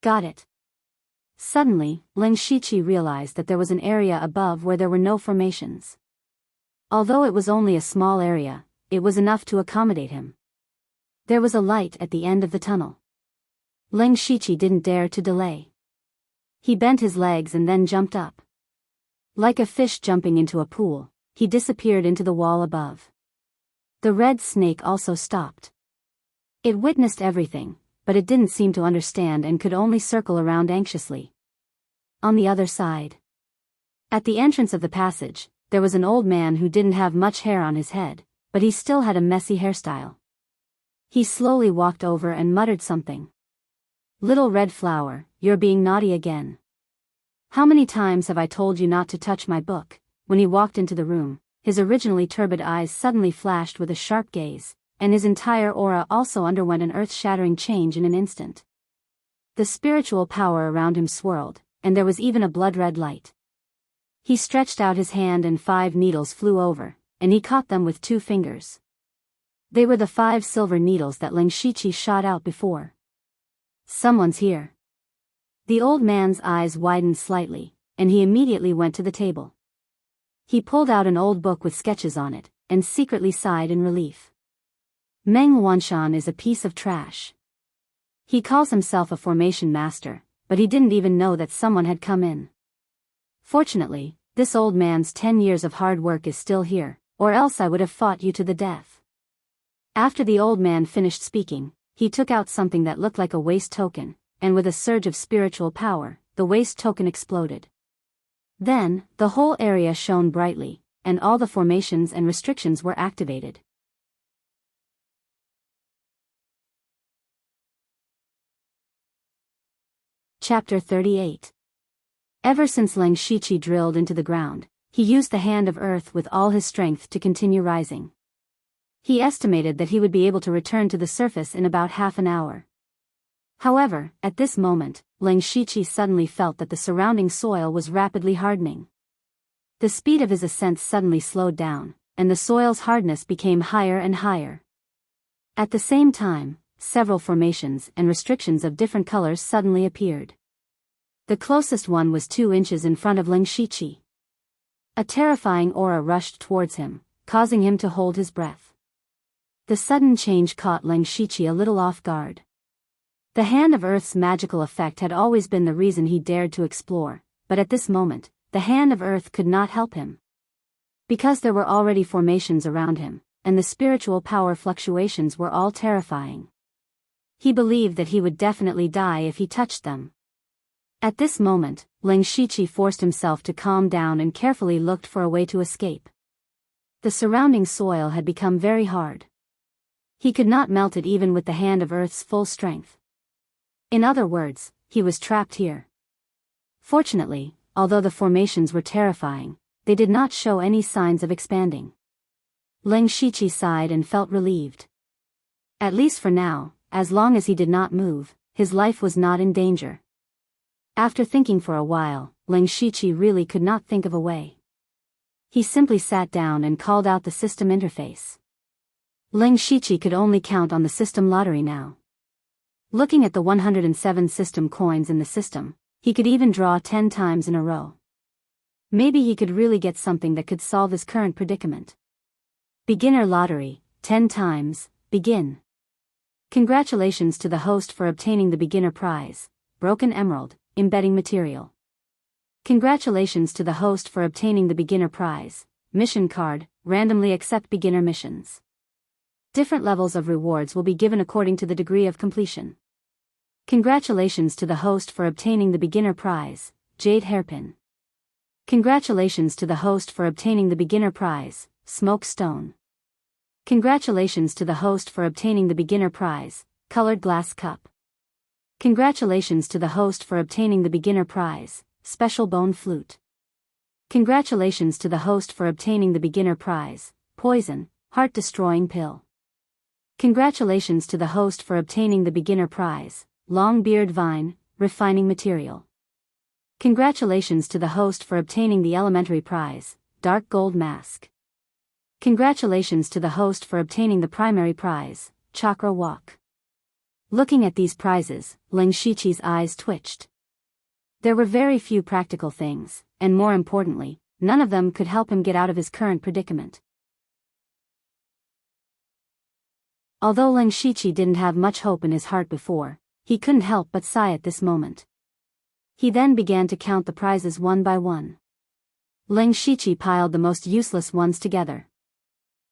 Got it. Suddenly, Ling Shiqi realized that there was an area above where there were no formations. Although it was only a small area, it was enough to accommodate him. There was a light at the end of the tunnel. Ling Shiqi didn't dare to delay. He bent his legs and then jumped up. Like a fish jumping into a pool, he disappeared into the wall above. The red snake also stopped. It witnessed everything, but it didn't seem to understand and could only circle around anxiously. On the other side, at the entrance of the passage, there was an old man who didn't have much hair on his head, but he still had a messy hairstyle. He slowly walked over and muttered something. "Little red flower, you're being naughty again. How many times have I told you not to touch my book?" When he walked into the room, his originally turbid eyes suddenly flashed with a sharp gaze, and his entire aura also underwent an earth-shattering change in an instant. The spiritual power around him swirled, and there was even a blood-red light. He stretched out his hand and 5 needles flew over, and he caught them with 2 fingers. They were the 5 silver needles that Ling Shiqi shot out before. Someone's here. The old man's eyes widened slightly, and he immediately went to the table. He pulled out an old book with sketches on it, and secretly sighed in relief. Meng Wanshan is a piece of trash. He calls himself a formation master, but he didn't even know that someone had come in. Fortunately, this old man's 10 years of hard work is still here, or else I would have fought you to the death. After the old man finished speaking, he took out something that looked like a waste token, and with a surge of spiritual power, the waste token exploded. Then, the whole area shone brightly, and all the formations and restrictions were activated. Chapter 38. Ever since Ling Shiqi drilled into the ground, he used the hand of earth with all his strength to continue rising. He estimated that he would be able to return to the surface in about half an hour. However, at this moment, Ling Shiqi suddenly felt that the surrounding soil was rapidly hardening. The speed of his ascent suddenly slowed down, and the soil's hardness became higher and higher. At the same time, several formations and restrictions of different colors suddenly appeared. The closest one was 2 inches in front of Ling Shiqi. A terrifying aura rushed towards him, causing him to hold his breath. The sudden change caught Ling Shiqi a little off guard. The Hand of Earth's magical effect had always been the reason he dared to explore, but at this moment, the Hand of Earth could not help him. Because there were already formations around him, and the spiritual power fluctuations were all terrifying. He believed that he would definitely die if he touched them. At this moment, Ling Shiqi forced himself to calm down and carefully looked for a way to escape. The surrounding soil had become very hard. He could not melt it even with the Hand of Earth's full strength. In other words, he was trapped here. Fortunately, although the formations were terrifying, they did not show any signs of expanding. Ling Shiqi sighed and felt relieved. At least for now, as long as he did not move, his life was not in danger. After thinking for a while, Ling Shiqi really could not think of a way. He simply sat down and called out the system interface. Ling Shiqi could only count on the system lottery now. Looking at the 107 system coins in the system, he could even draw 10 times in a row. Maybe he could really get something that could solve his current predicament. Beginner lottery, 10 times, begin. Congratulations to the host for obtaining the beginner prize, Broken Emerald, embedding material. Congratulations to the host for obtaining the beginner prize, mission card, randomly accept beginner missions. Different levels of rewards will be given according to the degree of completion. Congratulations to the host for obtaining the beginner prize, Jade Hairpin. Congratulations to the host for obtaining the beginner prize, Smoke Stone. Congratulations to the host for obtaining the beginner prize, Colored Glass Cup. Congratulations to the host for obtaining the beginner prize, Special Bone Flute. Congratulations to the host for obtaining the beginner prize, Poison, Heart-Destroying Pill. Congratulations to the host for obtaining the beginner prize, Long Beard Vine, Refining Material. Congratulations to the host for obtaining the elementary prize, Dark Gold Mask. Congratulations to the host for obtaining the primary prize, Chakra Walk. Looking at these prizes, Ling Shiqi's eyes twitched. There were very few practical things, and more importantly, none of them could help him get out of his current predicament. Although Ling Shiqi didn't have much hope in his heart before, he couldn't help but sigh at this moment. He then began to count the prizes one by one. Ling Shiqi piled the most useless ones together.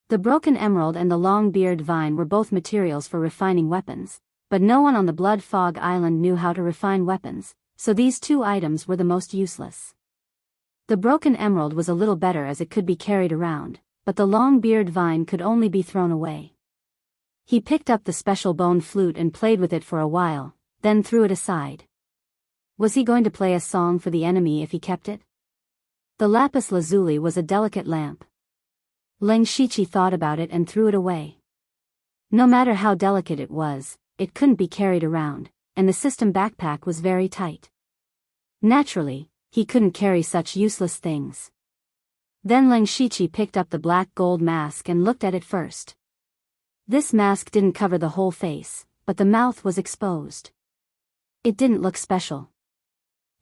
The Broken Emerald and the Long Beard Vine were both materials for refining weapons, but no one on the Blood Fog Island knew how to refine weapons, so these 2 items were the most useless. The Broken Emerald was a little better as it could be carried around, but the Long Beard Vine could only be thrown away. He picked up the Special Bone Flute and played with it for a while, then threw it aside. Was he going to play a song for the enemy if he kept it? The Lapis Lazuli was a delicate lamp. Ling Shiqi thought about it and threw it away. No matter how delicate it was, it couldn't be carried around, and the system backpack was very tight. Naturally, he couldn't carry such useless things. Then Ling Shiqi picked up the black gold mask and looked at it first. This mask didn't cover the whole face, but the mouth was exposed. It didn't look special.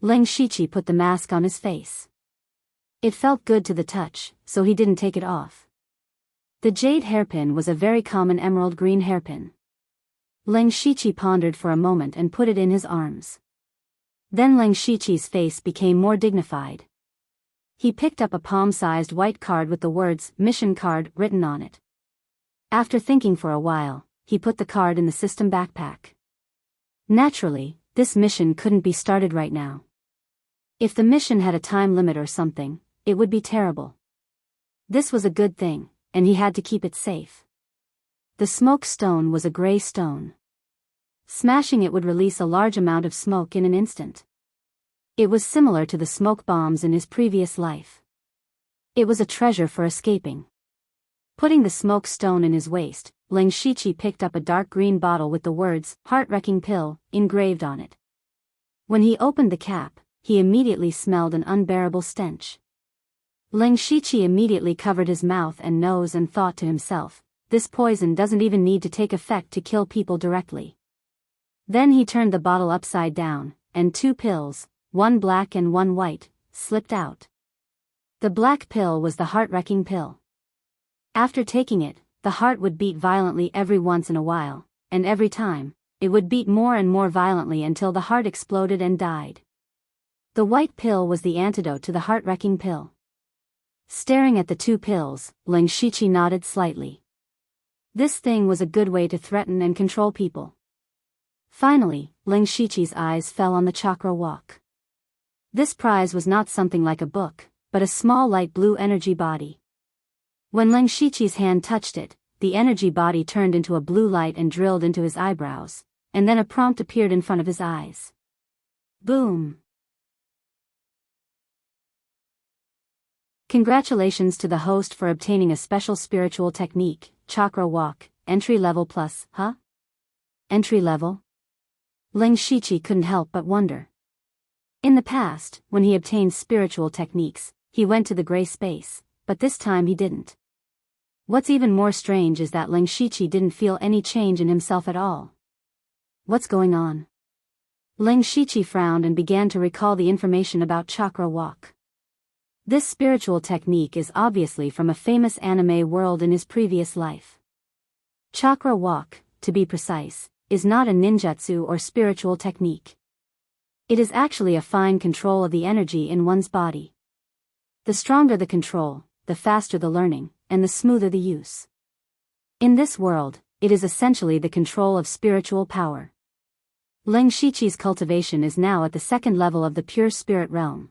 Ling Shiqi put the mask on his face. It felt good to the touch, so he didn't take it off. The jade hairpin was a very common emerald green hairpin. Ling Shiqi pondered for a moment and put it in his arms. Then Ling Shiqi's face became more dignified. He picked up a palm-sized white card with the words "Mission Card" written on it. After thinking for a while, he put the card in the system backpack. Naturally, this mission couldn't be started right now. If the mission had a time limit or something, it would be terrible. This was a good thing, and he had to keep it safe. The smoke stone was a gray stone. Smashing it would release a large amount of smoke in an instant. It was similar to the smoke bombs in his previous life. It was a treasure for escaping. Putting the smoke stone in his waist, Ling Shiqi picked up a dark green bottle with the words "Heart-Wrecking Pill" engraved on it. When he opened the cap, he immediately smelled an unbearable stench. Ling Shiqi immediately covered his mouth and nose and thought to himself, this poison doesn't even need to take effect to kill people directly. Then he turned the bottle upside down, and 2 pills, one black and one white, slipped out. The black pill was the heart-wrecking pill. After taking it, the heart would beat violently every once in a while, and every time, it would beat more and more violently until the heart exploded and died. The white pill was the antidote to the heart-wrecking pill. Staring at the 2 pills, Ling Shiqi nodded slightly. This thing was a good way to threaten and control people. Finally, Ling Shiqi's eyes fell on the chakra walk. This prize was not something like a book, but a small light blue energy body. When Ling Shiqi's hand touched it, the energy body turned into a blue light and drilled into his eyebrows, and then a prompt appeared in front of his eyes. Boom! Congratulations to the host for obtaining a special spiritual technique, Chakra Walk, entry level plus, huh? Entry level? Ling Shiqi couldn't help but wonder. In the past, when he obtained spiritual techniques, he went to the gray space, but this time he didn't. What's even more strange is that Ling Shiqi didn't feel any change in himself at all. What's going on? Ling Shiqi frowned and began to recall the information about Chakra Walk. This spiritual technique is obviously from a famous anime world in his previous life. Chakra Walk, to be precise, is not a ninjutsu or spiritual technique. It is actually a fine control of the energy in one's body. The stronger the control, the faster the learning, and the smoother the use. In this world, it is essentially the control of spiritual power. Ling Shiqi's cultivation is now at the 2nd level of the pure spirit realm.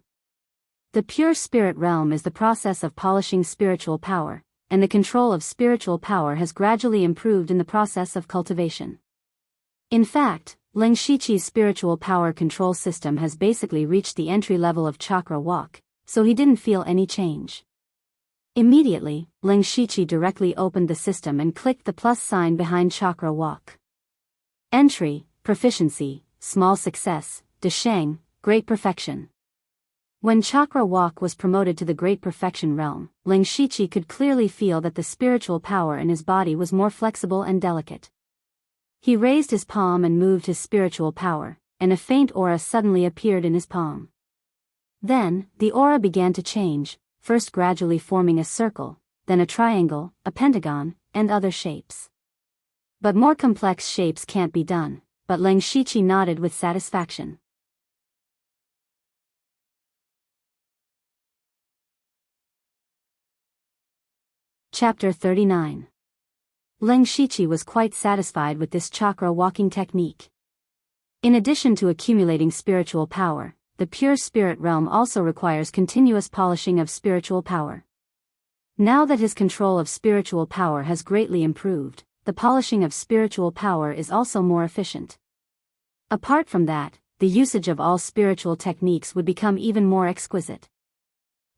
The pure spirit realm is the process of polishing spiritual power, and the control of spiritual power has gradually improved in the process of cultivation. In fact, Ling Shiqi's spiritual power control system has basically reached the entry level of Chakra Walk, so he didn't feel any change. Immediately, Ling Shiqi directly opened the system and clicked the plus sign behind Chakra Walk. Entry, proficiency, small success, Desheng, great perfection. When Chakra Walk was promoted to the great perfection realm, Ling Shiqi could clearly feel that the spiritual power in his body was more flexible and delicate. He raised his palm and moved his spiritual power, and a faint aura suddenly appeared in his palm. Then, the aura began to change, first gradually forming a circle, then a triangle, a pentagon, and other shapes. But more complex shapes can't be done, but Ling Shiqi nodded with satisfaction. Chapter 39. Ling Shiqi was quite satisfied with this chakra walking technique. In addition to accumulating spiritual power, the pure spirit realm also requires continuous polishing of spiritual power. Now that his control of spiritual power has greatly improved, the polishing of spiritual power is also more efficient. Apart from that, the usage of all spiritual techniques would become even more exquisite.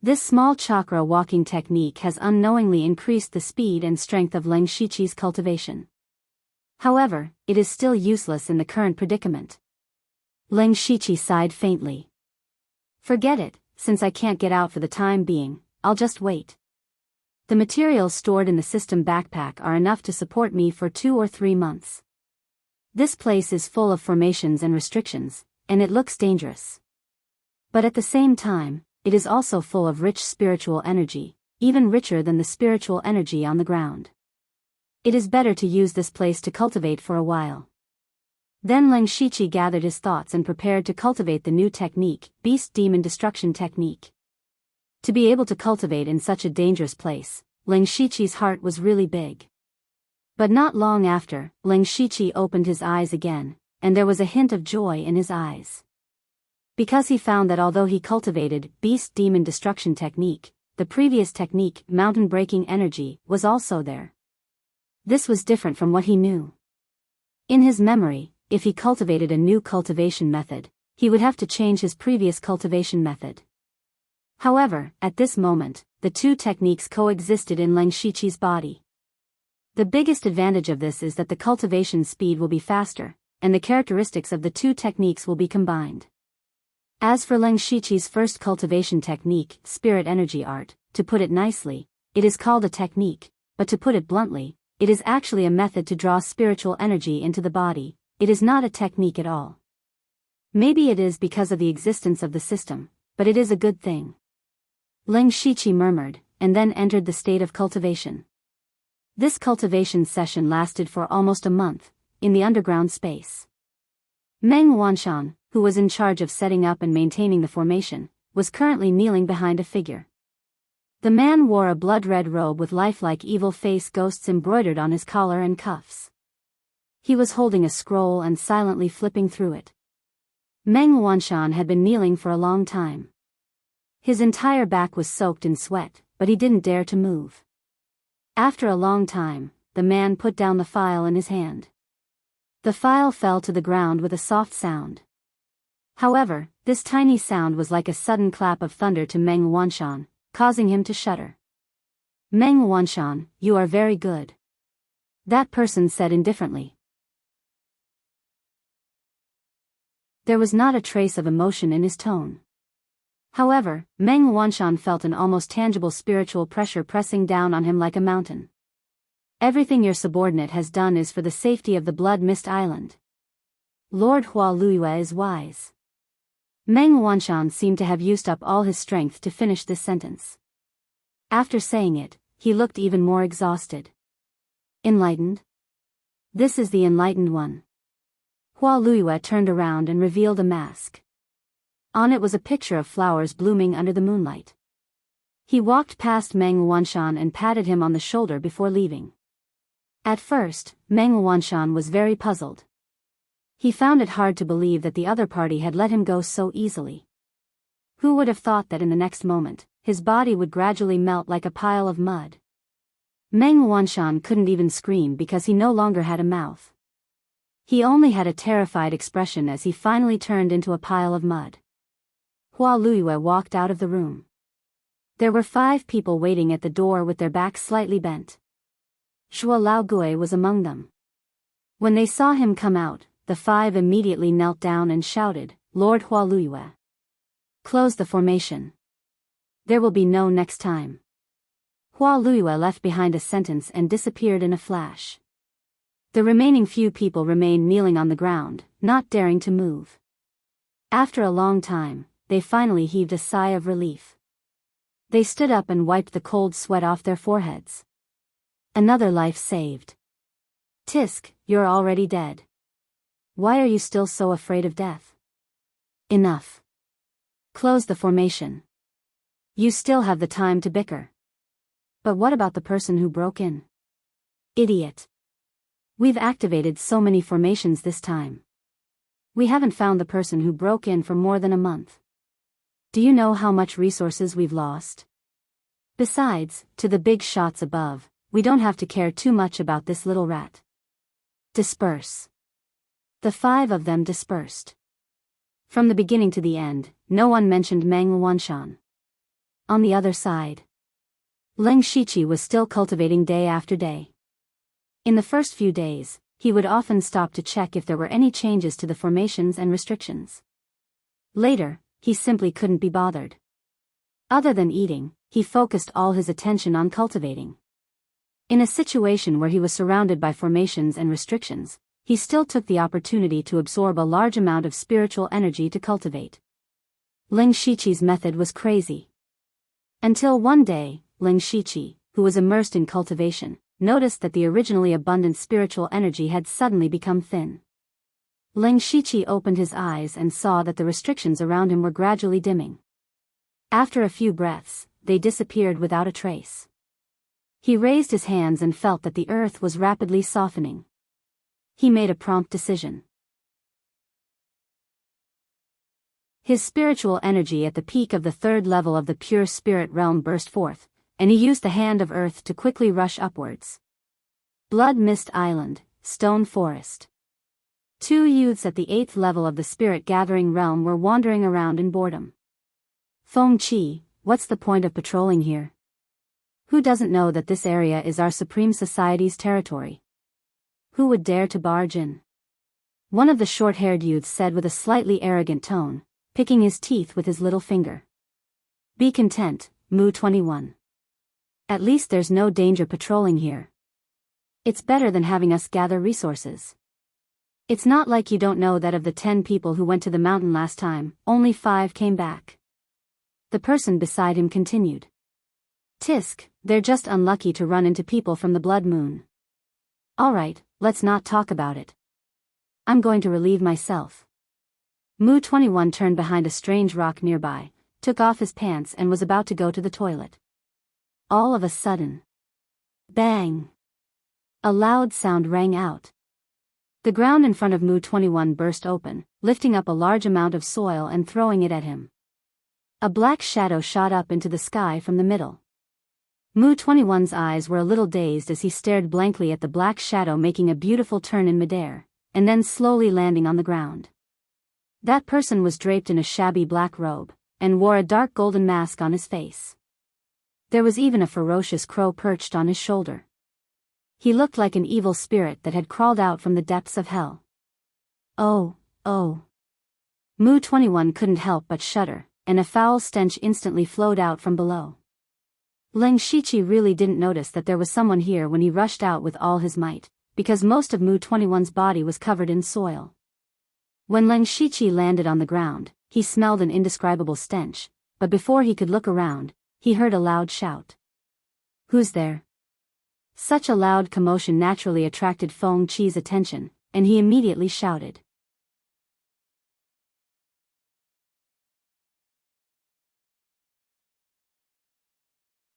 This small chakra walking technique has unknowingly increased the speed and strength of Ling Shiqi's cultivation. However, it is still useless in the current predicament. Ling Shiqi sighed faintly. Forget it, since I can't get out for the time being, I'll just wait. The materials stored in the system backpack are enough to support me for 2 or 3 months. This place is full of formations and restrictions, and it looks dangerous. But at the same time, it is also full of rich spiritual energy, even richer than the spiritual energy on the ground. It is better to use this place to cultivate for a while. Then Ling Shiqi gathered his thoughts and prepared to cultivate the new technique, Beast Demon Destruction Technique. To be able to cultivate in such a dangerous place, Ling Shiqi's heart was really big. But not long after, Ling Shiqi opened his eyes again, and there was a hint of joy in his eyes. Because he found that although he cultivated Beast Demon Destruction Technique, the previous technique, Mountain Breaking Energy, was also there. This was different from what he knew. In his memory, if he cultivated a new cultivation method, he would have to change his previous cultivation method. However, at this moment, the 2 techniques coexisted in Ling Shiqi's body. The biggest advantage of this is that the cultivation speed will be faster, and the characteristics of the 2 techniques will be combined. As for Ling Shiqi's first cultivation technique, Spirit Energy Art, to put it nicely, it is called a technique, but to put it bluntly, it is actually a method to draw spiritual energy into the body, it is not a technique at all. Maybe it is because of the existence of the system, but it is a good thing. Ling Shiqi murmured, and then entered the state of cultivation. This cultivation session lasted for almost a month, in the underground space. Meng Wanshan, who was in charge of setting up and maintaining the formation, was currently kneeling behind a figure. The man wore a blood-red robe with lifelike evil face ghosts embroidered on his collar and cuffs. He was holding a scroll and silently flipping through it. Meng Wanshan had been kneeling for a long time. His entire back was soaked in sweat, but he didn't dare to move. After a long time, the man put down the file in his hand. The file fell to the ground with a soft sound. However, this tiny sound was like a sudden clap of thunder to Meng Wanshan, causing him to shudder. Meng Wanshan, you are very good. That person said indifferently. There was not a trace of emotion in his tone. However, Meng Wanshan felt an almost tangible spiritual pressure pressing down on him like a mountain. Everything your subordinate has done is for the safety of the Blood Mist Island. Lord Hua Luiyue is wise. Meng Wanshan seemed to have used up all his strength to finish this sentence. After saying it, he looked even more exhausted. Enlightened? This is the enlightened one. Hua Luiyue turned around and revealed a mask. On it was a picture of flowers blooming under the moonlight. He walked past Meng Wanshan and patted him on the shoulder before leaving. At first, Meng Wanshan was very puzzled. He found it hard to believe that the other party had let him go so easily. Who would have thought that in the next moment, his body would gradually melt like a pile of mud? Meng Wanshan couldn't even scream because he no longer had a mouth. He only had a terrified expression as he finally turned into a pile of mud. Hua Luiyue walked out of the room. There were 5 people waiting at the door with their backs slightly bent. Zhuo Laogui was among them. When they saw him come out, the 5 immediately knelt down and shouted, Lord Hua Luiyue. Close the formation. There will be no next time. Hua Luiyue left behind a sentence and disappeared in a flash. The remaining few people remained kneeling on the ground, not daring to move. After a long time, they finally heaved a sigh of relief. They stood up and wiped the cold sweat off their foreheads. Another life saved. Tisk, you're already dead. Why are you still so afraid of death? Enough. Close the formation. You still have the time to bicker. But what about the person who broke in? Idiot. We've activated so many formations this time. We haven't found the person who broke in for more than a month. Do you know how much resources we've lost? Besides, to the big shots above, we don't have to care too much about this little rat. Disperse. The 5 of them dispersed. From the beginning to the end, no one mentioned Meng Wanshan. On the other side, Ling Shiqi was still cultivating day after day. In the first few days, he would often stop to check if there were any changes to the formations and restrictions. Later, he simply couldn't be bothered. Other than eating, he focused all his attention on cultivating. In a situation where he was surrounded by formations and restrictions, he still took the opportunity to absorb a large amount of spiritual energy to cultivate. Ling Shiqi's method was crazy. Until one day, Ling Shiqi, who was immersed in cultivation, noticed that the originally abundant spiritual energy had suddenly become thin. Ling Shiqi opened his eyes and saw that the restrictions around him were gradually dimming. After a few breaths, they disappeared without a trace. He raised his hands and felt that the earth was rapidly softening. He made a prompt decision. His spiritual energy at the peak of the 3rd level of the pure spirit realm burst forth, and he used the hand of earth to quickly rush upwards. Blood Mist Island, Stone Forest. 2 youths at the 8th level of the spirit gathering realm were wandering around in boredom. Feng Qi, what's the point of patrolling here? Who doesn't know that this area is our Supreme Society's territory? Who would dare to barge in? One of the short-haired youths said with a slightly arrogant tone, picking his teeth with his little finger. Be content, Mu 21. At least there's no danger patrolling here. It's better than having us gather resources. It's not like you don't know that of the 10 people who went to the mountain last time, only 5 came back. The person beside him continued. Tisk, they're just unlucky to run into people from the blood moon. Alright, let's not talk about it. I'm going to relieve myself. Mu 21 turned behind a strange rock nearby, took off his pants and was about to go to the toilet. All of a sudden. Bang! A loud sound rang out. The ground in front of Mu 21 burst open, lifting up a large amount of soil and throwing it at him. A black shadow shot up into the sky from the middle. Mu 21's eyes were a little dazed as he stared blankly at the black shadow making a beautiful turn in midair, and then slowly landing on the ground. That person was draped in a shabby black robe, and wore a dark golden mask on his face. There was even a ferocious crow perched on his shoulder. He looked like an evil spirit that had crawled out from the depths of hell. Oh. Mu 21 couldn't help but shudder, and a foul stench instantly flowed out from below. Leng Shiqi really didn't notice that there was someone here when he rushed out with all his might, because most of Mu 21's body was covered in soil. When Leng Shiqi landed on the ground, he smelled an indescribable stench, but before he could look around, he heard a loud shout. Who's there? Such a loud commotion naturally attracted Feng Qi's attention, and he immediately shouted.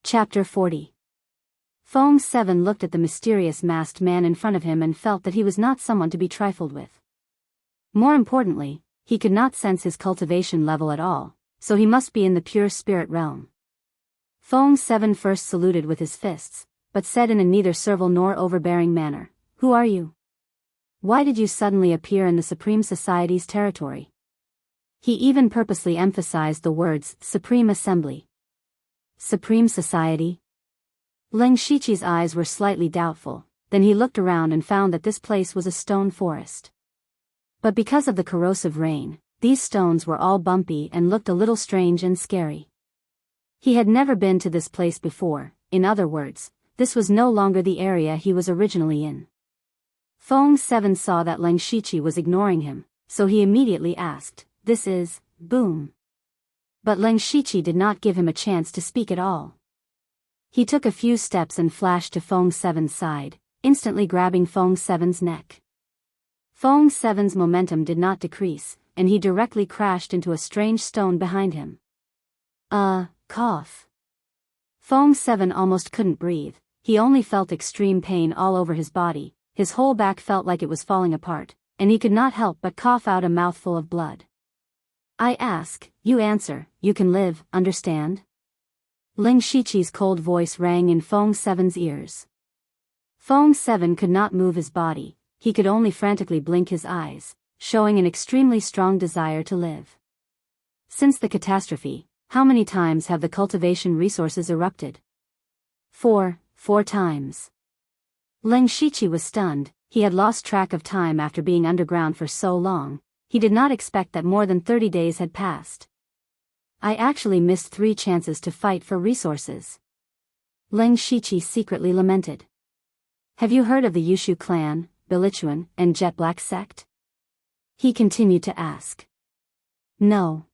Chapter 40. Feng 7 looked at the mysterious masked man in front of him and felt that he was not someone to be trifled with. More importantly, he could not sense his cultivation level at all, so he must be in the pure spirit realm. Feng 7 first saluted with his fists, but said in a neither servile nor overbearing manner, Who are you? Why did you suddenly appear in the Supreme Society's territory? He even purposely emphasized the words, Supreme Assembly. Supreme Society? Leng Shiqi's eyes were slightly doubtful, then he looked around and found that this place was a stone forest. But because of the corrosive rain, these stones were all bumpy and looked a little strange and scary. He had never been to this place before, in other words, this was no longer the area he was originally in. Feng 7 saw that Leng Shiqi was ignoring him, so he immediately asked, This is, boom. But Leng Shiqi did not give him a chance to speak at all. He took a few steps and flashed to Feng 7's side, instantly grabbing Feng 7's neck. Feng 7's momentum did not decrease, and he directly crashed into a strange stone behind him. Cough. Feng 7 almost couldn't breathe, he only felt extreme pain all over his body, his whole back felt like it was falling apart, and he could not help but cough out a mouthful of blood. I ask, you answer, you can live, understand? Leng Shiqi's cold voice rang in Feng 7's ears. Feng 7 could not move his body, he could only frantically blink his eyes, showing an extremely strong desire to live. Since the catastrophe, how many times have the cultivation resources erupted? 4 times. Leng Shiqi was stunned, he had lost track of time after being underground for so long, he did not expect that more than 30 days had passed. I actually missed 3 chances to fight for resources. Leng Shiqi secretly lamented. Have you heard of the Yushu clan, Bilichuan, and Jet Black sect? He continued to ask. No.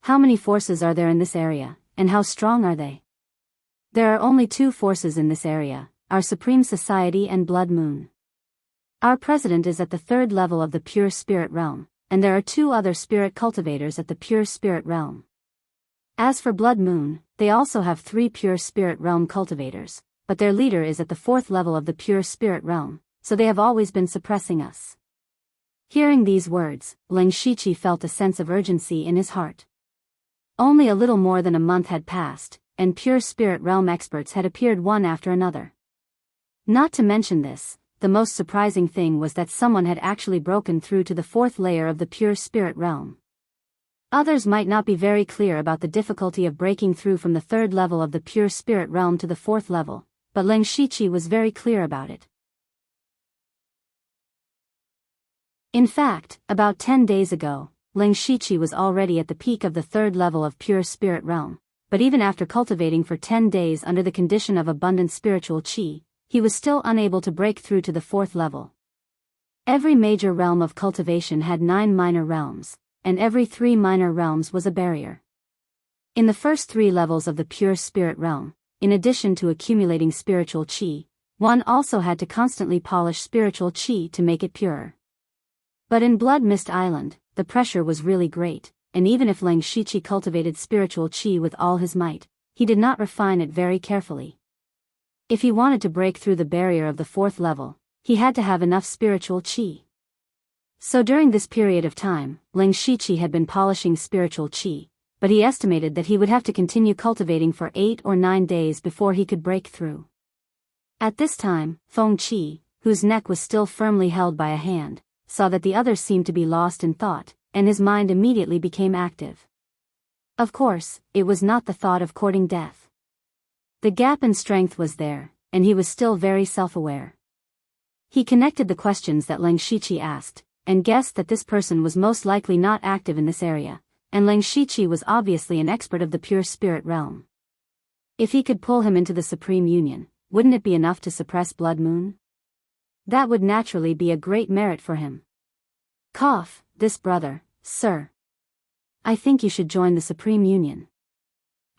How many forces are there in this area, and how strong are they? There are only 2 forces in this area, our Supreme Society and Blood Moon. Our president is at the 3rd level of the pure spirit realm, and there are 2 other spirit cultivators at the pure spirit realm. As for Blood Moon, they also have 3 pure spirit realm cultivators, but their leader is at the 4th level of the pure spirit realm, so they have always been suppressing us. Hearing these words, Leng Shiqi felt a sense of urgency in his heart. Only a little more than a month had passed, and pure spirit realm experts had appeared one after another. Not to mention this, the most surprising thing was that someone had actually broken through to the 4th layer of the pure spirit realm. Others might not be very clear about the difficulty of breaking through from the 3rd level of the pure spirit realm to the 4th level, but Leng Shiqi was very clear about it. In fact, about 10 days ago, Leng Shiqi was already at the peak of the 3rd level of pure spirit realm, but even after cultivating for 10 days under the condition of abundant spiritual qi, he was still unable to break through to the 4th level. Every major realm of cultivation had 9 minor realms, and every 3 minor realms was a barrier. In the first 3 levels of the pure spirit realm, in addition to accumulating spiritual chi, one also had to constantly polish spiritual chi to make it purer. But in Blood Mist Island, the pressure was really great, and even if Lang Shichi cultivated spiritual chi with all his might, he did not refine it very carefully. If he wanted to break through the barrier of the 4th level, he had to have enough spiritual chi. So during this period of time, Lang Shichi had been polishing spiritual chi, but he estimated that he would have to continue cultivating for 8 or 9 days before he could break through. At this time, Feng Qi, whose neck was still firmly held by a hand, saw that the other seemed to be lost in thought, and his mind immediately became active. Of course, it was not the thought of courting death. The gap in strength was there, and he was still very self-aware. He connected the questions that Lang Shichi asked, and guessed that this person was most likely not active in this area, and Lang Shichi was obviously an expert of the pure spirit realm. If he could pull him into the Supreme Union, wouldn't it be enough to suppress Blood Moon? That would naturally be a great merit for him. Cough, this brother, sir. I think you should join the Supreme Union.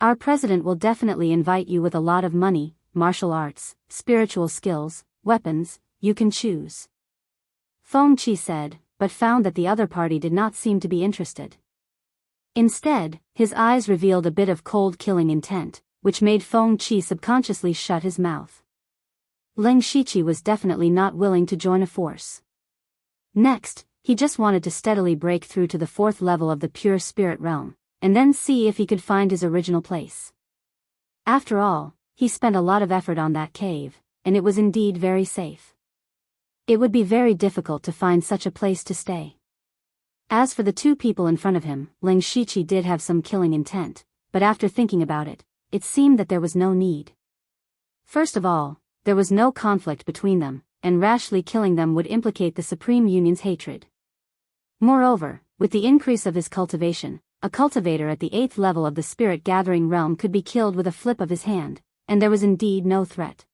Our president will definitely invite you with a lot of money, martial arts, spiritual skills, weapons, you can choose. Feng Qi said, but found that the other party did not seem to be interested. Instead, his eyes revealed a bit of cold killing intent, which made Feng Qi subconsciously shut his mouth. Lang Shichi was definitely not willing to join a force. Next, he just wanted to steadily break through to the 4th level of the pure spirit realm, and then see if he could find his original place. After all, he spent a lot of effort on that cave, and it was indeed very safe. It would be very difficult to find such a place to stay. As for the 2 people in front of him, Lang Shichi did have some killing intent, but after thinking about it, it seemed that there was no need. First of all, there was no conflict between them, and rashly killing them would implicate the Supreme Union's hatred. Moreover, with the increase of his cultivation, a cultivator at the 8th level of the spirit gathering realm could be killed with a flip of his hand, and there was indeed no threat.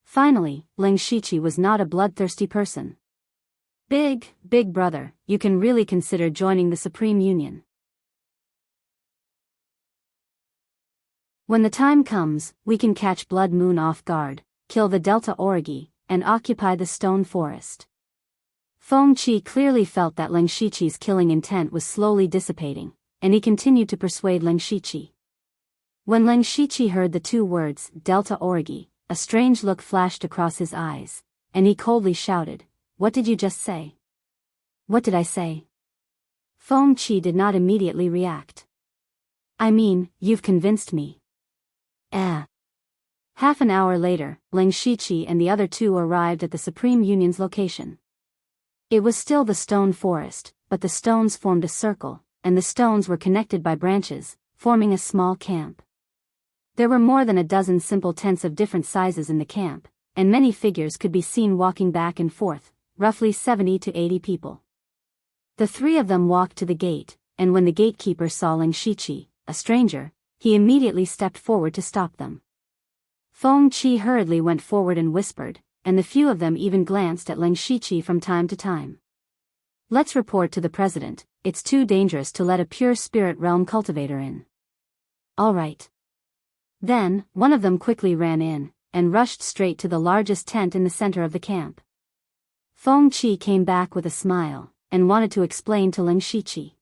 Finally, Lang Shichi was not a bloodthirsty person. Big brother, you can really consider joining the Supreme Union. When the time comes, we can catch Blood Moon off guard, kill the Delta Origi, and occupy the stone forest. Feng Qi clearly felt that Lang Shichi's killing intent was slowly dissipating, and he continued to persuade Lang Shichi. When Lang Shichi heard the 2 words, Delta Origi, a strange look flashed across his eyes, and he coldly shouted, "What did you just say?" "What did I say?" Feng Qi did not immediately react. "I mean, you've convinced me." Half an hour later, Lang Shichi and the other 2 arrived at the Supreme Union's location. It was still the stone forest, but the stones formed a circle, and the stones were connected by branches, forming a small camp. There were more than a dozen simple tents of different sizes in the camp, and many figures could be seen walking back and forth, roughly 70 to 80 people. The 3 of them walked to the gate, and when the gatekeeper saw Lang Shichi, a stranger, he immediately stepped forward to stop them. Feng Qi hurriedly went forward and whispered, and the few of them even glanced at Lang Shichi from time to time. "Let's report to the president, it's too dangerous to let a pure spirit realm cultivator in." "All right." Then, one of them quickly ran in, and rushed straight to the largest tent in the center of the camp. Feng Qi came back with a smile, and wanted to explain to Lang Shichi.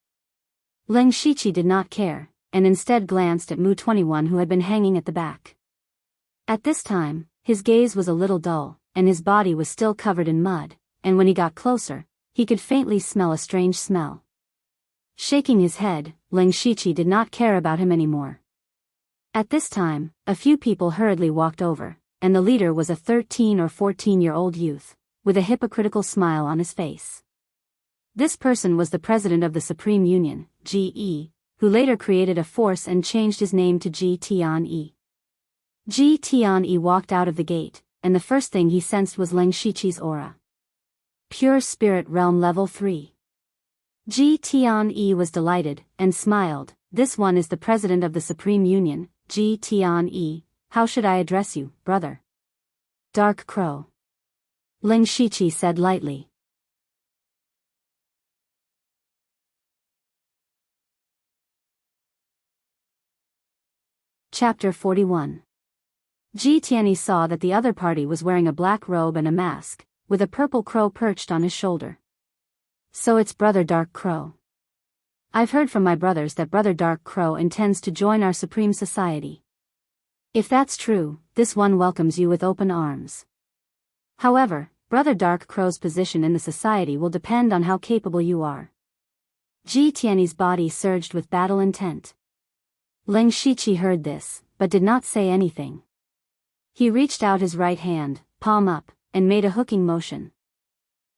Lang Shichi did not care, and instead glanced at Mu 21 who had been hanging at the back. At this time, his gaze was a little dull, and his body was still covered in mud, and when he got closer, he could faintly smell a strange smell. Shaking his head, Lang Shichi did not care about him anymore. At this time, a few people hurriedly walked over, and the leader was a 13 or 14-year-old youth, with a hypocritical smile on his face. This person was the president of the Supreme Union, GE, who later created a force and changed his name to Ji Tian-e. Ji Tian-e walked out of the gate, and the first thing he sensed was Lang Shichi's aura. Pure Spirit Realm Level 3. Ji Tian-e was delighted, and smiled. "This one is the president of the Supreme Union, Ji Tian-e. How should I address you, brother?" Dark Crow. Ling Shiqi said lightly. Chapter 41. Ji Tianyi saw that the other party was wearing a black robe and a mask, with a purple crow perched on his shoulder. So it's Brother Dark Crow. I've heard from my brothers that Brother Dark Crow intends to join our Supreme Society. If that's true, this one welcomes you with open arms. However, Brother Dark Crow's position in the society will depend on how capable you are. Ji Tianyi's body surged with battle intent. Ling Shiqi heard this, but did not say anything. He reached out his right hand, palm up, and made a hooking motion.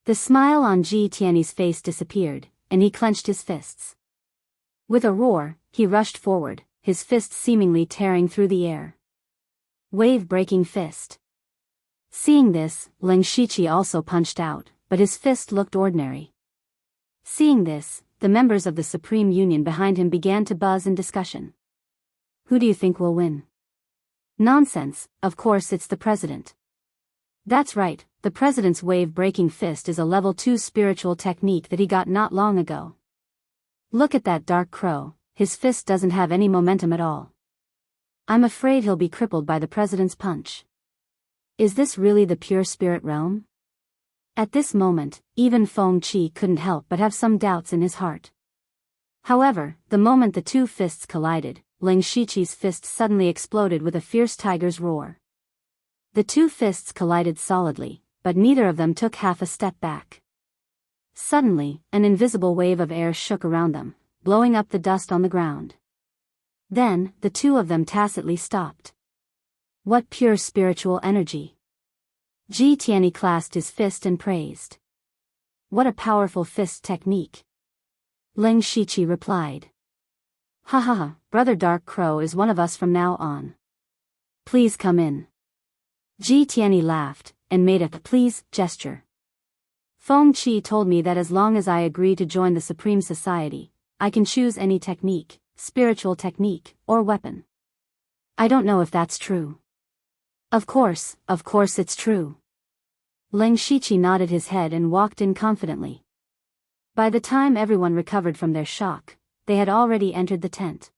The smile on Ji Tianyi's face disappeared, and he clenched his fists. With a roar, he rushed forward, his fists seemingly tearing through the air. Wave-breaking fist. Seeing this, Ling Shiqi also punched out, but his fist looked ordinary. Seeing this, the members of the Supreme Union behind him began to buzz in discussion. Who do you think will win? Nonsense, of course it's the president. That's right, the president's wave-breaking fist is a level 2 spiritual technique that he got not long ago. Look at that Dark Crow, his fist doesn't have any momentum at all. I'm afraid he'll be crippled by the president's punch. Is this really the pure spirit realm? At this moment, even Feng Qi couldn't help but have some doubts in his heart. However, the moment the two fists collided, Ling Shiqi's fist suddenly exploded with a fierce tiger's roar. The two fists collided solidly, but neither of them took half a step back. Suddenly, an invisible wave of air shook around them, blowing up the dust on the ground. Then, the two of them tacitly stopped. What pure spiritual energy! Ji Tianyi clasped his fist and praised. What a powerful fist technique! Ling Shiqi replied. Ha ha ha, Brother Dark Crow is one of us from now on. Please come in. Ji Tianyi laughed, and made a please gesture. Feng Qi told me that as long as I agree to join the Supreme Society, I can choose any technique, spiritual technique, or weapon. I don't know if that's true. Of course it's true. Ling Shiqi nodded his head and walked in confidently. By the time everyone recovered from their shock, they had already entered the tent.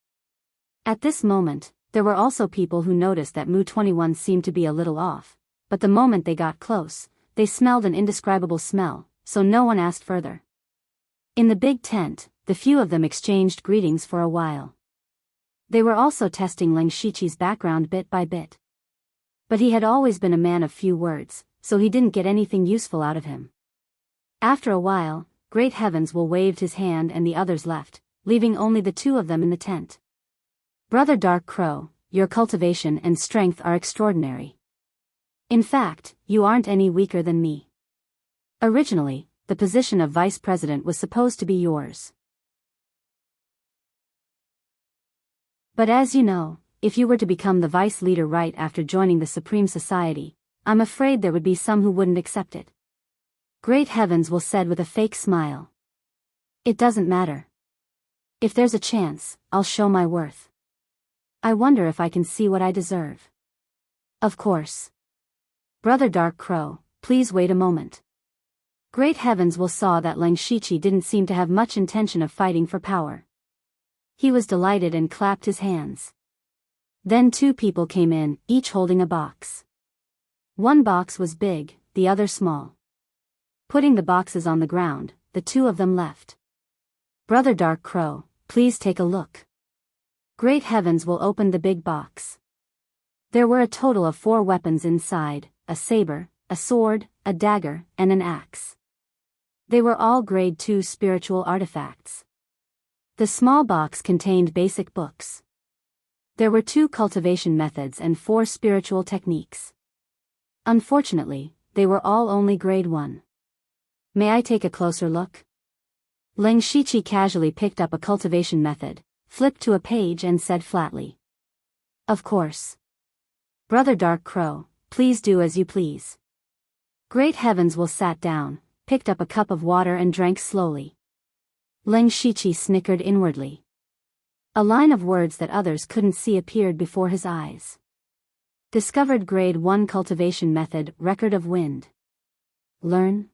At this moment, there were also people who noticed that Mu-21 seemed to be a little off, but the moment they got close, they smelled an indescribable smell, so no one asked further. In the big tent, the few of them exchanged greetings for a while. They were also testing Ling Shiqi's background bit by bit. But he had always been a man of few words, so he didn't get anything useful out of him. After a while, Great Heavens will waved his hand and the others left, leaving only the two of them in the tent. Brother Dark Crow, your cultivation and strength are extraordinary. In fact, you aren't any weaker than me. Originally, the position of vice president was supposed to be yours. But as you know, if you were to become the vice leader right after joining the Supreme Society, I'm afraid there would be some who wouldn't accept it. Great Heavens will said with a fake smile. It doesn't matter. If there's a chance, I'll show my worth. I wonder if I can see what I deserve. Of course. Brother Dark Crow, please wait a moment. Great Heavens will saw that Ling Shiqi didn't seem to have much intention of fighting for power. He was delighted and clapped his hands. Then two people came in, each holding a box. One box was big, the other small. Putting the boxes on the ground, the two of them left. Brother Dark Crow, please take a look. Great Heavens will open the big box. There were a total of 4 weapons inside, a saber, a sword, a dagger, and an axe. They were all grade 2 spiritual artifacts. The small box contained basic books. There were 2 cultivation methods and 4 spiritual techniques. Unfortunately, they were all only grade 1. May I take a closer look? Ling Shiqi casually picked up a cultivation method, flipped to a page and said flatly. Of course. Brother Dark Crow, please do as you please. Great Heavens will sat down, picked up a cup of water and drank slowly. Ling Shiqi snickered inwardly. A line of words that others couldn't see appeared before his eyes. Discovered Grade 1 Cultivation Method, Record of Wind. Learn.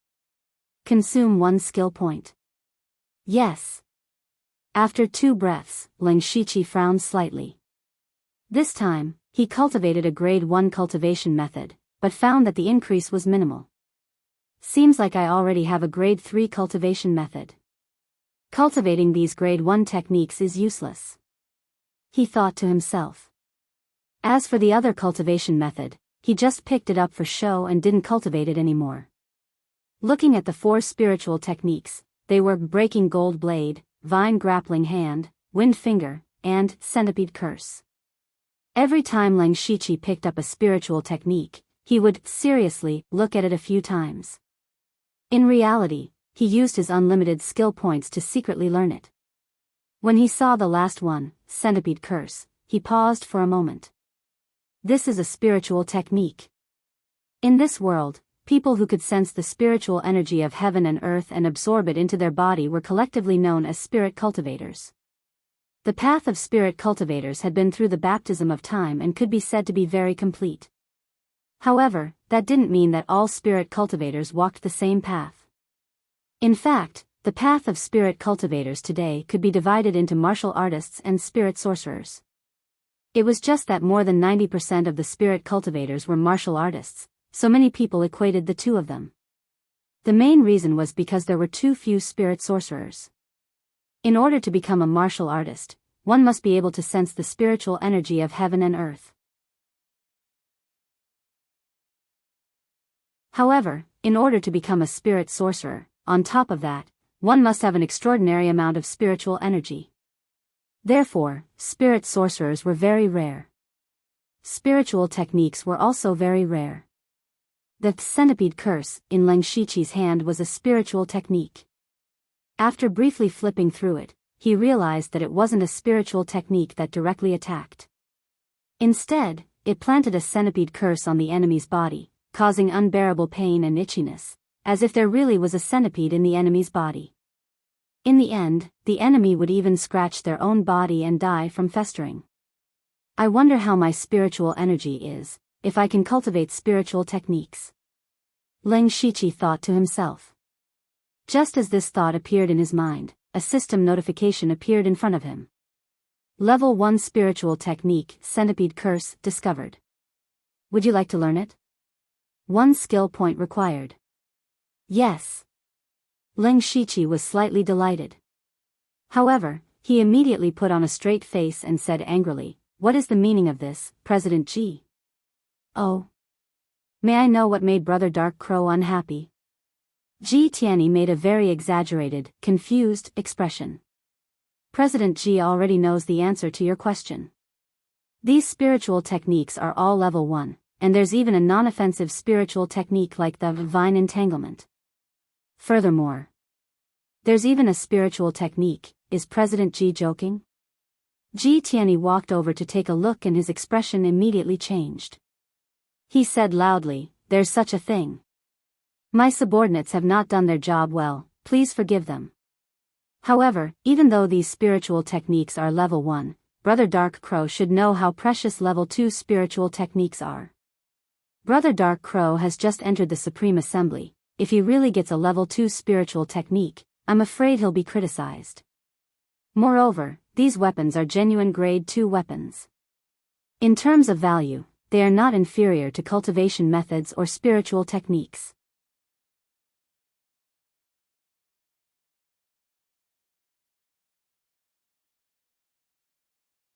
Consume 1 skill point. Yes. After 2 breaths, Ling Shiqi frowned slightly. This time, he cultivated a Grade 1 cultivation method, but found that the increase was minimal. Seems like I already have a Grade 3 cultivation method. Cultivating these Grade 1 techniques is useless, he thought to himself. As for the other cultivation method, he just picked it up for show and didn't cultivate it anymore. Looking at the 4 spiritual techniques, they were Breaking Gold Blade, Vine Grappling Hand, Wind Finger, and Centipede Curse. Every time Ling Shiqi picked up a spiritual technique, he would seriously look at it a few times. In reality, he used his unlimited skill points to secretly learn it. When he saw the last one, Centipede Curse, he paused for a moment. This is a spiritual technique. In this world, people who could sense the spiritual energy of heaven and earth and absorb it into their body were collectively known as spirit cultivators. The path of spirit cultivators had been through the baptism of time and could be said to be very complete. However, that didn't mean that all spirit cultivators walked the same path. In fact, the path of spirit cultivators today could be divided into martial artists and spirit sorcerers. It was just that more than 90% of the spirit cultivators were martial artists, so many people equated the two of them. The main reason was because there were too few spirit sorcerers. In order to become a martial artist, one must be able to sense the spiritual energy of heaven and earth. However, in order to become a spirit sorcerer, on top of that, one must have an extraordinary amount of spiritual energy. Therefore, spirit sorcerers were very rare. Spiritual techniques were also very rare. The Centipede Curse in Ling Shiqi's hand was a spiritual technique. After briefly flipping through it, he realized that it wasn't a spiritual technique that directly attacked. Instead, it planted a centipede curse on the enemy's body, causing unbearable pain and itchiness, as if there really was a centipede in the enemy's body. In the end, the enemy would even scratch their own body and die from festering. I wonder how my spiritual energy is, if I can cultivate spiritual techniques. Ling Shiqi thought to himself. Just as this thought appeared in his mind, a system notification appeared in front of him. Level 1 Spiritual Technique, Centipede Curse, discovered. Would you like to learn it? 1 skill point required. Yes. Ling Shiqi was slightly delighted. However, he immediately put on a straight face and said angrily, "What is the meaning of this, President Ji?" "Oh. May I know what made Brother Dark Crow unhappy?" Ji Tianyi made a very exaggerated, confused expression. "President Ji already knows the answer to your question. These spiritual techniques are all level 1, and there's even a non-offensive spiritual technique like the Vine Entanglement. Furthermore, there's even a spiritual technique. Is President Ji joking?" Ji Tianyi walked over to take a look and his expression immediately changed. He said loudly, "There's such a thing. My subordinates have not done their job well, please forgive them. However, even though these spiritual techniques are level 1, Brother Dark Crow should know how precious level 2 spiritual techniques are. Brother Dark Crow has just entered the Supreme Assembly. If he really gets a level 2 spiritual technique, I'm afraid he'll be criticized. Moreover, these weapons are genuine grade 2 weapons. In terms of value, they are not inferior to cultivation methods or spiritual techniques."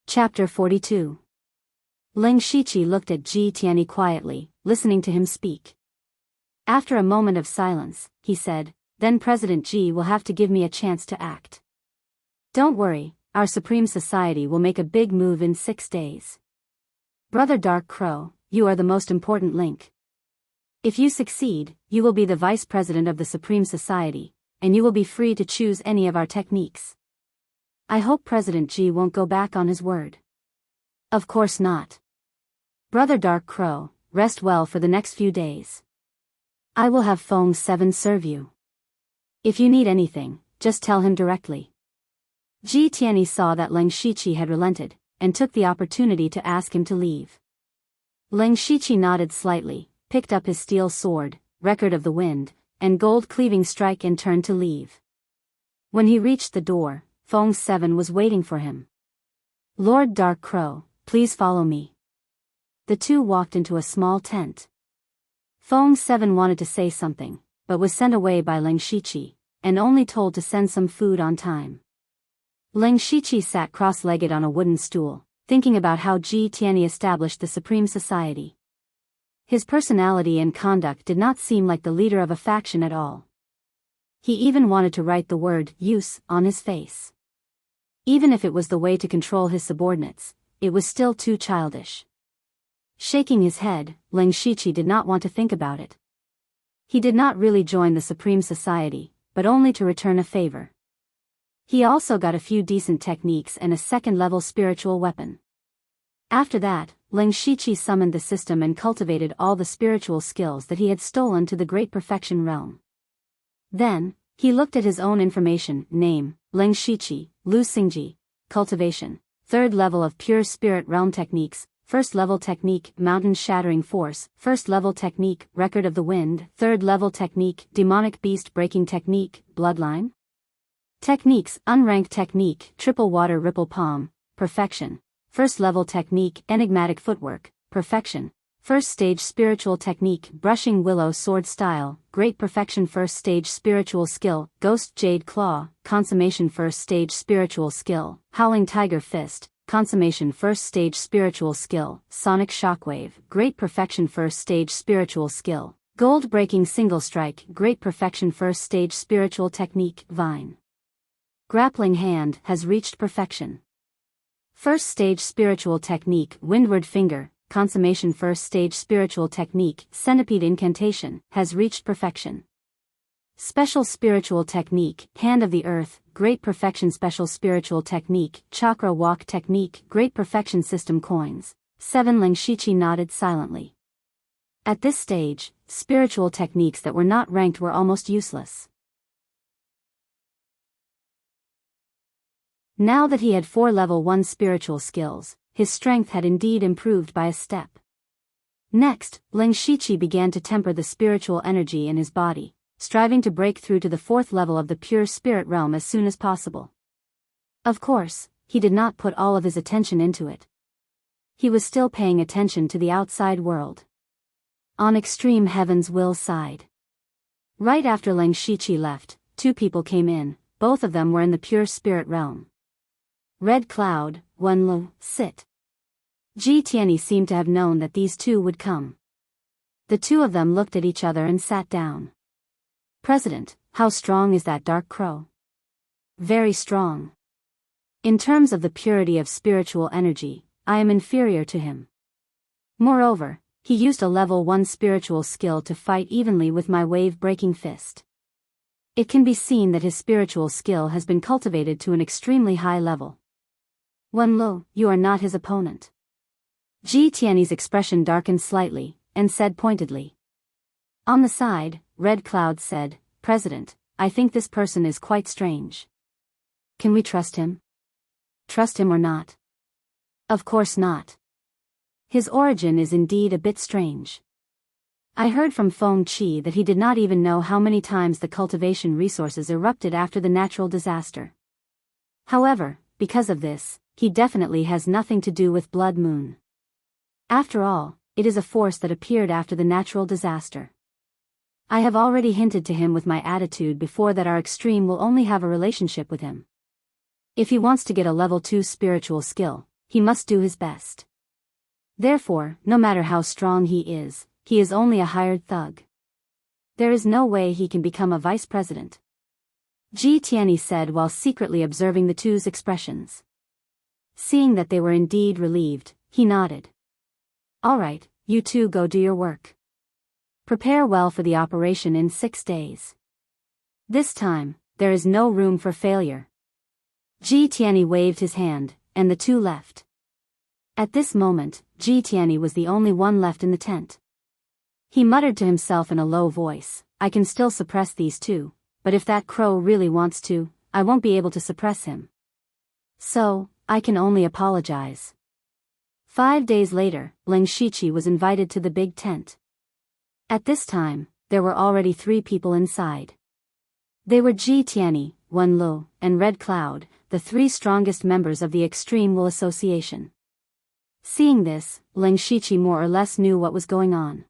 Chapter 42. Ling Shiqi looked at Ji Tianyi quietly, listening to him speak. After a moment of silence, he said, "Then President Ji will have to give me a chance to act. Don't worry, our Supreme Society will make a big move in 6 days. Brother Dark Crow, you are the most important link. If you succeed, you will be the Vice President of the Supreme Society, and you will be free to choose any of our techniques. I hope President Ji won't go back on his word." "Of course not. Brother Dark Crow, rest well for the next few days. I will have Feng 7 serve you. If you need anything, just tell him directly." Ji Tianyi saw that Ling Shiqi had relented, and took the opportunity to ask him to leave. Ling Shiqi nodded slightly, picked up his steel sword, record of the wind, and gold cleaving strike and turned to leave. When he reached the door, Feng 7 was waiting for him. Lord Dark Crow, please follow me. The two walked into a small tent. Feng 7 wanted to say something, but was sent away by Ling Shiqi, and only told to send some food on time. Ling Shiqi sat cross-legged on a wooden stool, thinking about how Ji Tianyi established the Supreme Society. His personality and conduct did not seem like the leader of a faction at all. He even wanted to write the word use on his face. Even if it was the way to control his subordinates, it was still too childish. Shaking his head, Ling Shiqi did not want to think about it. He did not really join the Supreme Society, but only to return a favor. He also got a few decent techniques and a second-level spiritual weapon. After that, Ling Shiqi summoned the system and cultivated all the spiritual skills that he had stolen to the Great Perfection Realm. Then, he looked at his own information, name, Ling Shiqi, Lu Xingji, cultivation, 3rd level of pure spirit realm techniques, 1st level technique, mountain shattering force, 1st level technique, record of the wind, 3rd level technique, demonic beast breaking technique, bloodline. Techniques, unranked technique, triple water ripple palm, perfection, 1st level technique, enigmatic footwork, perfection, 1st stage spiritual technique, brushing willow sword style, great perfection, 1st stage spiritual skill, ghost jade claw, consummation, 1st stage spiritual skill, howling tiger fist, consummation, 1st stage spiritual skill, sonic shockwave, great perfection, 1st stage spiritual skill, gold breaking single strike, great perfection, 1st stage spiritual technique, vine. Grappling hand has reached perfection. 1st stage spiritual technique, windward finger, consummation, 1st stage spiritual technique, centipede incantation, has reached perfection. Special spiritual technique, hand of the earth, great perfection, special spiritual technique, chakra walk technique, great perfection, system coins. 7 Ling Shiqi nodded silently. At this stage, spiritual techniques that were not ranked were almost useless. Now that he had 4 level 1 spiritual skills, his strength had indeed improved by a step. Next, Ling Shiqi began to temper the spiritual energy in his body, striving to break through to the 4th level of the pure spirit realm as soon as possible. Of course, he did not put all of his attention into it. He was still paying attention to the outside world. On extreme heaven's will side. Right after Ling Shiqi left, 2 people came in, both of them were in the pure spirit realm. Red Cloud, Wenlu, sit. Ji Tianyi seemed to have known that these two would come. The two of them looked at each other and sat down. President, how strong is that dark crow? Very strong. In terms of the purity of spiritual energy, I am inferior to him. Moreover, he used a level 1 spiritual skill to fight evenly with my wave-breaking fist. It can be seen that his spiritual skill has been cultivated to an extremely high level. Wenlu, you are not his opponent. Ji Tianyi's expression darkened slightly, and said pointedly. On the side, Red Cloud said, President, I think this person is quite strange. Can we trust him? Trust him or not? Of course not. His origin is indeed a bit strange. I heard from Feng Qi that he did not even know how many times the cultivation resources erupted after the natural disaster. However, because of this, he definitely has nothing to do with Blood Moon. After all, it is a force that appeared after the natural disaster. I have already hinted to him with my attitude before that our extreme will only have a relationship with him. If he wants to get a level 2 spiritual skill, he must do his best. Therefore, no matter how strong he is only a hired thug. There is no way he can become a vice president. Ji Tianyi said while secretly observing the two's expressions. Seeing that they were indeed relieved, he nodded. All right, you two go do your work. Prepare well for the operation in 6 days. This time, there is no room for failure. Ji Tianyi waved his hand, and the two left. At this moment, Ji Tianyi was the only one left in the tent. He muttered to himself in a low voice, I can still suppress these two, but if that crow really wants to, I won't be able to suppress him. So, I can only apologize. 5 days later, Ling Shiqi was invited to the big tent. At this time, there were already 3 people inside. They were Ji Tianyi, Wen Lu, and Red Cloud, the 3 strongest members of the Extreme Will Association. Seeing this, Ling Shiqi more or less knew what was going on.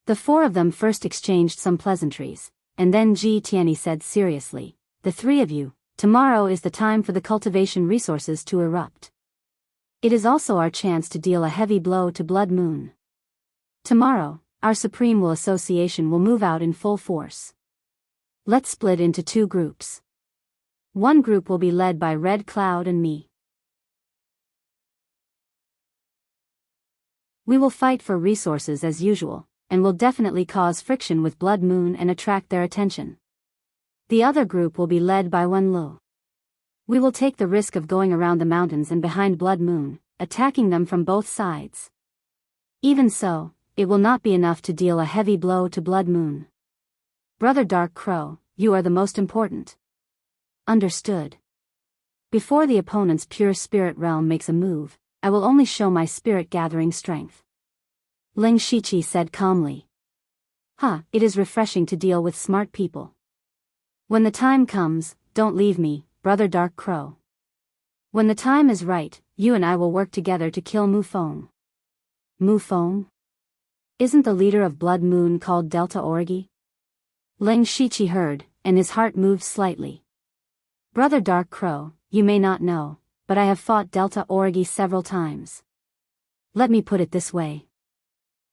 The 4 of them first exchanged some pleasantries, and then Ji Tianyi said seriously, "The 3 of you, tomorrow is the time for the cultivation resources to erupt. It is also our chance to deal a heavy blow to Blood Moon. Tomorrow, our Supreme Will Association will move out in full force. Let's split into 2 groups. One group will be led by Red Cloud and me. We will fight for resources as usual, and will definitely cause friction with Blood Moon and attract their attention. The other group will be led by Wen Lu. We will take the risk of going around the mountains and behind Blood Moon, attacking them from both sides. Even so, it will not be enough to deal a heavy blow to Blood Moon. Brother Dark Crow, you are the most important." "Understood. Before the opponent's pure spirit realm makes a move, I will only show my spirit-gathering strength," Ling Shiqi said calmly. It is refreshing to deal with smart people. When the time comes, don't leave me, Brother Dark Crow. When the time is right, you and I will work together to kill Mu Feng." "Mu Feng? Isn't the leader of Blood Moon called Delta Orgi?" Ling Shiqi heard, and his heart moved slightly. "Brother Dark Crow, you may not know, but I have fought Delta Orgi several times. Let me put it this way.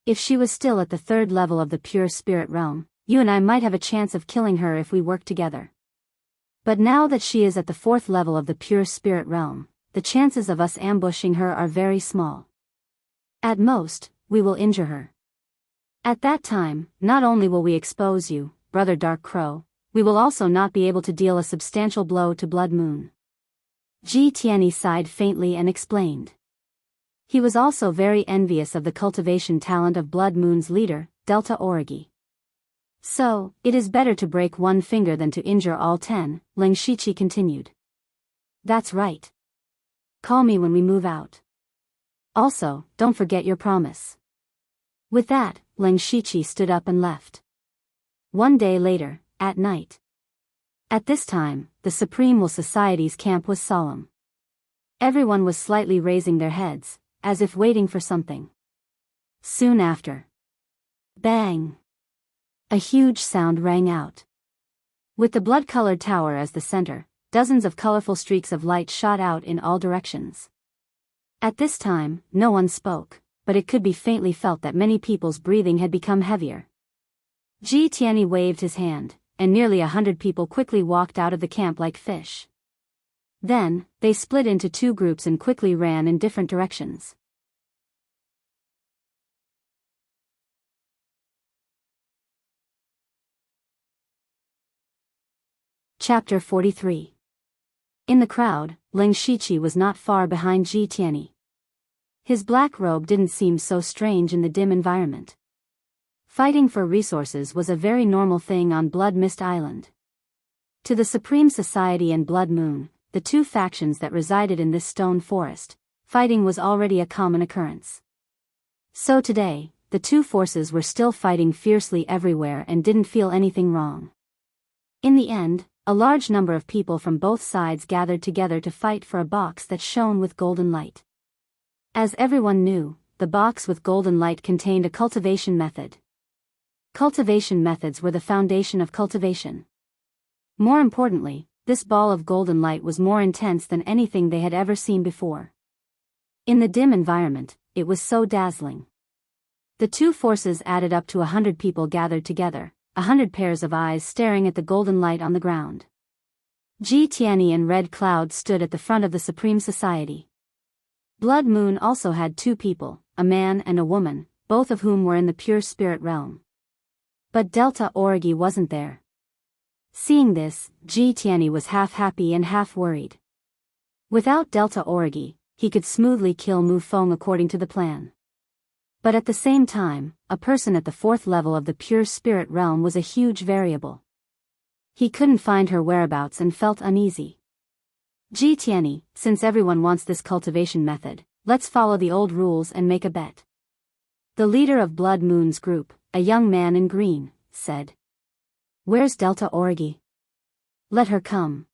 If she was still at the 3rd level of the pure spirit realm, you and I might have a chance of killing her if we work together. But now that she is at the 4th level of the pure spirit realm, the chances of us ambushing her are very small. At most, we will injure her. At that time, not only will we expose you, Brother Dark Crow, we will also not be able to deal a substantial blow to Blood Moon." Ji Tianyi sighed faintly and explained. He was also very envious of the cultivation talent of Blood Moon's leader, Delta Orgi. "So, it is better to break 1 finger than to injure all 10, Ling Shiqi continued. "That's right. Call me when we move out. Also, don't forget your promise." With that, Ling Shiqi stood up and left. 1 day later, at night. At this time, the Supreme Will Society's camp was solemn. Everyone was slightly raising their heads, as if waiting for something. Soon after. Bang! A huge sound rang out. With the blood-colored tower as the center, dozens of colorful streaks of light shot out in all directions. At this time, no one spoke, but it could be faintly felt that many people's breathing had become heavier. Ji Tianyi waved his hand, and nearly 100 people quickly walked out of the camp like fish. Then, they split into 2 groups and quickly ran in different directions. Chapter 43. In the crowd, Ling Shiqi was not far behind Ji Tianyi. His black robe didn't seem so strange in the dim environment. Fighting for resources was a very normal thing on Blood Mist Island. To the Supreme Society and Blood Moon, the 2 factions that resided in this stone forest, fighting was already a common occurrence. So today, the 2 forces were still fighting fiercely everywhere and didn't feel anything wrong. In the end, a large number of people from both sides gathered together to fight for a box that shone with golden light. As everyone knew, the box with golden light contained a cultivation method. Cultivation methods were the foundation of cultivation. More importantly, this ball of golden light was more intense than anything they had ever seen before. In the dim environment, it was so dazzling. The 2 forces added up to 100 people gathered together, 100 pairs of eyes staring at the golden light on the ground. Ji Tianyi and Red Cloud stood at the front of the Supreme Society. Blood Moon also had 2 people, a man and a woman, both of whom were in the pure spirit realm. But Delta Orgi wasn't there. Seeing this, Ji Tianyi was half happy and half worried. Without Delta Orgi, he could smoothly kill Mu Feng according to the plan. But at the same time, a person at the 4th level of the pure spirit realm was a huge variable. He couldn't find her whereabouts and felt uneasy. Ji Tianyi, since everyone wants this cultivation method, Let's follow the old rules and make a bet. The leader of Blood Moon's group, a young man in green, said. Where's Delta Orgi? Let her come.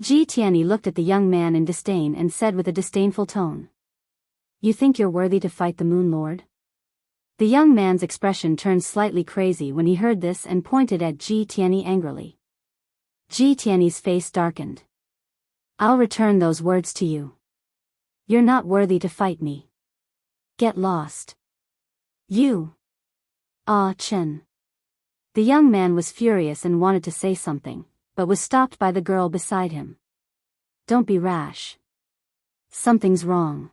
Ji Tianyi looked at the young man in disdain and said with a disdainful tone. You think you're worthy to fight the Moon Lord? The young man's expression turned slightly crazy when he heard this and pointed at Ji Tianyi angrily. Ji Tianyi's face darkened. I'll return those words to you. You're not worthy to fight me. Get lost. You. Ah Chen. The young man was furious and wanted to say something, but was stopped by the girl beside him. Don't be rash. Something's wrong.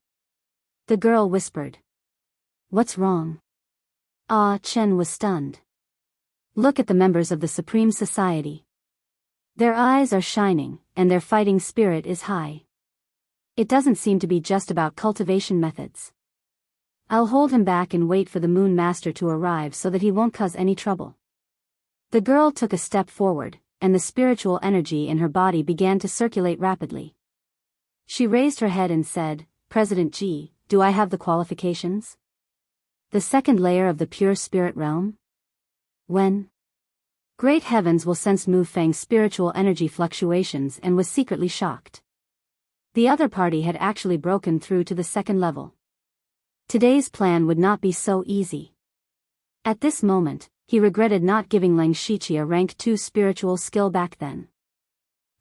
The girl whispered. What's wrong? Ah Chen was stunned. Look at the members of the Supreme Society. Their eyes are shining, and their fighting spirit is high. It doesn't seem to be just about cultivation methods. I'll hold him back and wait for the Moon Master to arrive so that he won't cause any trouble. The girl took a step forward, and the spiritual energy in her body began to circulate rapidly. She raised her head and said, President Ji, do I have the qualifications? The second layer of the pure spirit realm? When? Great Heavens will sense Mu Feng's spiritual energy fluctuations and was secretly shocked. The other party had actually broken through to the second level. Today's plan would not be so easy. At this moment, he regretted not giving Lang Shiqi a rank 2 spiritual skill back then.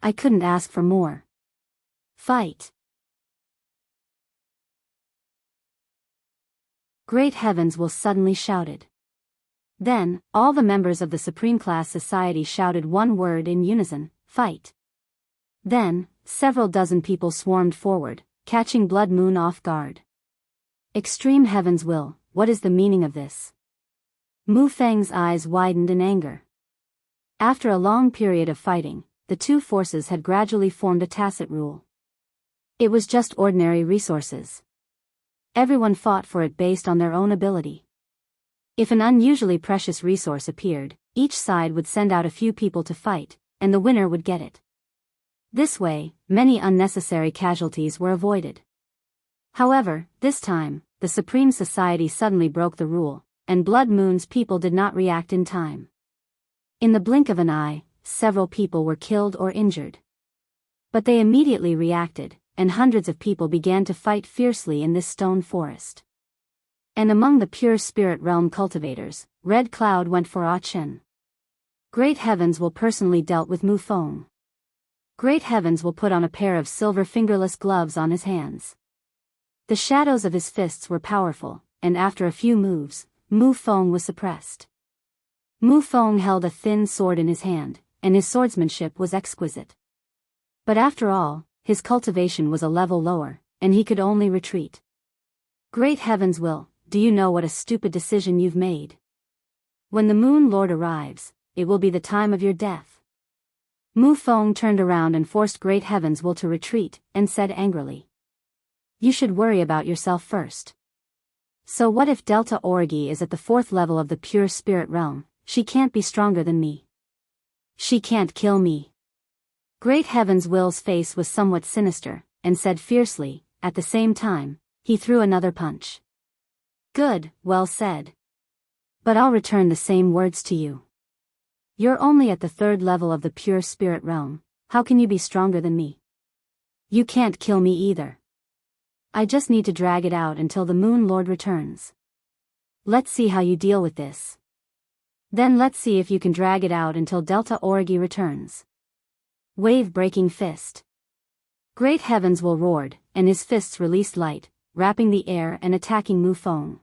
I couldn't ask for more. Fight. Great Heavens will suddenly shouted. Then, all the members of the Supreme Class Society shouted one word in unison, fight. Then, several dozen people swarmed forward, catching Blood Moon off guard. Extreme Heavens will, what is the meaning of this? Mu Feng's eyes widened in anger. After a long period of fighting, the two forces had gradually formed a tacit rule. It was just ordinary resources. Everyone fought for it based on their own ability. If an unusually precious resource appeared, each side would send out a few people to fight, and the winner would get it. This way, many unnecessary casualties were avoided. However, this time, the Supreme Society suddenly broke the rule, and Blood Moon's people did not react in time. In the blink of an eye, several people were killed or injured. But they immediately reacted, and hundreds of people began to fight fiercely in this stone forest. And among the pure spirit realm cultivators, Red Cloud went for Ah Chen. Great Heavens will personally dealt with Mu Feng. Great Heavens will put on a pair of silver fingerless gloves on his hands. The shadows of his fists were powerful, and after a few moves, Mu Feng was suppressed. Mu Feng held a thin sword in his hand, and his swordsmanship was exquisite. But after all, his cultivation was a level lower, and he could only retreat. Great Heavens will, do you know what a stupid decision you've made? When the Moon Lord arrives, it will be the time of your death. Mu Feng turned around and forced Great Heavens will to retreat, and said angrily. You should worry about yourself first. So what if Delta Orgi is at the 4th level of the pure spirit realm? She can't be stronger than me. She can't kill me. Great Heavens Will's face was somewhat sinister, and said fiercely, at the same time, he threw another punch. Good, well said. But I'll return the same words to you. You're only at the 3rd level of the pure spirit realm, how can you be stronger than me? You can't kill me either. I just need to drag it out until the Moon Lord returns. Let's see how you deal with this. Then let's see if you can drag it out until Delta Orgi returns. Wave-breaking fist. Great Heavens will roared, and his fists released light, wrapping the air and attacking Mu Feng.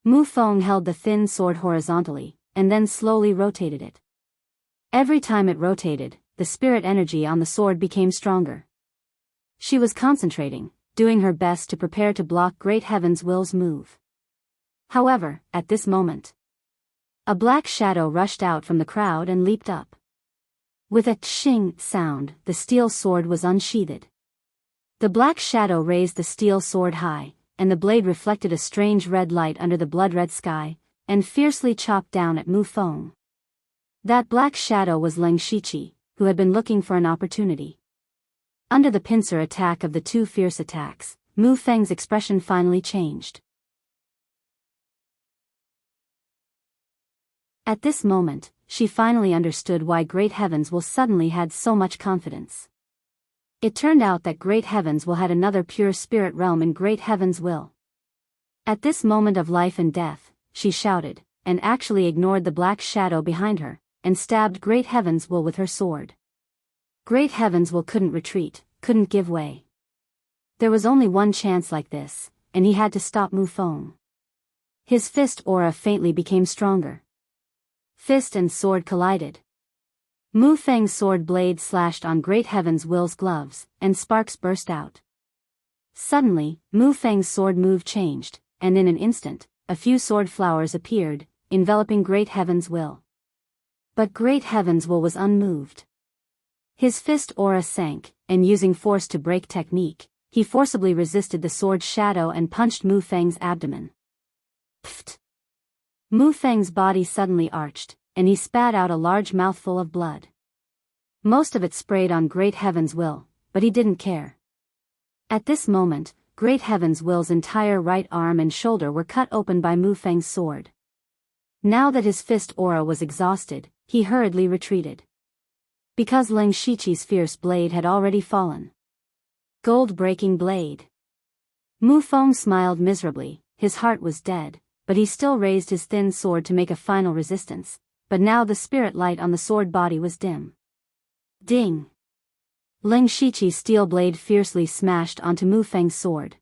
Mu Feng held the thin sword horizontally, and then slowly rotated it. Every time it rotated, the spirit energy on the sword became stronger. She was concentrating, doing her best to prepare to block Great Heavens Will's move. However, at this moment, a black shadow rushed out from the crowd and leaped up. With a tshing sound, the steel sword was unsheathed. The black shadow raised the steel sword high, and the blade reflected a strange red light under the blood-red sky, and fiercely chopped down at Mu Feng. That black shadow was Lang Shiqi, who had been looking for an opportunity. Under the pincer attack of the two fierce attacks, Mu Feng's expression finally changed. At this moment, she finally understood why Great Heavens will suddenly had so much confidence. It turned out that Great Heavens will had another pure spirit realm in Great Heavens will. At this moment of life and death, she shouted, and actually ignored the black shadow behind her, and stabbed Great Heavens will with her sword. Great Heavens will couldn't retreat, couldn't give way. There was only one chance like this, and he had to stop Mu Feng. His fist aura faintly became stronger. Fist and sword collided. Mu Feng's sword blade slashed on Great Heaven's will's gloves, and sparks burst out. Suddenly, Mu Feng's sword move changed, and in an instant, a few sword flowers appeared, enveloping Great Heaven's will. But Great Heaven's will was unmoved. His fist aura sank, and using force to break technique, he forcibly resisted the sword's shadow and punched Mu Feng's abdomen. Pfft! Mu Feng's body suddenly arched, and he spat out a large mouthful of blood. Most of it sprayed on Great Heaven's will, but he didn't care. At this moment, Great Heaven's will's entire right arm and shoulder were cut open by Mu Feng's sword. Now that his fist aura was exhausted, he hurriedly retreated. Because Ling Shiqi's fierce blade had already fallen. Gold-breaking blade. Mu Feng smiled miserably, his heart was dead, but he still raised his thin sword to make a final resistance, but now the spirit light on the sword body was dim. Ding! Ling Shiqi's steel blade fiercely smashed onto Mu Feng's sword.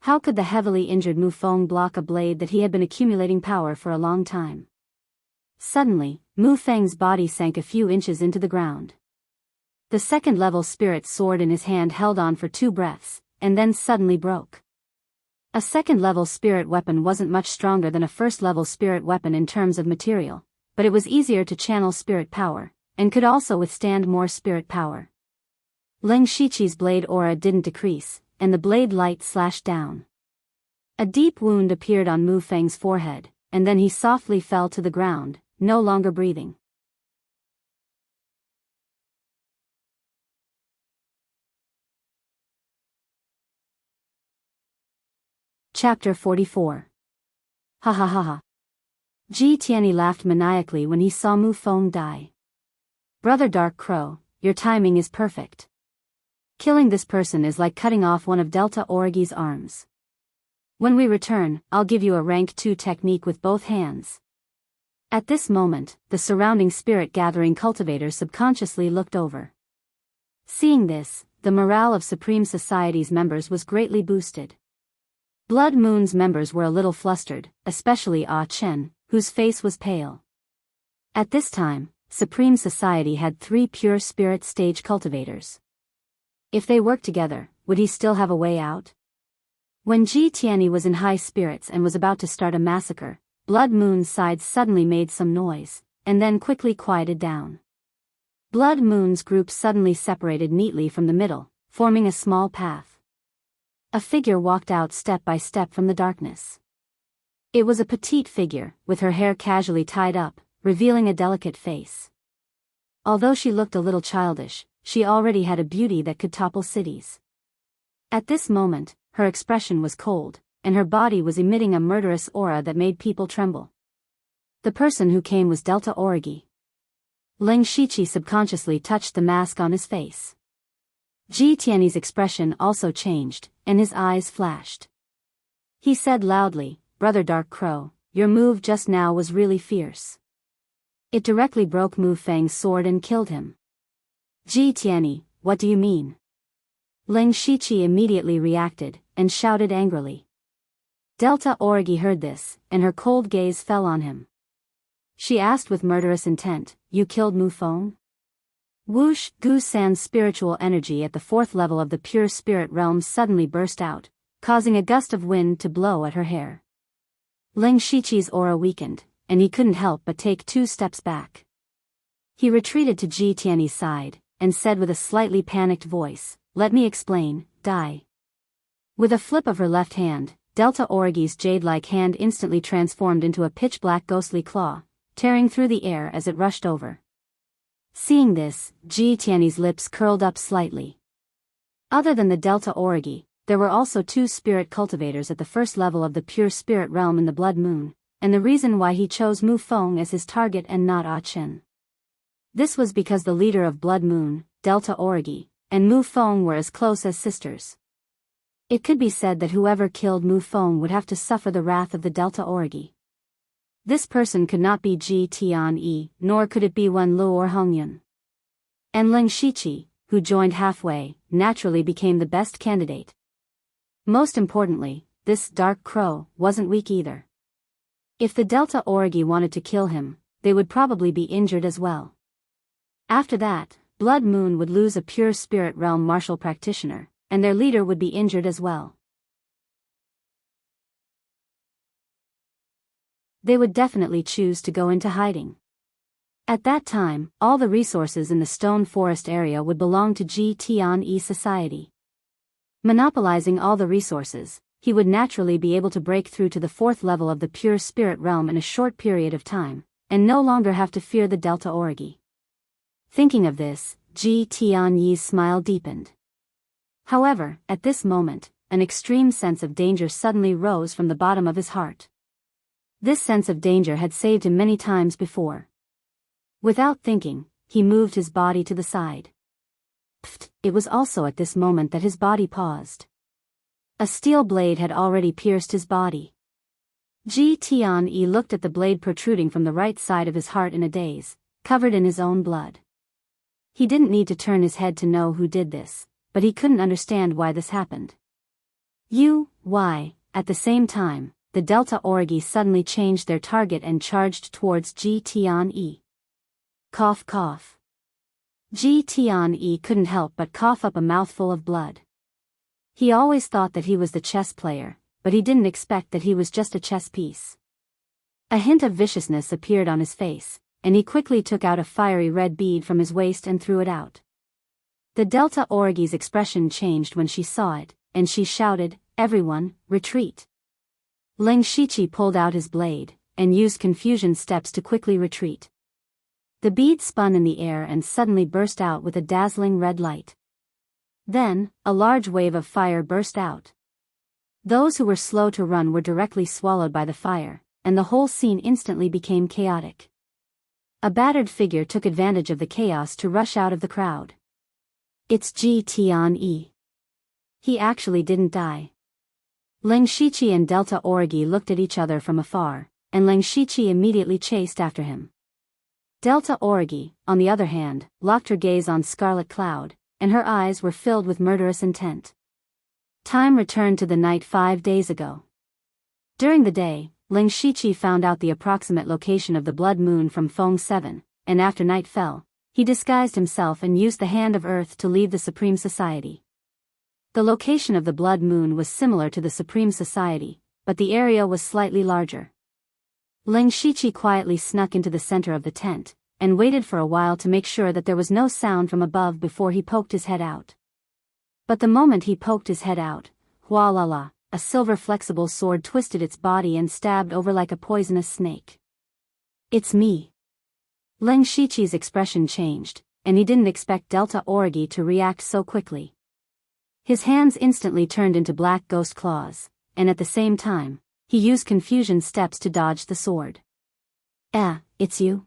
How could the heavily injured Mu Feng block a blade that he had been accumulating power for a long time? Suddenly, Mu Feng's body sank a few inches into the ground. The second-level spirit sword in his hand held on for 2 breaths, and then suddenly broke. A second-level spirit weapon wasn't much stronger than a first-level spirit weapon in terms of material, but it was easier to channel spirit power, and could also withstand more spirit power. Ling Shiqi's blade aura didn't decrease, and the blade light slashed down. A deep wound appeared on Mu Feng's forehead, and then he softly fell to the ground, no longer breathing. Chapter 44. Ha ha ha ha. Ji Tianyi laughed maniacally when he saw Mu Feng die. Brother Dark Crow, your timing is perfect. Killing this person is like cutting off one of Delta Origi's arms. When we return, I'll give you a rank 2 technique with both hands. At this moment, the surrounding spirit-gathering cultivators subconsciously looked over. Seeing this, the morale of Supreme Society's members was greatly boosted. Blood Moon's members were a little flustered, especially Ah Chen, whose face was pale. At this time, Supreme Society had 3 pure spirit stage cultivators. If they worked together, would he still have a way out? When Ji Tianyi was in high spirits and was about to start a massacre, Blood Moon's side suddenly made some noise, and then quickly quieted down. Blood Moon's group suddenly separated neatly from the middle, forming a small path. A figure walked out step by step from the darkness. It was a petite figure, with her hair casually tied up, revealing a delicate face. Although she looked a little childish, she already had a beauty that could topple cities. At this moment, her expression was cold, and her body was emitting a murderous aura that made people tremble. The person who came was Delta Origi. Ling Shiqi subconsciously touched the mask on his face. Ji Tianyi's expression also changed, and his eyes flashed. He said loudly, Brother Dark Crow, your move just now was really fierce. It directly broke Mu Feng's sword and killed him. Ji Tianyi, what do you mean? Ling Shiqi immediately reacted, and shouted angrily. Delta Origi heard this, and her cold gaze fell on him. She asked with murderous intent, you killed Mu Feng? Whoosh! Gu San's spiritual energy at the 4th level of the pure spirit realm suddenly burst out, causing a gust of wind to blow at her hair. Ling Shiqi's aura weakened, and he couldn't help but take 2 steps back. He retreated to Ji Tianyi's side, and said with a slightly panicked voice, let me explain, die. With a flip of her left hand, Delta Origi's jade-like hand instantly transformed into a pitch-black ghostly claw, tearing through the air as it rushed over. Seeing this, Ji Tianyi's lips curled up slightly. Other than the Delta Origi, there were also 2 spirit cultivators at the first level of the pure spirit realm in the Blood Moon, and the reason why he chose Mu Feng as his target and not Ah Chen. This was because the leader of Blood Moon, Delta Origi, and Mu Feng were as close as sisters. It could be said that whoever killed Mu Feng would have to suffer the wrath of the Delta Origi. This person could not be Ji Tianyi, nor could it be Wen Lu or Heng Yun. And Ling Shiqi, who joined halfway, naturally became the best candidate. Most importantly, this Dark Crow wasn't weak either. If the Delta Origi wanted to kill him, they would probably be injured as well. After that, Blood Moon would lose a pure spirit realm martial practitioner, and their leader would be injured as well. They would definitely choose to go into hiding. At that time, all the resources in the Stone Forest area would belong to Ji Tianyi society. Monopolizing all the resources, he would naturally be able to break through to the 4th level of the pure spirit realm in a short period of time, and no longer have to fear the Delta Origi. Thinking of this, Ji Tianyi's smile deepened. However, at this moment, an extreme sense of danger suddenly rose from the bottom of his heart. This sense of danger had saved him many times before. Without thinking, he moved his body to the side. Pfft, it was also at this moment that his body paused. A steel blade had already pierced his body. Ji Tianyi looked at the blade protruding from the right side of his heart in a daze, covered in his own blood. He didn't need to turn his head to know who did this, but he couldn't understand why this happened. Why, at the same time, the Delta Origi suddenly changed their target and charged towards Ji Tianyi. Cough cough. Ji Tianyi couldn't help but cough up a mouthful of blood. He always thought that he was the chess player, but he didn't expect that he was just a chess piece. A hint of viciousness appeared on his face, and he quickly took out a fiery red bead from his waist and threw it out. The Delta Origi's expression changed when she saw it, and she shouted, "Everyone, retreat!" Ling Shiqi pulled out his blade, and used confusion steps to quickly retreat. The bead spun in the air and suddenly burst out with a dazzling red light. Then, a large wave of fire burst out. Those who were slow to run were directly swallowed by the fire, and the whole scene instantly became chaotic. A battered figure took advantage of the chaos to rush out of the crowd. It's Ji Tianyi. He actually didn't die. Ling Shiqi and Delta Origi looked at each other from afar, and Ling Shiqi immediately chased after him. Delta Origi, on the other hand, locked her gaze on Scarlet Cloud, and her eyes were filled with murderous intent. Time returned to the night 5 days ago. During the day, Ling Shiqi found out the approximate location of the Blood Moon from Feng 7, and after night fell, he disguised himself and used the Hand of Earth to leave the Supreme Society. The location of the Blood Moon was similar to the Supreme Society, but the area was slightly larger. Ling Shiqi quietly snuck into the center of the tent, and waited for a while to make sure that there was no sound from above before he poked his head out. But the moment he poked his head out, hualala, a silver flexible sword twisted its body and stabbed over like a poisonous snake. It's me. Ling Shiqi's expression changed, and he didn't expect Delta Origi to react so quickly. His hands instantly turned into black ghost claws, and at the same time, he used confusion steps to dodge the sword. It's you?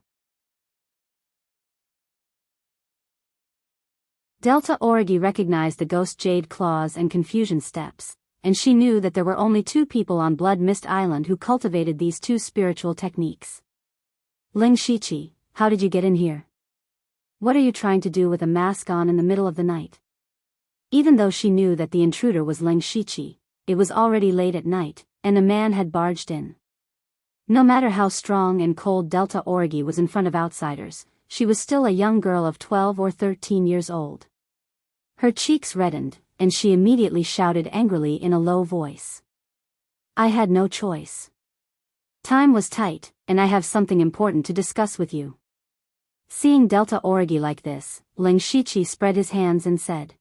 Delta Origi recognized the ghost jade claws and confusion steps, and she knew that there were only 2 people on Blood Mist Island who cultivated these 2 spiritual techniques. Ling Shiqi, how did you get in here? What are you trying to do with a mask on in the middle of the night? Even though she knew that the intruder was Ling Shiqi, it was already late at night, and a man had barged in. No matter how strong and cold Delta Origi was in front of outsiders, she was still a young girl of 12 or 13 years old. Her cheeks reddened, and she immediately shouted angrily in a low voice. I had no choice. Time was tight, and I have something important to discuss with you. Seeing Delta Origi like this, Ling Shiqi spread his hands and said.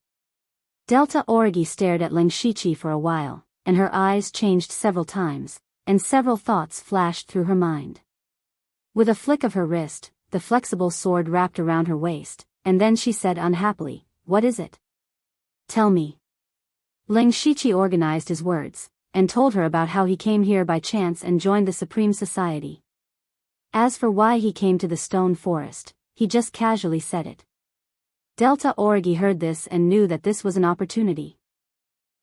Delta Origi stared at Ling Shiqi for a while, and her eyes changed several times, and several thoughts flashed through her mind. With a flick of her wrist, the flexible sword wrapped around her waist, and then she said unhappily, What is it? Tell me. Ling Shiqi organized his words, and told her about how he came here by chance and joined the Supreme Society. As for why he came to the Stone Forest, he just casually said it. Delta Origi heard this and knew that this was an opportunity.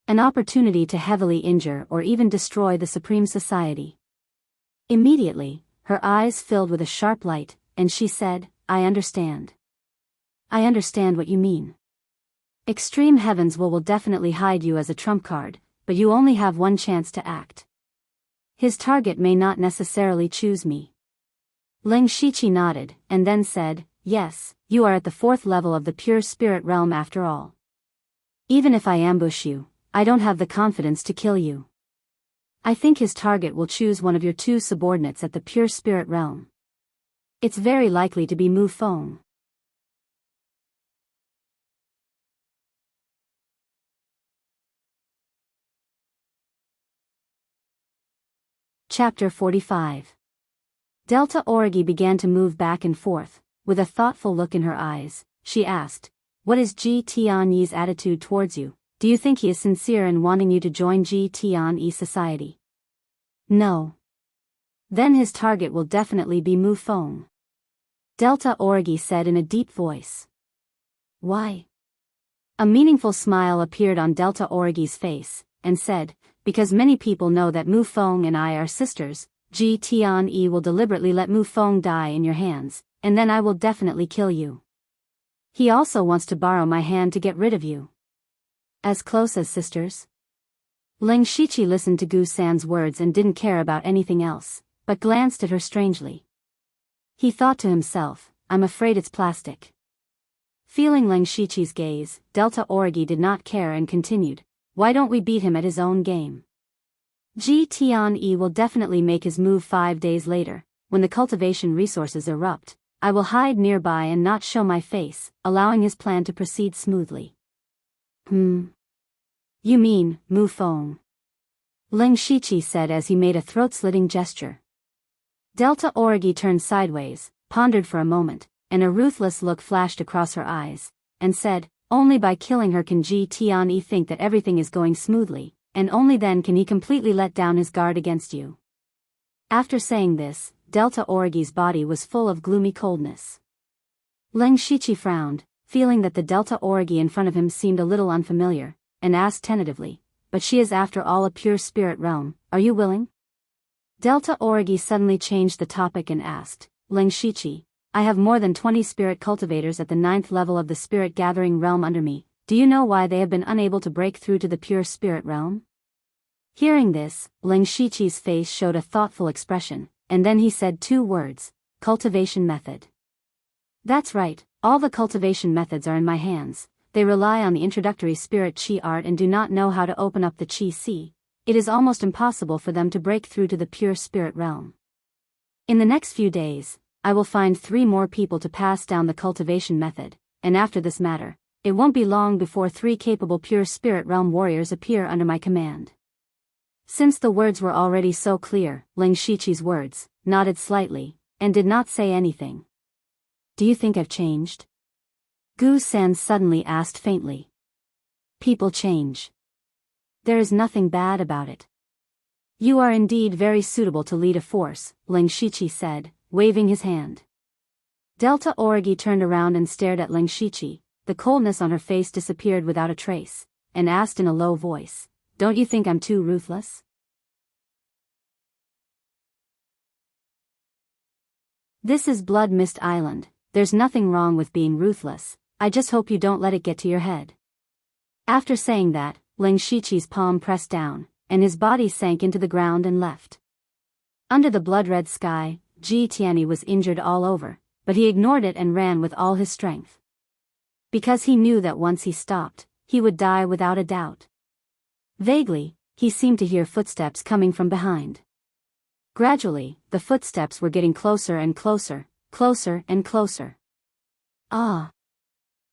An opportunity to heavily injure or even destroy the Supreme Society. Immediately, her eyes filled with a sharp light, and she said, I understand. I understand what you mean. Extreme Heavens will definitely hide you as a trump card, but you only have one chance to act. His target may not necessarily choose me. Ling Shiqi nodded, and then said, yes, you are at the 4th level of the pure spirit realm after all. Even if I ambush you, I don't have the confidence to kill you. I think his target will choose one of your 2 subordinates at the pure spirit realm. It's very likely to be Mu Feng. Chapter 45. Delta Origi began to move back and forth, with a thoughtful look in her eyes. She asked, what is Ji Tianyi's attitude towards you? Do you think he is sincere in wanting you to join Ji Tianyi society? No. Then his target will definitely be Mu Feng. Delta Origi said in a deep voice. Why? A meaningful smile appeared on Delta Origi's face, and said, because many people know that Mu Feng and I are sisters, Ji Tianyi will deliberately let Mu Feng die in your hands, and then I will definitely kill you. He also wants to borrow my hand to get rid of you. As close as sisters? Ling Shiqi listened to Gu San's words and didn't care about anything else, but glanced at her strangely. He thought to himself, I'm afraid it's plastic. Feeling Ling Shiqi's gaze, Delta Origi did not care and continued, why don't we beat him at his own game? Ji Tianyi will definitely make his move 5 days later. When the cultivation resources erupt, I will hide nearby and not show my face, allowing his plan to proceed smoothly. You mean, Mu Feng? Ling Shiqi said as he made a throat-slitting gesture. Delta Origi turned sideways, pondered for a moment, and a ruthless look flashed across her eyes, and said, only by killing her can Ji Tianyi think that everything is going smoothly, and only then can he completely let down his guard against you. After saying this, Delta Origi's body was full of gloomy coldness. Ling Shiqi frowned, feeling that the Delta Origi in front of him seemed a little unfamiliar, and asked tentatively, but she is after all a pure spirit realm, are you willing? Delta Origi suddenly changed the topic and asked, Ling Shiqi, I have more than 20 spirit cultivators at the 9th level of the spirit gathering realm under me, do you know why they have been unable to break through to the pure spirit realm? Hearing this, Ling Shiqi's face showed a thoughtful expression, and then he said 2 words, cultivation method. That's right, all the cultivation methods are in my hands, they rely on the introductory spirit chi art and do not know how to open up the chi si. It is almost impossible for them to break through to the pure spirit realm. In the next few days, I will find 3 more people to pass down the cultivation method, and after this matter, it won't be long before 3 capable pure spirit realm warriors appear under my command. Since the words were already so clear, Ling Shiqi's words, nodded slightly, and did not say anything. Do you think I've changed? Gu San suddenly asked faintly. People change. There is nothing bad about it. You are indeed very suitable to lead a force, Ling Shiqi said, waving his hand. Delta Origi turned around and stared at Ling Shiqi, the coldness on her face disappeared without a trace, and asked in a low voice, don't you think I'm too ruthless? This is Blood Mist Island, there's nothing wrong with being ruthless, I just hope you don't let it get to your head. After saying that, Ling Shiqi's palm pressed down, and his body sank into the ground and left. Under the blood-red sky, Ji Tianyi was injured all over, but he ignored it and ran with all his strength. Because he knew that once he stopped, he would die without a doubt. Vaguely, he seemed to hear footsteps coming from behind. Gradually, the footsteps were getting closer and closer, closer and closer. Ah!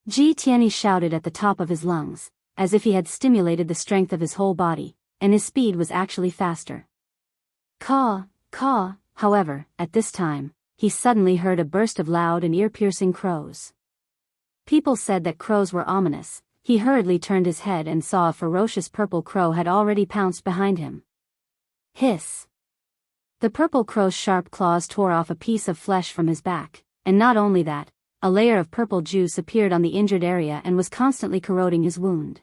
Ji Tianyi shouted at the top of his lungs, as if he had stimulated the strength of his whole body, and his speed was actually faster. Caw, caw, however, at this time, he suddenly heard a burst of loud and ear-piercing crows. People said that crows were ominous, he hurriedly turned his head and saw a ferocious purple crow had already pounced behind him. Hiss! The purple crow's sharp claws tore off a piece of flesh from his back, and not only that, a layer of purple juice appeared on the injured area and was constantly corroding his wound.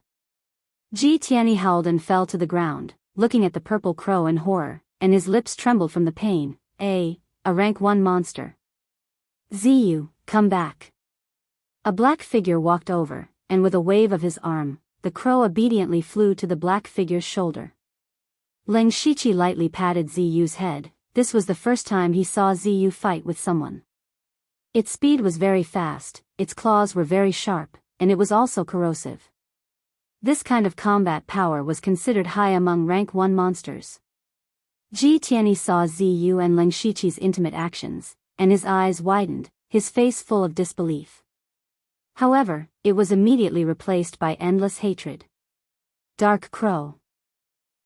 Ji Tianyi howled and fell to the ground, looking at the purple crow in horror, and his lips trembled from the pain. A rank 1 monster. Ziyu, come back. A black figure walked over, and with a wave of his arm, the crow obediently flew to the black figure's shoulder. Lin Shiqi lightly patted Ziyu's head. This was the first time he saw Ziyu fight with someone. Its speed was very fast, its claws were very sharp, and it was also corrosive. This kind of combat power was considered high among rank 1 monsters. Ji Tianyi saw Ziyu and Lin Shiqi's intimate actions, and his eyes widened, his face full of disbelief. However, it was immediately replaced by endless hatred. Dark Crow.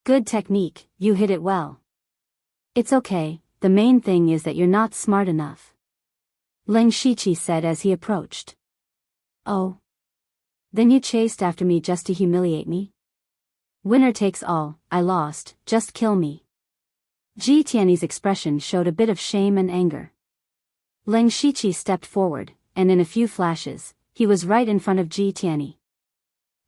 Good technique, you hit it well. It's okay, the main thing is that you're not smart enough. Lin Shiqi said as he approached. Oh. Then you chased after me just to humiliate me? Winner takes all, I lost, just kill me. Ji Tianyi's expression showed a bit of shame and anger. Lin Shiqi stepped forward, and in a few flashes, he was right in front of Ji Tianyi.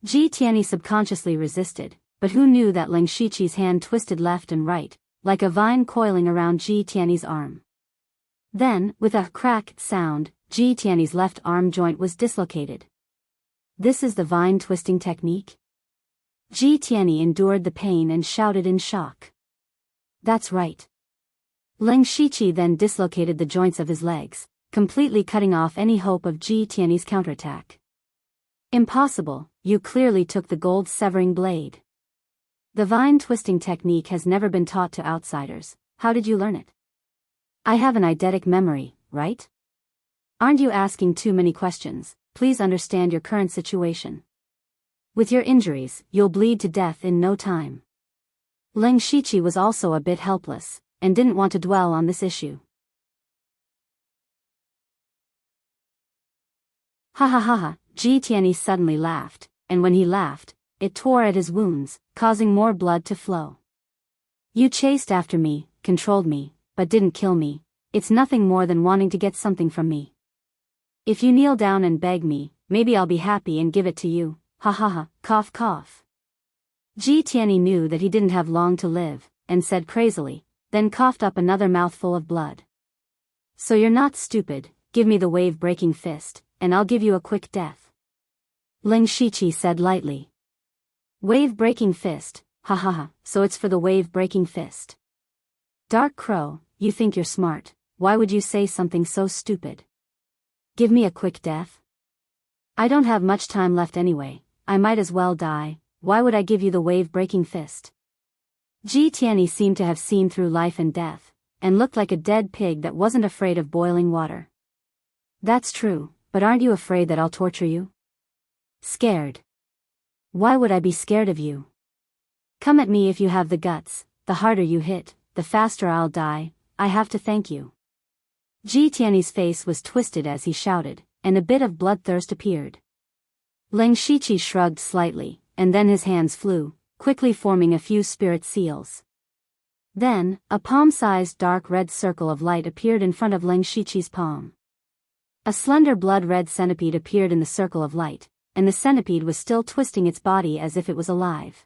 Ji Tianyi subconsciously resisted, but who knew that Lin Shiqi's hand twisted left and right, like a vine coiling around Ji Tianyi's arm. Then, with a crack sound, Ji Tianyi's left arm joint was dislocated. This is the vine twisting technique? Ji Tianyi endured the pain and shouted in shock. That's right. Lin Shiqi then dislocated the joints of his legs, completely cutting off any hope of Ji Tianyi's counterattack. Impossible, you clearly took the gold severing blade. The vine twisting technique has never been taught to outsiders. How did you learn it? I have an eidetic memory, right? Aren't you asking too many questions? Please understand your current situation. With your injuries, you'll bleed to death in no time. Lin Shiqi was also a bit helpless, and didn't want to dwell on this issue. Ha ha ha ha, Ji Tianyi suddenly laughed, and when he laughed, it tore at his wounds, causing more blood to flow. You chased after me, controlled me, but didn't kill me. It's nothing more than wanting to get something from me. If you kneel down and beg me, maybe I'll be happy and give it to you. Ha ha ha, cough cough. Ji Tianyi knew that he didn't have long to live, and said crazily, then coughed up another mouthful of blood. So you're not stupid, give me the wave-breaking fist, and I'll give you a quick death. Lin Shiqi said lightly. Wave-breaking fist, ha ha ha, so it's for the wave-breaking fist. Dark Crow, you think you're smart, why would you say something so stupid? Give me a quick death? I don't have much time left anyway, I might as well die, why would I give you the wave-breaking fist? Ji Tianyi seemed to have seen through life and death, and looked like a dead pig that wasn't afraid of boiling water. That's true, but aren't you afraid that I'll torture you? Scared. Why would I be scared of you? Come at me if you have the guts, the harder you hit, the faster I'll die, I have to thank you. Ji Tianyi's face was twisted as he shouted, and a bit of bloodthirst appeared. Lin Shiqi shrugged slightly, and then his hands flew, quickly forming a few spirit seals. Then, a palm-sized dark red circle of light appeared in front of Lin Shiqi's palm. A slender blood-red centipede appeared in the circle of light, and the centipede was still twisting its body as if it was alive.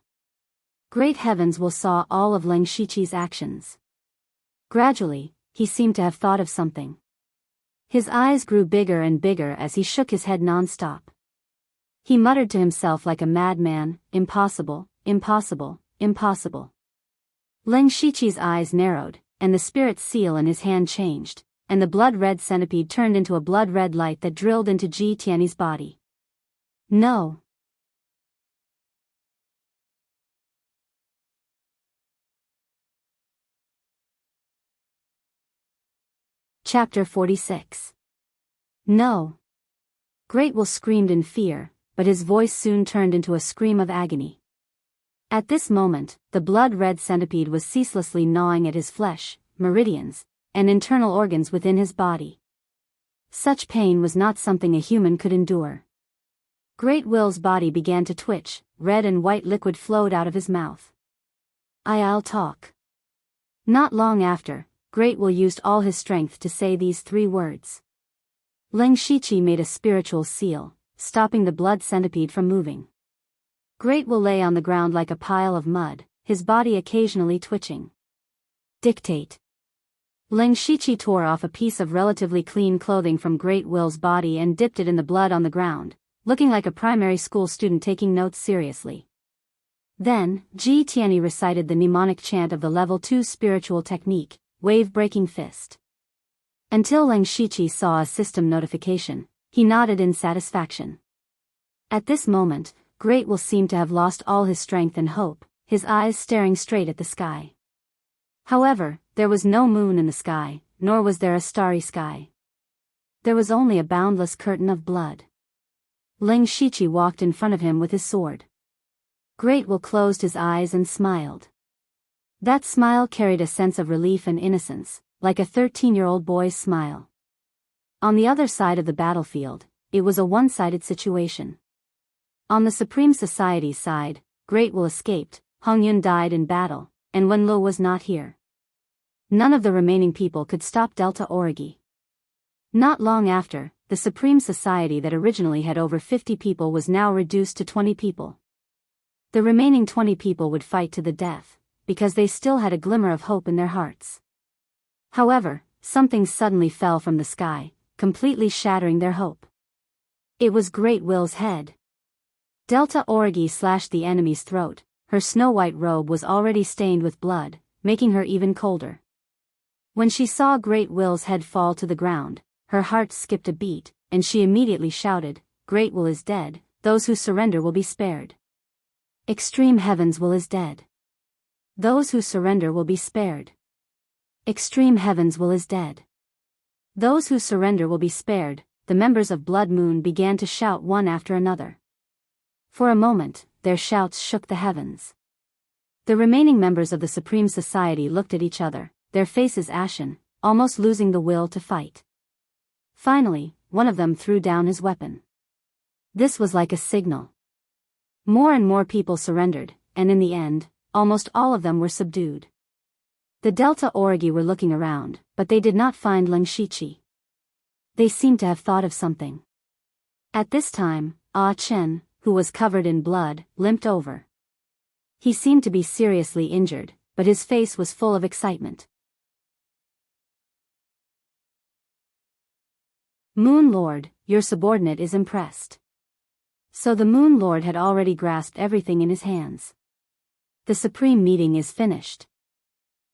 Great heavens will saw all of Lin Shiqi's actions. Gradually, he seemed to have thought of something. His eyes grew bigger and bigger as he shook his head non-stop. He muttered to himself like a madman, impossible, impossible, impossible. Lin Shiqi's eyes narrowed, and the spirit seal in his hand changed, and the blood-red centipede turned into a blood-red light that drilled into Ji Tianyi's body. No. Chapter 46. No. Great Will screamed in fear, but his voice soon turned into a scream of agony. At this moment, the blood-red centipede was ceaselessly gnawing at his flesh, meridians, and internal organs within his body. Such pain was not something a human could endure. Great Will's body began to twitch, red and white liquid flowed out of his mouth. I'll talk. Not long after, Great Will used all his strength to say these 3 words. Ling Shiqi made a spiritual seal, stopping the blood centipede from moving. Great Will lay on the ground like a pile of mud, his body occasionally twitching. Dictate. Ling Shiqi tore off a piece of relatively clean clothing from Great Will's body and dipped it in the blood on the ground, looking like a primary school student taking notes seriously. Then, Ji Tianyi recited the mnemonic chant of the level 2 spiritual technique, wave-breaking fist. Until Ling Shiqi saw a system notification, he nodded in satisfaction. At this moment, Great Will seemed to have lost all his strength and hope, his eyes staring straight at the sky. However, there was no moon in the sky, nor was there a starry sky. There was only a boundless curtain of blood. Ling Shiqi walked in front of him with his sword. Great Will closed his eyes and smiled. That smile carried a sense of relief and innocence, like a 13-year-old boy's smile. On the other side of the battlefield, it was a one-sided situation. On the Supreme Society's side, Great Will escaped, Hong Yun died in battle, and Wen Lu was not here. None of the remaining people could stop Delta Origi. Not long after, the Supreme Society that originally had over 50 people was now reduced to 20 people. The remaining 20 people would fight to the death, because they still had a glimmer of hope in their hearts. However, something suddenly fell from the sky, completely shattering their hope. It was Great Will's head. Delta Origi slashed the enemy's throat, her snow-white robe was already stained with blood, making her even colder. When she saw Great Will's head fall to the ground, her heart skipped a beat, and she immediately shouted, "Great Will is dead, those who surrender will be spared. Extreme Heaven's will is dead. Those who surrender will be spared. Extreme Heaven's will is dead. Those who surrender will be spared." The members of Blood Moon began to shout one after another. For a moment, their shouts shook the heavens. The remaining members of the Supreme Society looked at each other, their faces ashen, almost losing the will to fight. Finally, one of them threw down his weapon. This was like a signal. More and more people surrendered, and in the end, almost all of them were subdued. The Delta Origi were looking around, but they did not find Ling Shiqi. They seemed to have thought of something. At this time, Ah Chen, who was covered in blood, limped over. He seemed to be seriously injured, but his face was full of excitement. Moon Lord, your subordinate is impressed. So the Moon Lord had already grasped everything in his hands. The Supreme Meeting is finished.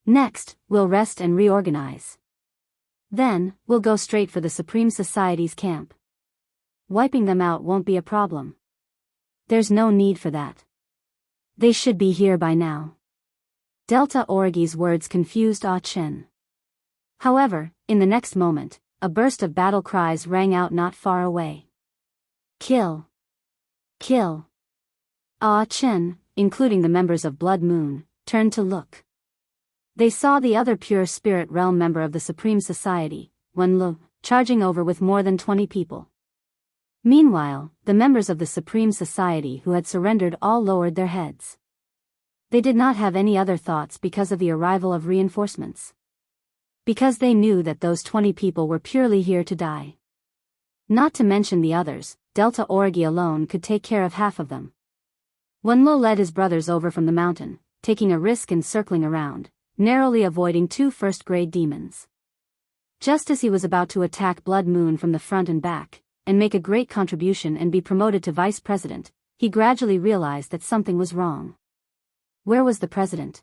Next, we'll rest and reorganize. Then, we'll go straight for the Supreme Society's camp. Wiping them out won't be a problem. There's no need for that. They should be here by now. Delta Origi's words confused Ah Chen. However, in the next moment, a burst of battle cries rang out not far away. Kill! Kill! Ah Chen, including the members of Blood Moon, turned to look. They saw the other Pure Spirit Realm member of the Supreme Society, Wen Lu, charging over with more than 20 people. Meanwhile, the members of the Supreme Society who had surrendered all lowered their heads. They did not have any other thoughts because of the arrival of reinforcements. Because they knew that those 20 people were purely here to die. Not to mention the others, Delta Origi alone could take care of half of them. Wen Lu led his brothers over from the mountain, taking a risk and circling around, narrowly avoiding 2 first-grade demons. Just as he was about to attack Blood Moon from the front and back, and make a great contribution and be promoted to vice president, he gradually realized that something was wrong. Where was the president?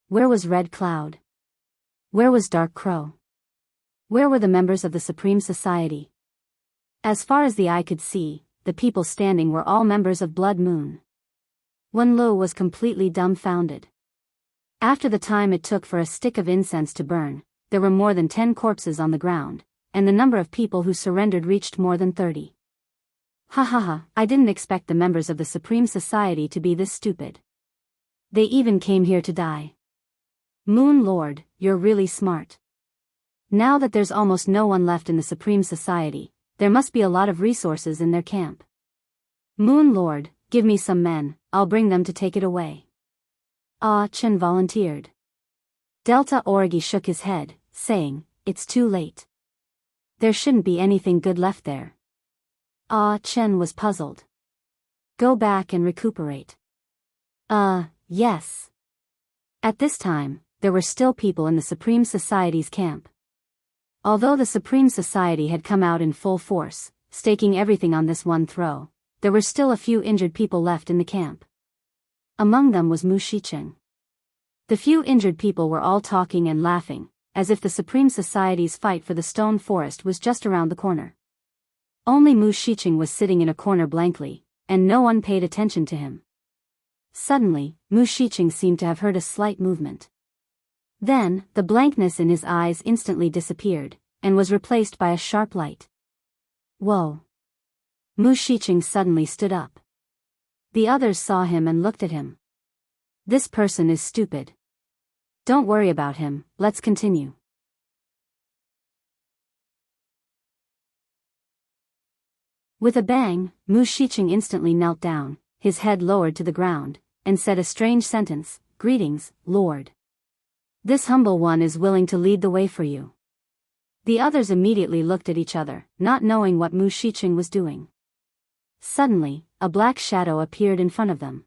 Where was Red Cloud? Where was Dark Crow? Where were the members of the Supreme Society? As far as the eye could see, the people standing were all members of Blood Moon. Wen Lu was completely dumbfounded. After the time it took for a stick of incense to burn, there were more than 10 corpses on the ground, and the number of people who surrendered reached more than 30. Ha ha ha, I didn't expect the members of the Supreme Society to be this stupid. They even came here to die. Moon Lord, you're really smart. Now that there's almost no one left in the Supreme Society, there must be a lot of resources in their camp. Moon Lord, give me some men, I'll bring them to take it away. Ah Chen volunteered. Delta Origi shook his head, saying, it's too late. There shouldn't be anything good left there. Ah Chen was puzzled. Go back and recuperate. Yes. At this time, there were still people in the Supreme Society's camp. Although the Supreme Society had come out in full force, staking everything on this one throw, there were still a few injured people left in the camp. Among them was Mu Shicheng. The few injured people were all talking and laughing, as if the Supreme Society's fight for the Stone Forest was just around the corner. Only Mu Shicheng was sitting in a corner blankly, and no one paid attention to him. Suddenly, Mu Shicheng seemed to have heard a slight movement. Then, the blankness in his eyes instantly disappeared, and was replaced by a sharp light. Whoa! Mu Shicheng suddenly stood up. The others saw him and looked at him. This person is stupid. Don't worry about him, let's continue. With a bang, Mu Shicheng instantly knelt down, his head lowered to the ground, and said a strange sentence, Greetings, Lord. This humble one is willing to lead the way for you. The others immediately looked at each other, not knowing what Mu Shicheng was doing. Suddenly, a black shadow appeared in front of them.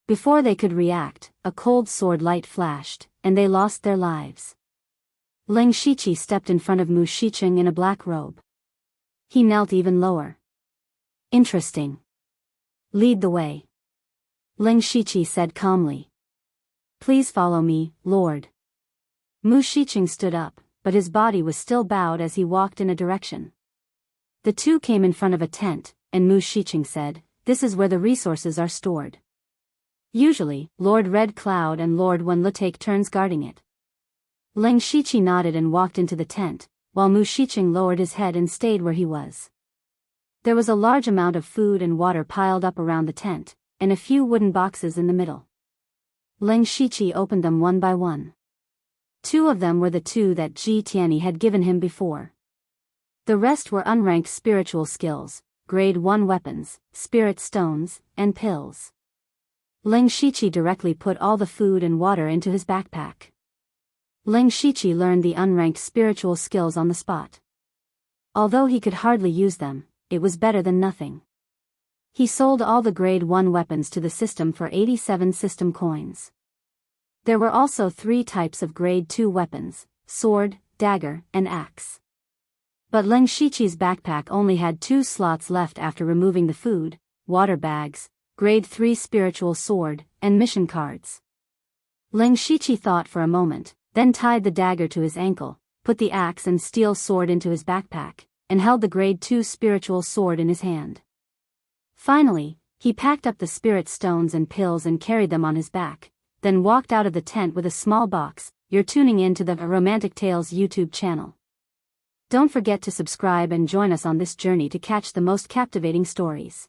Before they could react, a cold sword light flashed, and they lost their lives. Ling Shiqi stepped in front of Mu Shicheng in a black robe. He knelt even lower. Interesting. Lead the way. Ling Shiqi said calmly. Please follow me, Lord. Mu Shicheng stood up, but his body was still bowed as he walked in a direction. The two came in front of a tent, and Mu Shicheng said, This is where the resources are stored. Usually, Lord Red Cloud and Lord Wenlu take turns guarding it. Ling Shiqi nodded and walked into the tent, while Mu Shicheng lowered his head and stayed where he was. There was a large amount of food and water piled up around the tent, and a few wooden boxes in the middle. Ling Shiqi opened them one by one. Two of them were the two that Ji Tianyi had given him before. The rest were unranked spiritual skills, grade 1 weapons, spirit stones, and pills. Ling Shiqi directly put all the food and water into his backpack. Ling Shiqi learned the unranked spiritual skills on the spot. Although he could hardly use them, it was better than nothing. He sold all the grade 1 weapons to the system for 87 system coins. There were also 3 types of grade 2 weapons, sword, dagger, and axe. But Ling Shiqi's backpack only had 2 slots left after removing the food, water bags, grade 3 spiritual sword, and mission cards. Ling Shiqi thought for a moment, then tied the dagger to his ankle, put the axe and steel sword into his backpack, and held the grade 2 spiritual sword in his hand. Finally, he packed up the spirit stones and pills and carried them on his back, then walked out of the tent with a small box. You're tuning in to the Romantic Tales YouTube channel. Don't forget to subscribe and join us on this journey to catch the most captivating stories.